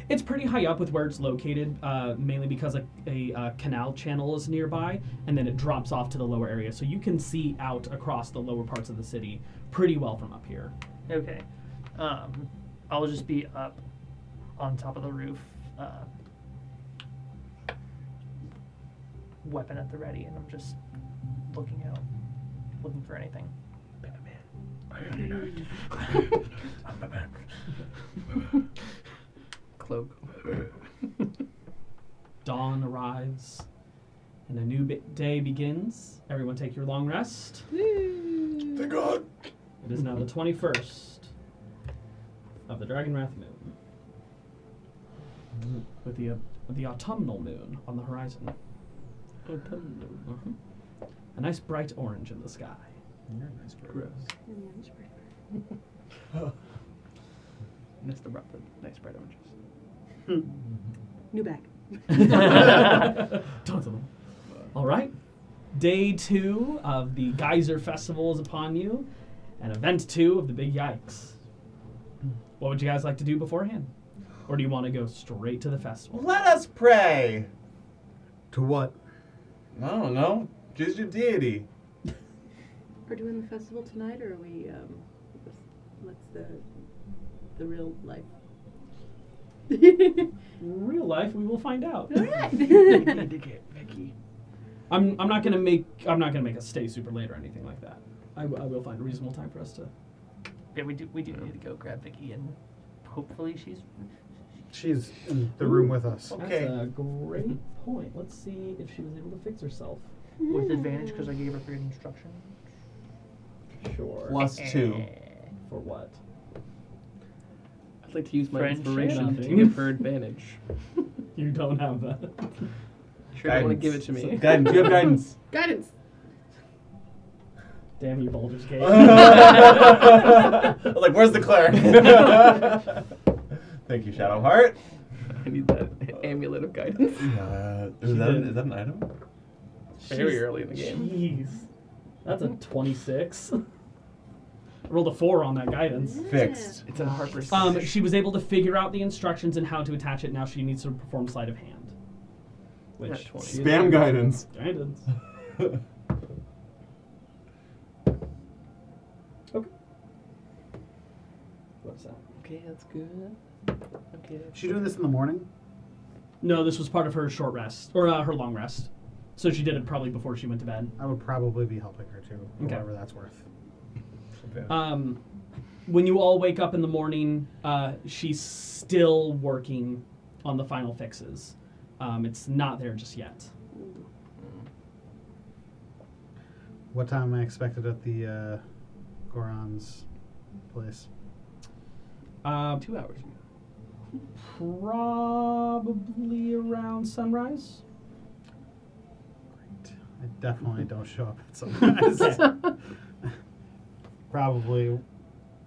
It's pretty high up with where it's located, mainly because a canal channel is nearby, and then it drops off to the lower area. So you can see out across the lower parts of the city pretty well from up here. Okay. I'll just be up on top of the roof, weapon at the ready, and I'm just looking out, looking for anything. Cloak. Dawn arrives, and a new day begins. Everyone take your long rest. Thank God. It is now the 21st of the Dragon Wrath moon, with the autumnal moon on the horizon. Autumnal. A nice bright orange in the sky. You're a nice bird. Gross. Nesta brought the nice bright oranges. New bag. Tons of them. All right. Day 2 of the Geyser Festival is upon you, and event 2 of the Big Yikes. What would you guys like to do beforehand? Or do you want to go straight to the festival? Let us pray. To what? I don't know. Just your deity. Are doing the festival tonight, or are we? What's the real life? Real life, we will find out. All right. Need to get Vicky. I'm not gonna make us stay super late or anything like that. I will find a reasonable time for us to. Yeah, we do need to go grab Vicky, and hopefully She's in the room with us. Okay. That's a great point. Let's see if she was able to fix herself. with advantage because I gave her great instruction. Sure. +2. For what? I'd like to use my Friendship. inspiration to Nothing. give her advantage. You don't have that. Sure, I want to give it to me. Guidance. You have guidance. Guidance. Damn you, Baldur's Gate. I was like, where's the cleric? Thank you, Shadowheart. I need that amulet of guidance. Is that an item? Very early in the game. Jeez. That's a 26. I rolled a 4 on that guidance. Fixed. It's a Harper's. She was able to figure out the instructions and how to attach it. Now she needs to perform sleight of hand. Which Not 20. she is Spam guidance. Guidance. Okay. What's that? Okay, that's good. Okay. Is she doing this in the morning? No, this was part of her short rest, or her long rest. So she did it probably before she went to bed. I would probably be helping her too, for Okay. whatever that's worth. When you all wake up in the morning, she's still working on the final fixes. It's not there just yet. What time am I expected at the Goron's place? 2 hours. Probably around sunrise. Great. I definitely don't show up at sunrise. Probably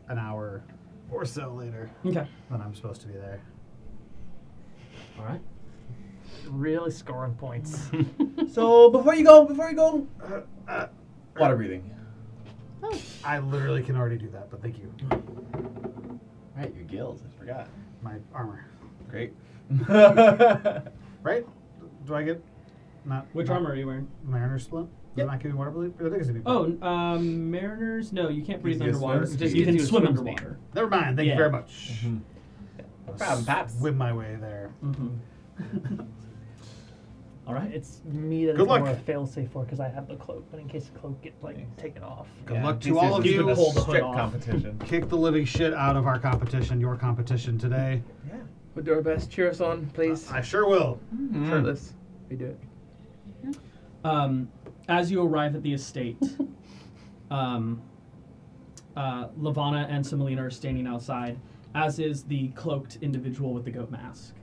an hour or so later Okay. than I'm supposed to be there. All right. Really scoring points. So before you go, water breathing. I literally can already do that, but thank you. Right, your gills. I forgot. My armor. Great. Right? Do I get not Which not armor are you wearing? Mariner splint? Does it not give me water bleed? I think it's gonna be Oh, mariners? No, you can't breathe Gives you underwater. swim Just speed. you can Gives you swim swim underwater. Never mind. Thank you Yeah. very much. Problem, Paps. Swim my way there. All right. It's me that Good is luck. more a fail-safe for because I have the cloak, but in case the cloak gets taken off. Good luck to this all is of just you. a Pull the hood strict off. competition. Kick the living shit out of our competition, your competition today. Yeah. We'll do our best. Cheer us on, please. I sure will. Shirtless. We do it. As you arrive at the estate, Lavana and Semolina are standing outside, as is the cloaked individual with the goat mask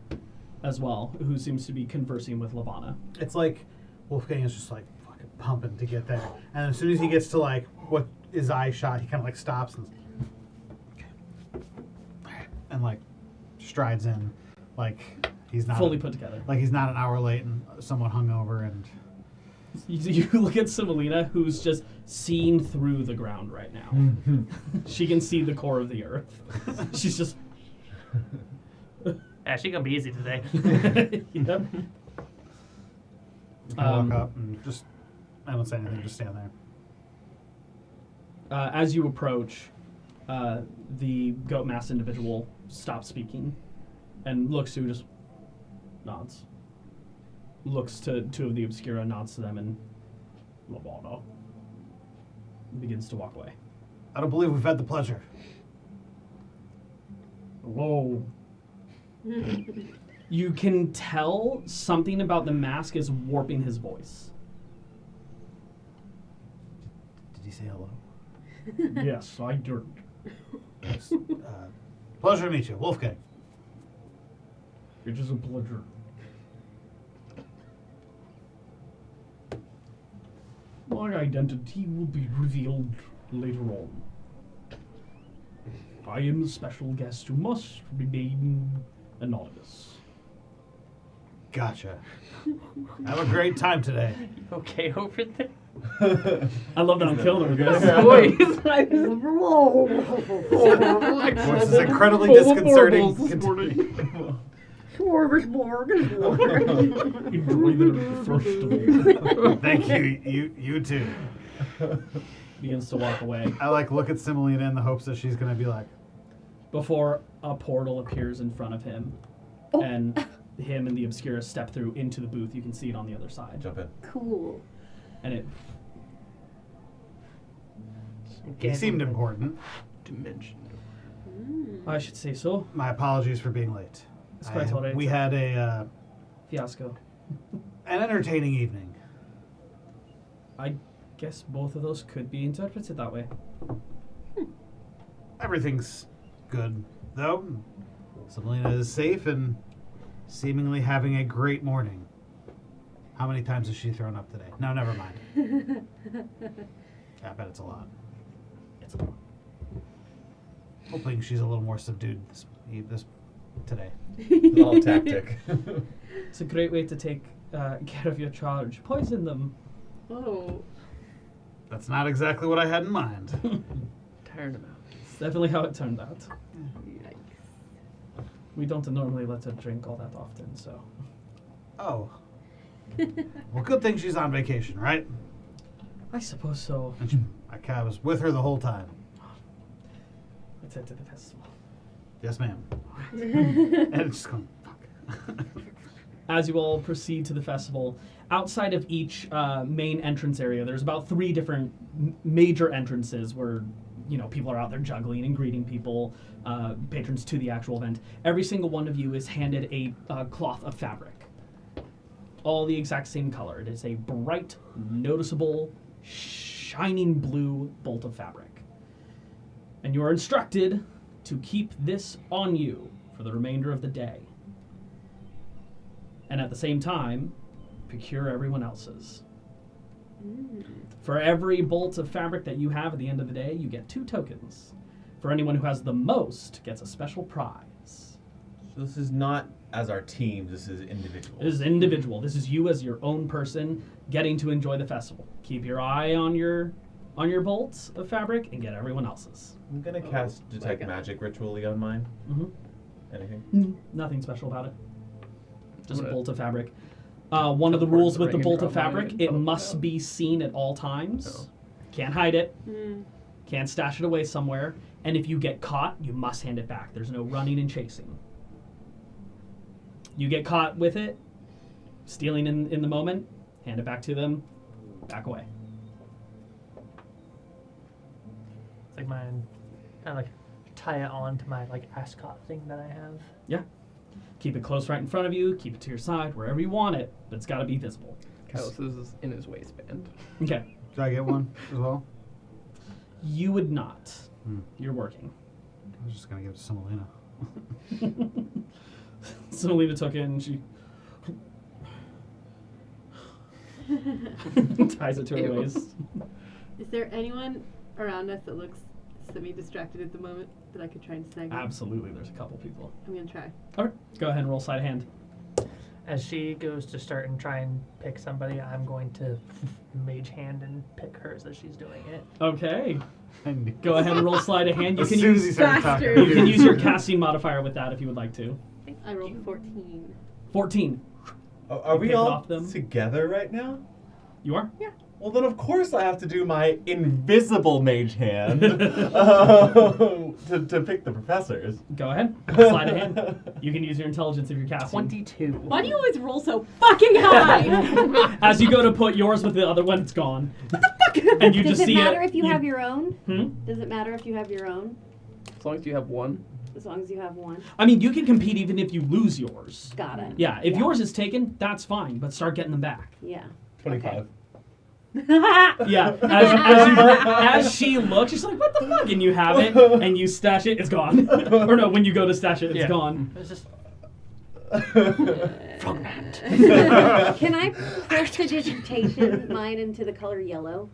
as well, who seems to be conversing with Lavana. It's like Wolfgang is just like fucking pumping to get there. And as soon as he gets to like what his eye shot, he kind of like stops and like strides in like he's not Fully put together. like he's not an hour late and somewhat hungover and You look at Semolina, who's just seeing through the ground right now. She can see the core of the earth. She's just... Yeah, she's gonna be easy today. Yep. walk up and just I don't say anything, just stand there. As you approach, the goat mask individual stops speaking and looks to you, just nods. Looks to two of the Obscura, nods to them, and Lavana begins to walk away. I don't believe we've had the pleasure. Whoa. You can tell something about the mask is warping his voice. Did he say hello? Yes, I did. Yes. Pleasure to meet you, Wolfgang. It is a pleasure. My identity will be revealed later on. I am a special guest who must remain anonymous. Gotcha. Have a great time today. Okay, over there. I love that I'm killing him, guys. Which is incredibly disconcerting. Enjoy the first of all. Thank you. You too. Begins to walk away I like look at Semolina in the hopes that she's gonna be like, before a portal appears in front of him, and him and the Obscura step through into the booth. You can see it on the other side, Jump in. Cool. and it he seemed important. Dimension. I should say so. My apologies for being late. It's quite all right. We had a Fiasco. an entertaining evening. I guess both of those could be interpreted that way. Everything's good, though. Semolina is safe and seemingly having a great morning. How many times has she thrown up today? No, never mind. I bet it's a lot. It's a lot. Hoping she's a little more subdued this today. All tactic. It's a great way to take care of your charge. Poison them. Oh. That's not exactly what I had in mind. Tired him out. It's definitely how it turned out. Yikes. We don't normally let her drink all that often, so. Oh. Well, good thing she's on vacation, right? I suppose so. And I was with her the whole time. Let's head to the festival. Yes, ma'am. And it's just going, fuck. as you all proceed to the festival, outside of each main entrance area, there's about 3 different major entrances where people are out there juggling and greeting people, patrons to the actual event. Every single one of you is handed a cloth of fabric, all the exact same color. It is a bright, noticeable, shining blue bolt of fabric, and you are instructed to keep this on you for the remainder of the day. And at the same time, procure everyone else's. For every bolt of fabric that you have at the end of the day, you get 2 tokens. For anyone who has the most gets a special prize. So this is not as our team, this is individual. This is individual. This is you as your own person getting to enjoy the festival. Keep your eye on your bolts of fabric and get everyone else's. I'm gonna cast Detect Magic ritually on mine. Mm-hmm. Anything? Nothing special about it. Just a What? bolt of fabric. One of the rules with the ring bolt and of draw mine fabric, and it teleport must out. be seen at all times. Oh. Can't hide it. Mm. Can't stash it away somewhere. And if you get caught, you must hand it back. There's no running and chasing. You get caught with it, stealing in the moment, hand it back to them, back away. It's like mine, kind of like tie it on to my like ascot thing that I have. Yeah. Keep it close right in front of you. Keep it to your side, wherever you want it, but it's got to be visible. Kylos is in his waistband. Okay. Should I get one as well? You would not. Hmm. You're working. I was just gonna give it to Semolina. Semolina took it and she ties it to her Ew. waist. Is there anyone around us that looks semi-distracted at the moment that I could try and snag? Absolutely, there's a couple people. I'm gonna try. All right, go ahead and roll sleight of hand. As she goes to start and try and pick somebody, I'm going to mage hand and pick hers as she's doing it. Okay, And go ahead and roll sleight of hand. You as can soon as he use started Faster. talking, you can use your casting modifier with that if you would like to. I rolled 14. 14. Are You we pick it all off them? together right now? You are? Well, then of course I have to do my invisible mage hand to pick the professors. Go ahead. Sleight of hand. You can use your intelligence if you're casting. 22. Why do you always roll so fucking high? As you go to put yours with the other one, it's gone. And you Does just it see matter it. if you have your own? Hmm? Does it matter if you have your own? As long as you have one. As long as you have one. I mean, you can compete even if you lose yours. Got it. Yeah, if Yeah. yours is taken, that's fine, but start getting them back. Yeah. 25. Yeah, as she looks, she's like, "What the fuck?" And you have it, and you stash it, it's gone. Or no, when you go to stash it, it's Yeah. gone. It's just Can I prestidigitation mine into the color yellow?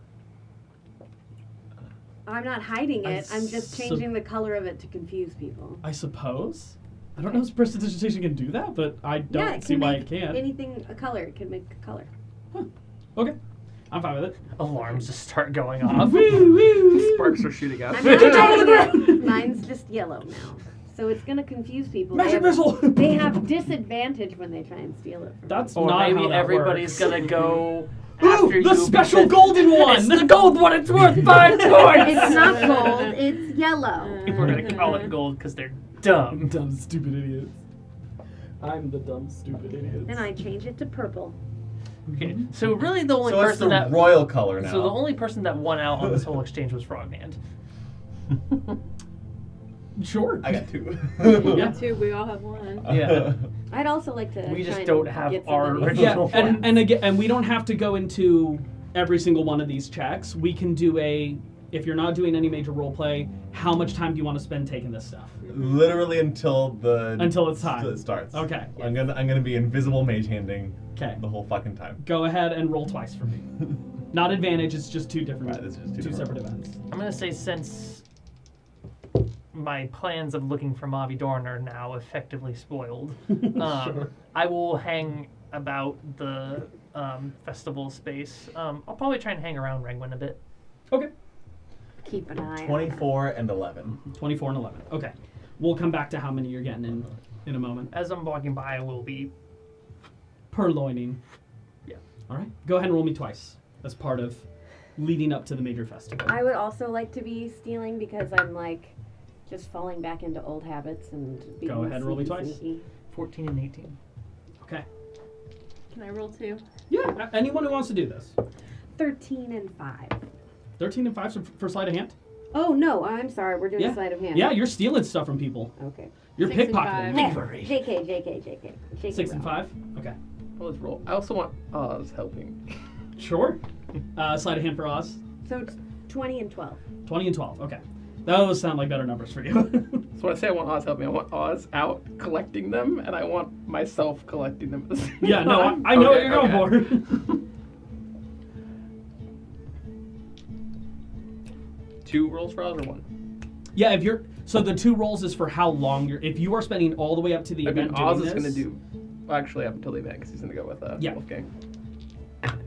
I'm not hiding it. I'm just changing the color of it to confuse people. I suppose. I don't know if prestidigitation can do that, but I don't yeah, it see can why make it can't. anything a color. It can make a color. Okay, I'm fine with it. alarms just start going off. Sparks are shooting out. I'm not hiding it. Mine's just yellow now. So it's gonna confuse people. Magic missile! They have disadvantage when they try and steal it from That's Or not maybe how that everybody's works. gonna go Ooh, after the you. special because golden one! It's the gold one. It's worth 5 me. points. It's not gold, it's yellow. People are gonna call it gold because they're dumb. Dumb, stupid idiots. I'm the dumb, stupid idiot. Then I change it to purple. Okay, so really the only So it's person the that royal color now. so the only person that won out on this whole exchange was Frognand. Sure. I got 2. Yeah. Two, we all have one. Yeah. I'd also like to. We just try don't and have get our somebody. original Yeah, one. and again, and we don't have to go into every single one of these checks. We can do if you're not doing any major role play, how much time do you want to spend taking this stuff? Literally until Until it's time. it starts. Okay. I'm gonna be invisible mage handing Okay. the whole fucking time. Go ahead and roll twice for me. Not advantage, it's just two different, Right, it's just two two different separate rolls. events. I'm gonna say since my plans of looking for Mavi Dorn are now effectively spoiled, Sure. I will hang about the festival space. I'll probably try and hang around Regwin a bit. Okay. Keep an eye. 24 and 11. 24 and 11. Okay. We'll come back to how many you're getting in a moment. As I'm walking by, I will be. Purloining. Yeah. All right. Go ahead and roll me twice as part of leading up to the major festival. I would also like to be stealing because I'm like just falling back into old habits and being Go ahead and roll me sneaky, twice. sneaky. 14 and 18. Okay. Can I roll 2? Yeah, anyone who wants to do this. 13 and 5. 13 and 5 for sleight of hand? Oh, no, I'm sorry. We're doing Yeah. sleight of hand. Yeah, you're stealing stuff from people. Okay. You're 6 and pickpocketing. 5. Revelry. JK. 6 and 5? Okay. Well, let's roll. I also want Oz helping. Sure. Sleight of hand for Oz. So it's 20 and 12. 20 and 12. Okay. Those sound like better numbers for you. So when I say I want Oz helping, I want Oz out collecting them, and I want myself collecting them at the same Yeah, no, time. I know Okay, what you're okay. going for. 2 rolls for Oz or 1? Yeah, if you're so the 2 rolls is for how long you're. If you are spending all the way up to the I mean, event Oz doing is this, going to do, well, actually up until the event, because he's going to go with Yeah. Wolfgang. That's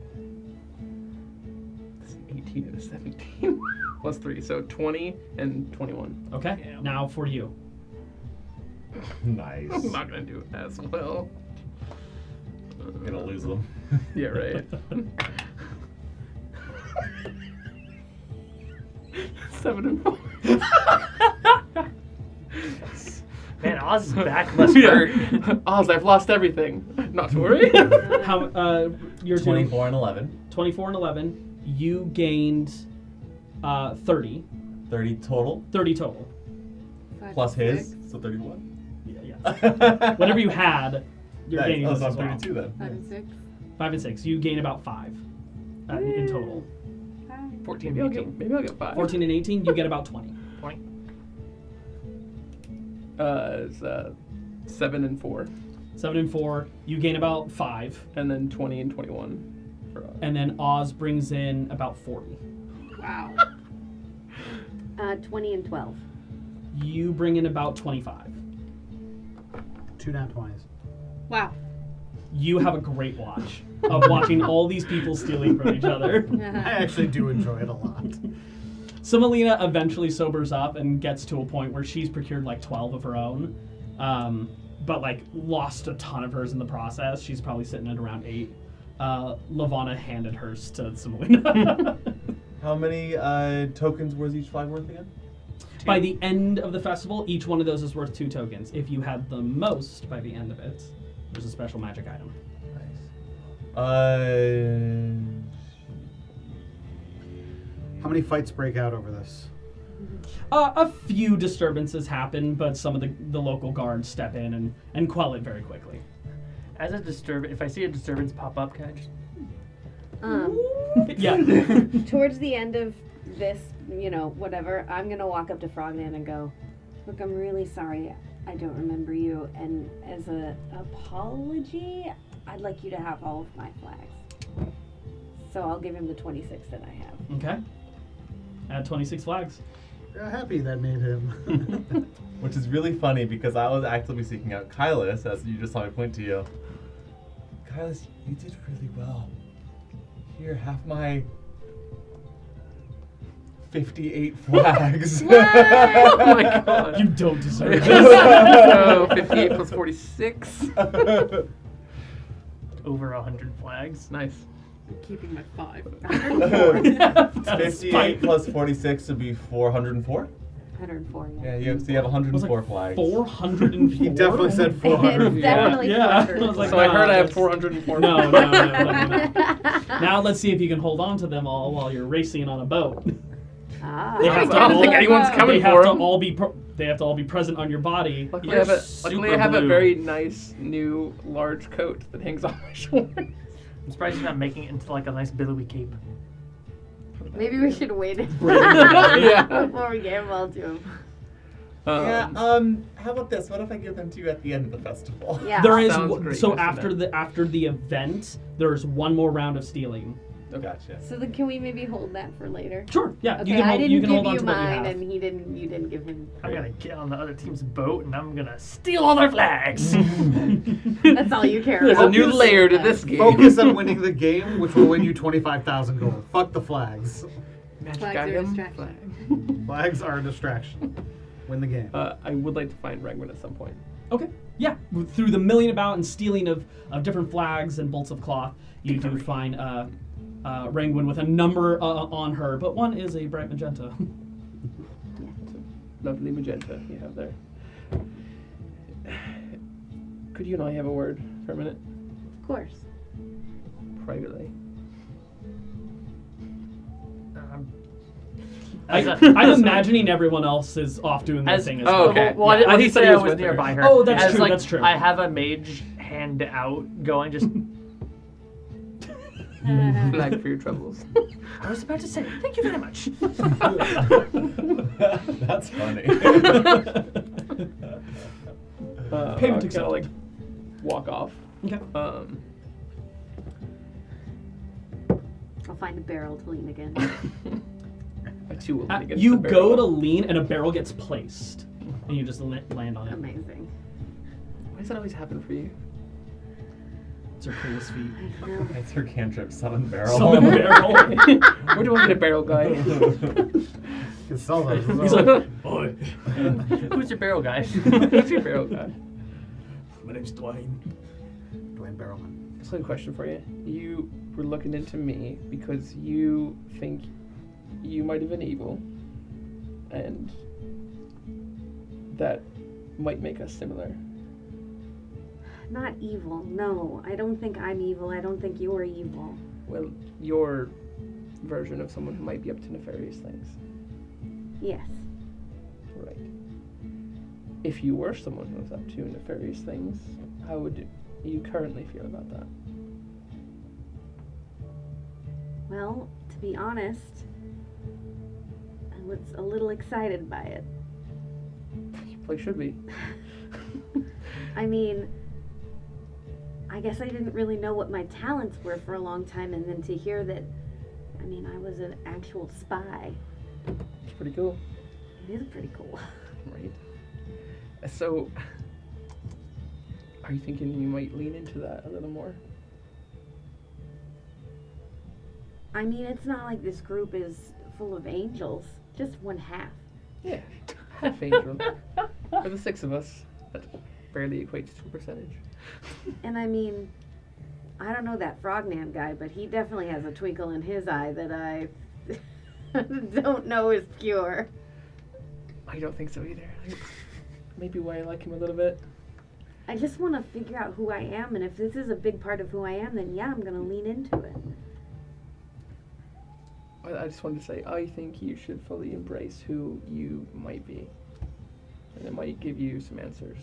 an 18 and a 17. Plus 3, so 20 and 21. Okay. Yeah. Now for you. Nice. I'm not going to do it as well. I'm gonna lose them. Yeah, right. 7 and 4. Man, Oz is back. Must hurt. Oz, I've lost everything. Not to worry. How you're doing 24 and 11. 24 and 11. You gained 30. 30 total. 30 total. 5 Plus and his, 6. so 31. Yeah. Whatever you had, you're Nice. gaining Oh, this so I'm as well. 32 then. 5 and 6. 5 and 6. You gain about 5 in total. 14. Maybe I'll get 5. 14 and 18. You get about 20. 20. It's 7 and 4, 7 and 4. You gain about 5, and then 20 and 21 for Oz. and then Oz brings in about 40. Wow. 20 and 12. You bring in about 25. 2 nat 20s. Wow. You have a great watch of watching all these people stealing from each other. I actually do enjoy it a lot. So Melina eventually sobers up and gets to a point where she's procured like 12 of her own, but like lost a ton of hers in the process. She's probably sitting at around 8. Lavana handed hers to Melina. How many tokens was each flag worth again? By the end of the festival, each one of those is worth 2 tokens. If you had the most by the end of it, there's a special magic item. How many fights break out over this? A few disturbances happen, but some of the local guards step in and quell it very quickly. As a disturbance, if I see a disturbance pop up, can I just? Yeah. Towards the end of this, whatever, I'm gonna walk up to Frogman and go, "Look, I'm really sorry. I don't remember you, and as an apology, I'd like you to have all of my flags." So I'll give him the 26 that I have. Okay. Add 26 flags. You're happy that made him. Which is really funny because I was actively seeking out Kylus, as you just saw me point to you. Kylus, you did really well. Here, have my 58 flags. Oh my god. You don't deserve this. So 58 plus 46. Over 100 flags. Nice. I'm keeping my 5. 58 plus 46 would be 404? 104, Yeah, you have 104 flags. 404? He definitely said It's 400. definitely Yeah. 400. I was like, So I no, heard I have that's- 404. No. Now let's see if you can hold on to them all while you're racing on a boat. Ah. They have to I don't all- think anyone's They coming they have for to him. all be they have to all be present on your body. Luckily, You're I super have a blue. very nice new large coat that hangs on my shoulder. I'm surprised you're not making it into like a nice billowy cape. Maybe we should wait Yeah. before we give them all to him. Yeah, how about this? What if I give them to you at the end of the festival? Yeah. There is Sounds great. so Yes, after the event, there's one more round of stealing. Oh, gotcha. So then can we maybe hold that for later? Sure, yeah. Okay, you can hold, I didn't you can give hold on you to what you mine, have. and you didn't give him. I'm gonna get on the other team's boat and I'm gonna steal all their flags. That's all you care There's about. a new layer to this game. Focus on winning the game, which will win you 25,000 gold. Fuck the flags. Magic Flags are a item. distraction. Flags are a distraction. Win the game. I would like to find Rangwin at some point. Okay, yeah. Through the milling about and stealing of different flags and bolts of cloth, you do find Rangwin with a number on her, but one is a bright magenta. Lovely magenta you have there. Could you and I have a word for a minute? Of course. privately. I'm imagining everyone else is off doing their thing as well. okay. Well, Yeah, I he didn't said say he I was was with her. nearby her. Oh, that's As, true, like, that's true. I have a mage hand out going just. Flag for your troubles. I was about to say, thank you very much. That's funny. Payment I'll accepted. like walk off. Okay. I'll find a barrel to lean against. I too will lean against You the go to barrel. lean, and a barrel gets placed, and you just land on it. Amazing. Why does that always happen for you? It's her coolest feat. I know. It's her cantrip, summon barrel. Summon barrel. Where do I get a barrel guy? You can sell those. as He's well. like, boy, Who's your barrel guy? Who's your barrel guy? my name's Dwayne. Dwayne Barrelman. So I have a question for you. You were looking into me because you think you might have been evil, and that might make us similar. Not evil. No, I don't think I'm evil. I don't think you're evil. Well, your version of someone who might be up to nefarious things. Yes. Right. If you were someone who was up to nefarious things, how would you currently feel about that? Well, to be honest, I was a little excited by it. You probably should be. I mean, I guess I didn't really know what my talents were for a long time, and then to hear that, I mean, I was an actual spy. It's pretty cool. It is pretty cool. Right. So, are you thinking you might lean into that a little more? I mean, it's not like this group is full of angels. Just one half. Yeah. Half angel. For the six of us, that barely equates to a percentage. And I mean, I don't know that Frogman guy, but he definitely has a twinkle in his eye that I don't know is pure. I don't think so either. That's maybe why I like him a little bit. I just want to figure out who I am, and if this is a big part of who I am, then yeah, I'm going to lean into it. I just wanted to say, I think you should fully embrace who you might be. And it might give you some answers.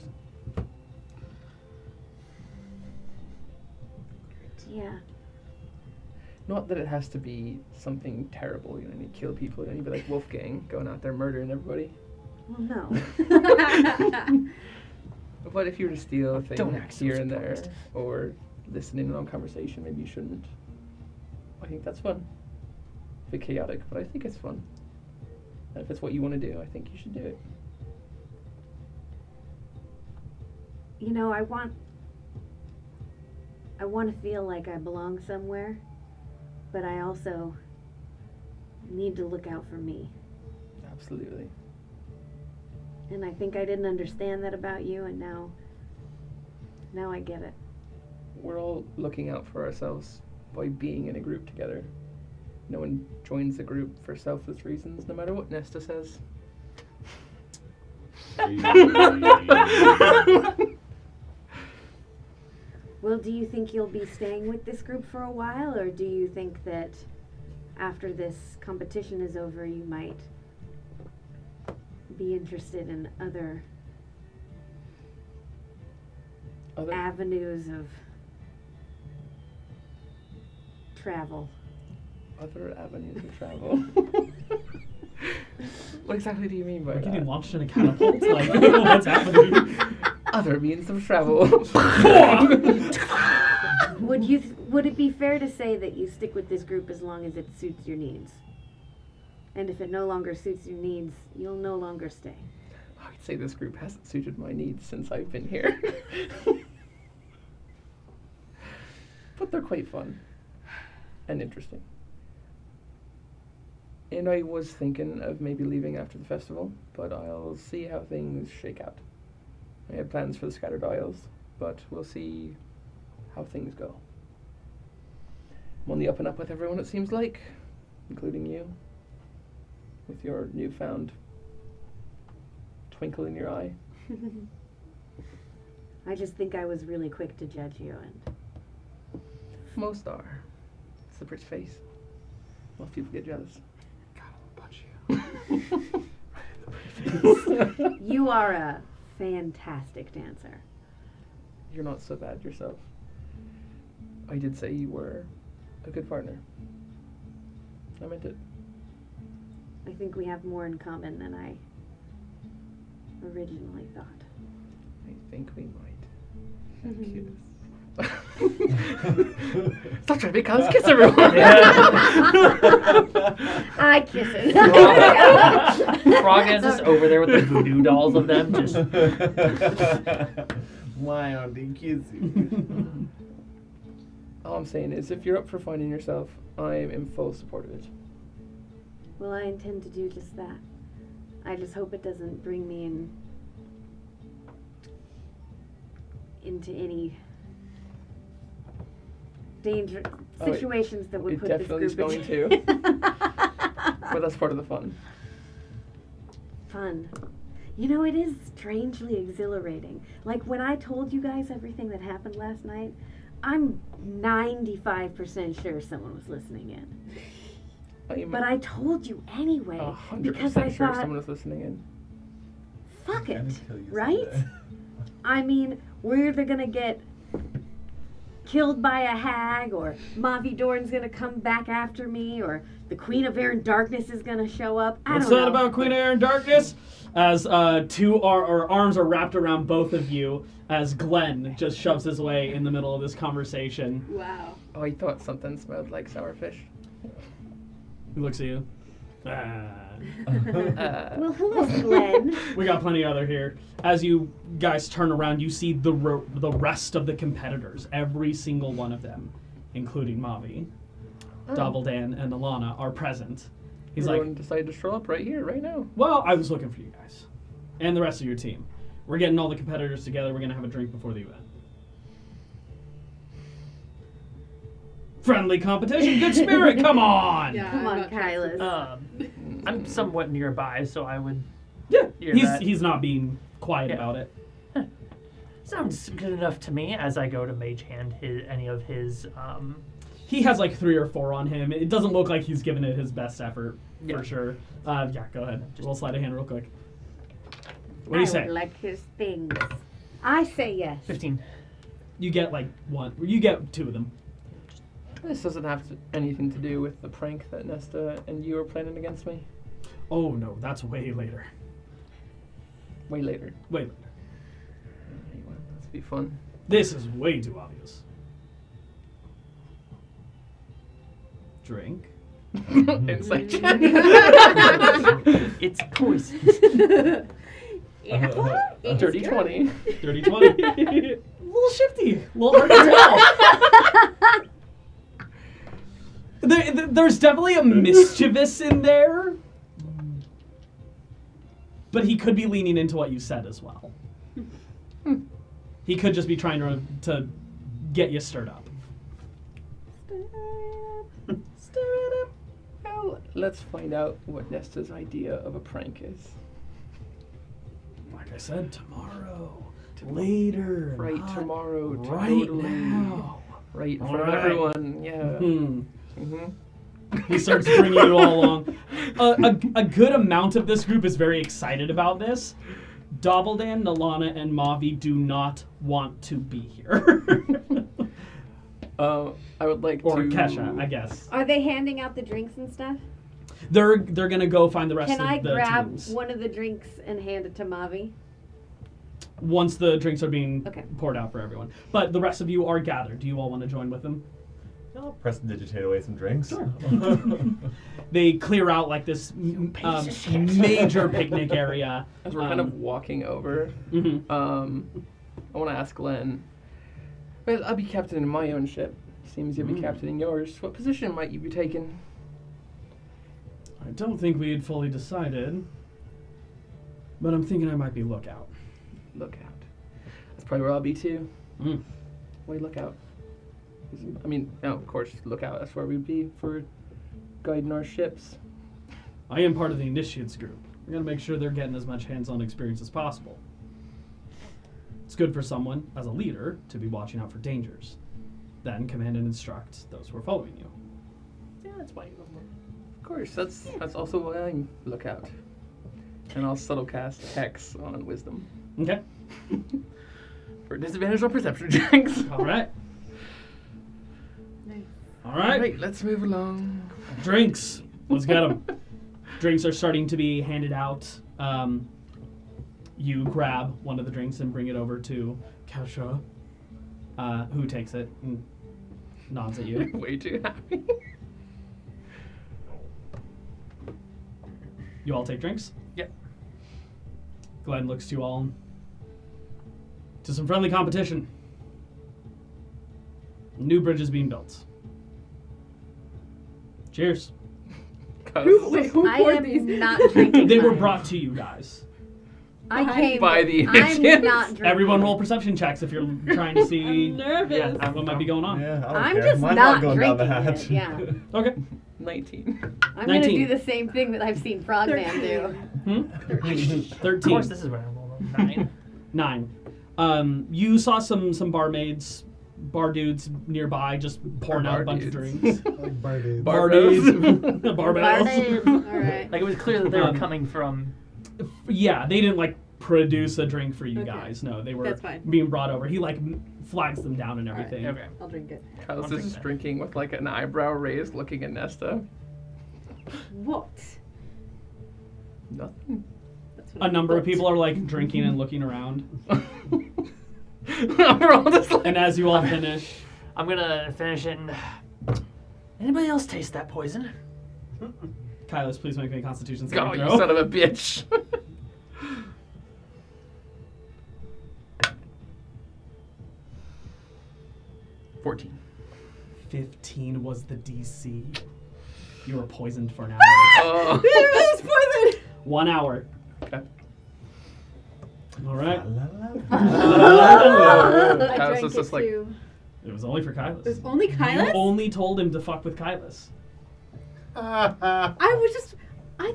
Yeah. Not that it has to be something terrible, you know, you kill people, you know, you'd be like Wolfgang going out there murdering everybody. Well, no. But if you were to steal a thing Don't act so here and there, surprised. or listen in on conversation, maybe you shouldn't. I think that's fun. A bit chaotic, but I think it's fun. And if it's what you want to do, I think you should do it. You know, I want to feel like I belong somewhere, but I also need to look out for me. Absolutely. And I think I didn't understand that about you, and now I get it. We're all looking out for ourselves by being in a group together. No one joins the group for selfless reasons, no matter what Nesta says. Well, do you think you'll be staying with this group for a while, or do you think that after this competition is over, you might be interested in other avenues of travel? Other avenues of travel. What exactly do you mean by We're that? getting launched in a catapult? Like, what's happening? Other means of travel. Would it be fair to say that you stick with this group as long as it suits your needs? And if it no longer suits your needs, you'll no longer stay. I'd say this group hasn't suited my needs since I've been here. But they're quite fun and interesting. And I was thinking of maybe leaving after the festival, but I'll see how things shake out. I had plans for the Scattered Isles, but we'll see how things go. I'm on the up and up with everyone, it seems like, including you, with your newfound twinkle in your eye. I just think I was really quick to judge you, and Most are. It's a pretty face. A lot of people get jealous. You are a fantastic dancer. You're not so bad yourself. I did say you were a good partner. I meant it. I think we have more in common than I originally thought. I think we might. Mhm. Stop trying to make us kiss everyone. I kiss it. Frog is just over there with the voodoo dolls of them. Just Why aren't they kissing? All I'm saying is, if you're up for finding yourself, I'm in full support of it. Well, I intend to do just that. I just hope it doesn't bring me into any danger situations that would it put definitely this group is going in. But that's part of the fun. Fun. You know, it is strangely exhilarating. Like when I told you guys everything that happened last night, I'm 95% sure someone was listening in. But I told you anyway 100% because I sure thought, someone was listening in. fuck it, Until you said right? that. I mean, we're either gonna get killed by a hag, or Mavi Dorn's gonna come back after me, or the Queen of Air and Darkness is gonna show up. I What's don't that know. about Queen of Air and Darkness? As two arms are wrapped around both of you, as Glenn just shoves his way in the middle of this conversation. Wow. Oh, I thought something smelled like sour fish. He looks at you. Well, hello, Glenn. We got plenty other here. As you guys turn around, you see the rest of the competitors. Every single one of them, including Mavi, Doubledan, and Alana, are present. He's Everyone like, decided to show up right here, right now. well, I was looking for you guys. And the rest of your team. We're getting all the competitors together. We're going to have a drink before the event. Friendly competition, good spirit, come on! Yeah, Come I'm on, not trusting Kylas. I'm somewhat nearby, so I would. Yeah, Hear that. he's not being quiet Yeah. about it. Sounds good enough to me. As I go to mage hand any of his. He has like 3 or 4 on him. It doesn't look like he's given it his best effort, Yeah. for sure. Yeah, go ahead. Roll sleight of hand real quick. What do you I say? would like his things. I say yes. 15. You get like 1. You get 2 of them. This doesn't have anything to do with the prank that Nesta and you were planning against me. Oh no, that's way later. Way later. Way later. Anyway, this will be fun. This is way too obvious. Drink. Insight check. It's poison. Dirty 20. Dirty 20. A little shifty. A little hard to tell. There's definitely a mischievous in there. But he could be leaning into what you said as well. He could just be trying to get you stirred up. Stir it up. Well, let's find out what Nesta's idea of a prank is. Like I said, tomorrow. Later. Right not tomorrow. Right Totally. now. Right All for right. everyone. Yeah. Hmm. Mm-hmm. He starts bringing you all along. A good amount of this group is very excited about this. Doubledan, Nalana, and Mavi do not want to be here. I would like Or to. Kesha, I guess. Are they handing out the drinks and stuff? They're gonna go find the rest Can of I the grab teams. one of the drinks and hand it to Mavi? Once the drinks are being Okay. poured out for everyone. But the rest of you are gathered. Do you all want to join with them? I'll press digitate away some drinks. Sure. They clear out like this major picnic area. As we're kind of walking over, Mhm. I want to ask Glenn. Well, I'll be captaining my own ship. Seems you'll be captaining yours. What position might you be taking? I don't think we had fully decided, but I'm thinking I might be lookout. Lookout. That's probably where I'll be too. Mm. Why lookout? I mean, no, of course, lookout. That's where we'd be for guiding our ships. I am part of the initiates group. We're gonna make sure they're getting as much hands-on experience as possible. It's good for someone, as a leader, to be watching out for dangers. Then command and instruct those who are following you. That's why you love more. Of course, that's also why I look out. And I'll subtle cast Hex on Wisdom. Okay. For disadvantage on perception checks. All right. Nice. All right. Alright, let's move along. Drinks. Let's get them. Drinks are starting to be handed out. You grab one of the drinks and bring it over to Kasha, who takes it and nods at you. Way too happy. You all take drinks? Yep. Glenn looks to you all. To some friendly competition. New bridge is being built. Cheers. Who I poured am these? not drinking. They were mine. brought to you guys. I came by the I'm Egyptians. not drinking. Everyone roll perception checks if you're trying to see I'm nervous. what might be going on. Yeah, I don't I'm care. just Mine's not going down drinking the it. hatch. Yeah. Okay. 19. I'm gonna 19. do the same thing that I've seen Frogman do. 13. Of course, this is where I roll a 9. 9. You saw some barmaids, bar dudes nearby just pouring out a bunch of dudes. drinks. Like Bardu. Bar dudes. Barmaids. Alright. Like, it was clear that they were Um, coming from... Yeah, they didn't like produce a drink for you Okay. guys. No, they were That's fine. being brought over. He like flags them down and everything. Okay. I'll drink it. Kyle's I'll drink just that. drinking with like an eyebrow raised looking at Nesta. What? Nothing. That's what A I number of thought. people are like drinking and looking around. We're all just like... And as you all finish, I'm gonna finish it and... Anybody else taste that poison? Kylos, please make me a Constitution Oh, saving you throw. son of a bitch. 14. 15 was the DC. You were poisoned for an hour. Oh. It was poison! 1 hour. Okay. All right. I Kylos drank is it just like- too. It was only for It was Kylos. only You Kylos? only told him to fuck with Kylos. I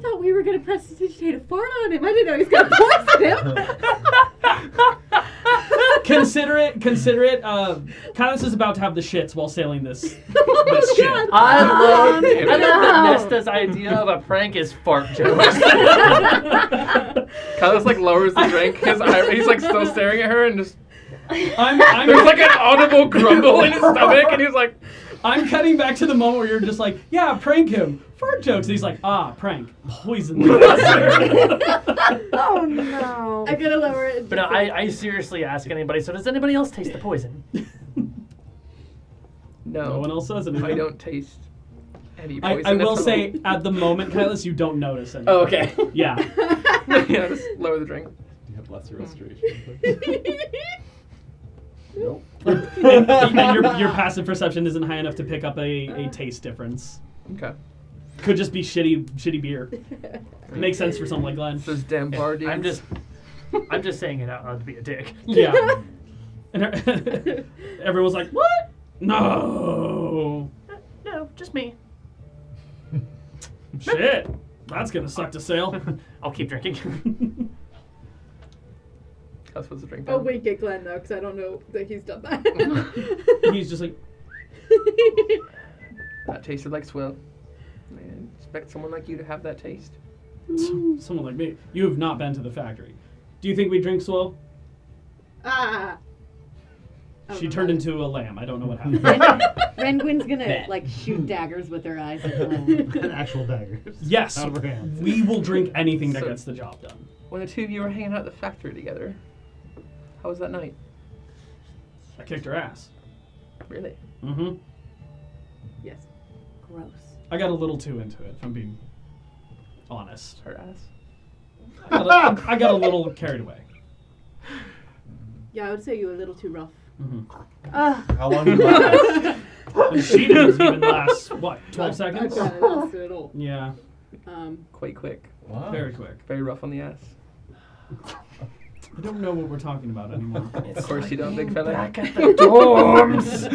thought we were gonna prestidigitate a fart on him. I didn't know he was gonna poison him. Consider it. Kylos is about to have the shits while sailing this ship. I love no. Nesta's idea of a prank is fart jokes. Kylos like lowers the drink. He's like still staring at her and just... I'm There's like an audible grumble in his stomach and he's like... I'm cutting back to the moment where you're just like, yeah, prank him. Fart jokes. And he's like, prank. Poison. Oh no. I gotta lower it. But no, I seriously ask anybody, so does anybody else taste the poison? No one else says anything. I don't taste any I poison. will at all. say, at the moment, Kylos, you don't notice anything. Oh, okay. Yeah. Yeah, just lower the drink. Do you have lesser restoration? Nope. And your passive perception isn't high enough to pick up a taste difference. Okay. Could just be shitty beer. Makes sense for someone like Glenn. Those damn bar dudes. I'm just saying it out loud to be a dick. Yeah. And everyone's like, what? No. No, just me. Shit. That's gonna suck to sail. I'll keep drinking. That's what's the drink. I'll down. wink at Glenn though, because I don't know that he's done that. He's just like, That tasted like swill. Man, expect someone like you to have that taste. someone like me. You have not been to the factory. Do you think we drink swill? Ah. She turned into a lamb. I don't know what happened. Rengwin's gonna Bet. like shoot daggers with her eyes. At Glenn. An actual dagger. Yes. Out of her hands. We will drink anything that So- gets the job done. When the two of you were hanging out at the factory together, how was that night? I kicked her ass. Really? Mm-hmm. Yes. Gross. I got a little too into it, if I'm being honest. Her ass? I got a little carried away. Yeah, I would say you were a little too rough. Mm-hmm. How long did you last? And she didn't even last, what, 12 I seconds? can't last at all. Yeah, Quite quick. Wow. very quick. Very rough on the ass. I don't know what we're talking about anymore. Of course you don't, big fella. Back at the dorms.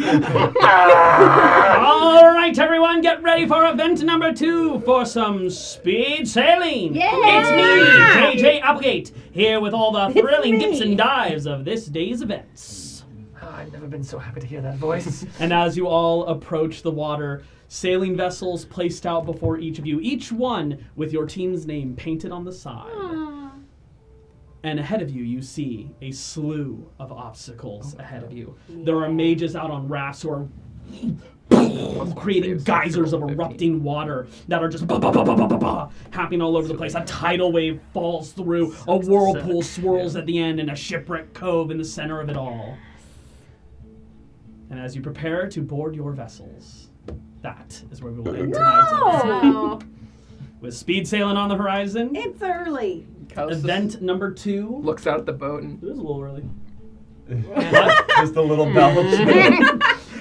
All right, everyone, get ready for event number 2 for some speed sailing. Yeah! It's me, JJ Applegate, here with all the thrilling me. dips and dives of this day's events. I've never been so happy to hear that voice. And as you all approach the water, sailing vessels placed out before each of you, each one with your team's name painted on the side. And ahead of you, you see a slew of obstacles ahead of you. There are mages out on rafts who are creating geysers of erupting water that are just happening all over the place. A tidal wave falls through, a whirlpool swirls at the end, and a shipwreck cove in the center of it all. And as you prepare to board your vessels, that is where we will end tonight's episode. No. With speed sailing on the horizon, It's early. event number 2. Looks out at the boat and It is a little early. Just a little belch.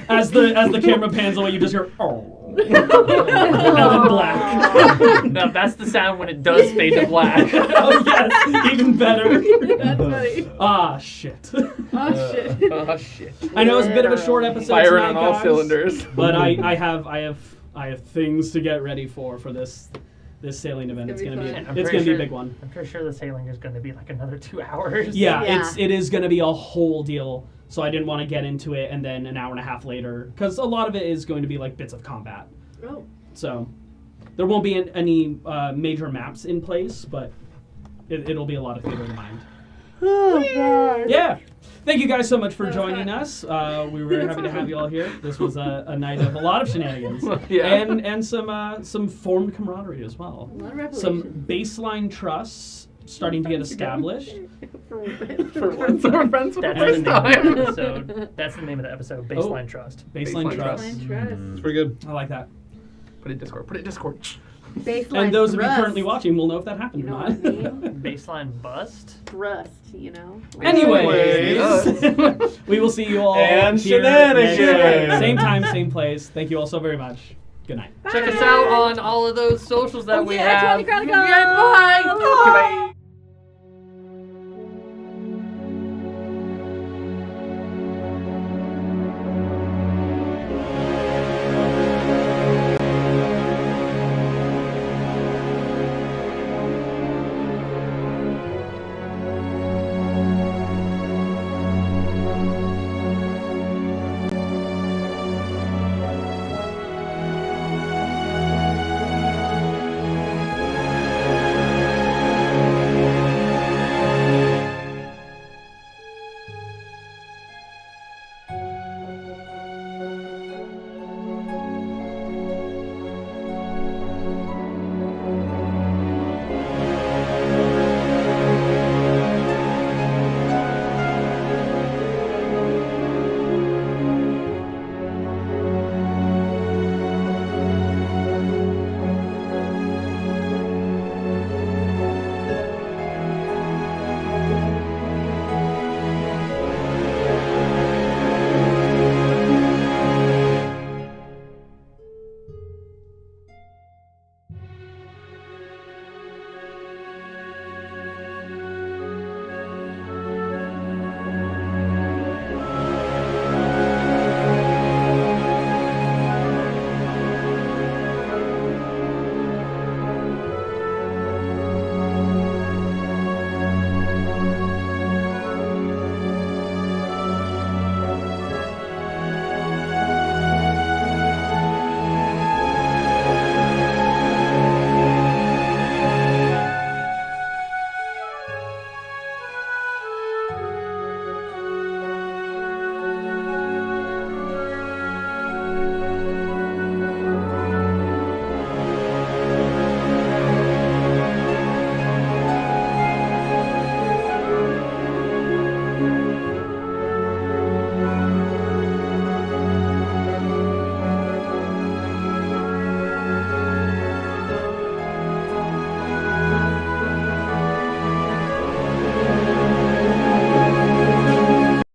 As the camera pans away, you just hear, oh. And then black. No, that's the sound when it does fade to black. Oh, yes, even better. That's funny. Ah, shit. Oh shit. oh shit. I know it's a bit of a short episode Firing tonight, on all guys, cylinders. but I have things to get ready for this sailing event. It's It's gonna gonna be be fun. it's I'm gonna pretty be a sure- big one. I'm pretty sure the sailing is going to be like another 2 hours. Yeah, Yeah. it is gonna be a whole deal. So I didn't want to get into it and then an hour and a half later, because a lot of it is going to be like bits of combat. Oh. So there won't be any major maps in place, but it'll be a lot of theater of the mind. Oh, God. Yeah. Thank you guys so much for That was joining fun. us. We were very happy to have you all here. This was a night of a lot of shenanigans. Yeah. And some formed camaraderie as well. A lot of revelation. Some baseline trusts starting to get established. For once, we're friends for the That's the first name of the time. episode. That's the name of the episode. Baseline Trust. Baseline Baseline trust. Blind trust. It's pretty good. I like that. Put it in Discord. Put it in Discord. Baseline And those of you thrust. currently watching will know if that happened You know or what not. I mean? Baseline Bust. Thrust, you know? Anyways, we will see you all And here next shenanigans. time. Same time, same place. Thank you all so very much. Good night. Check us out on all of those socials that we yeah, have. Tony Chronicles! Yeah, bye. Goodbye.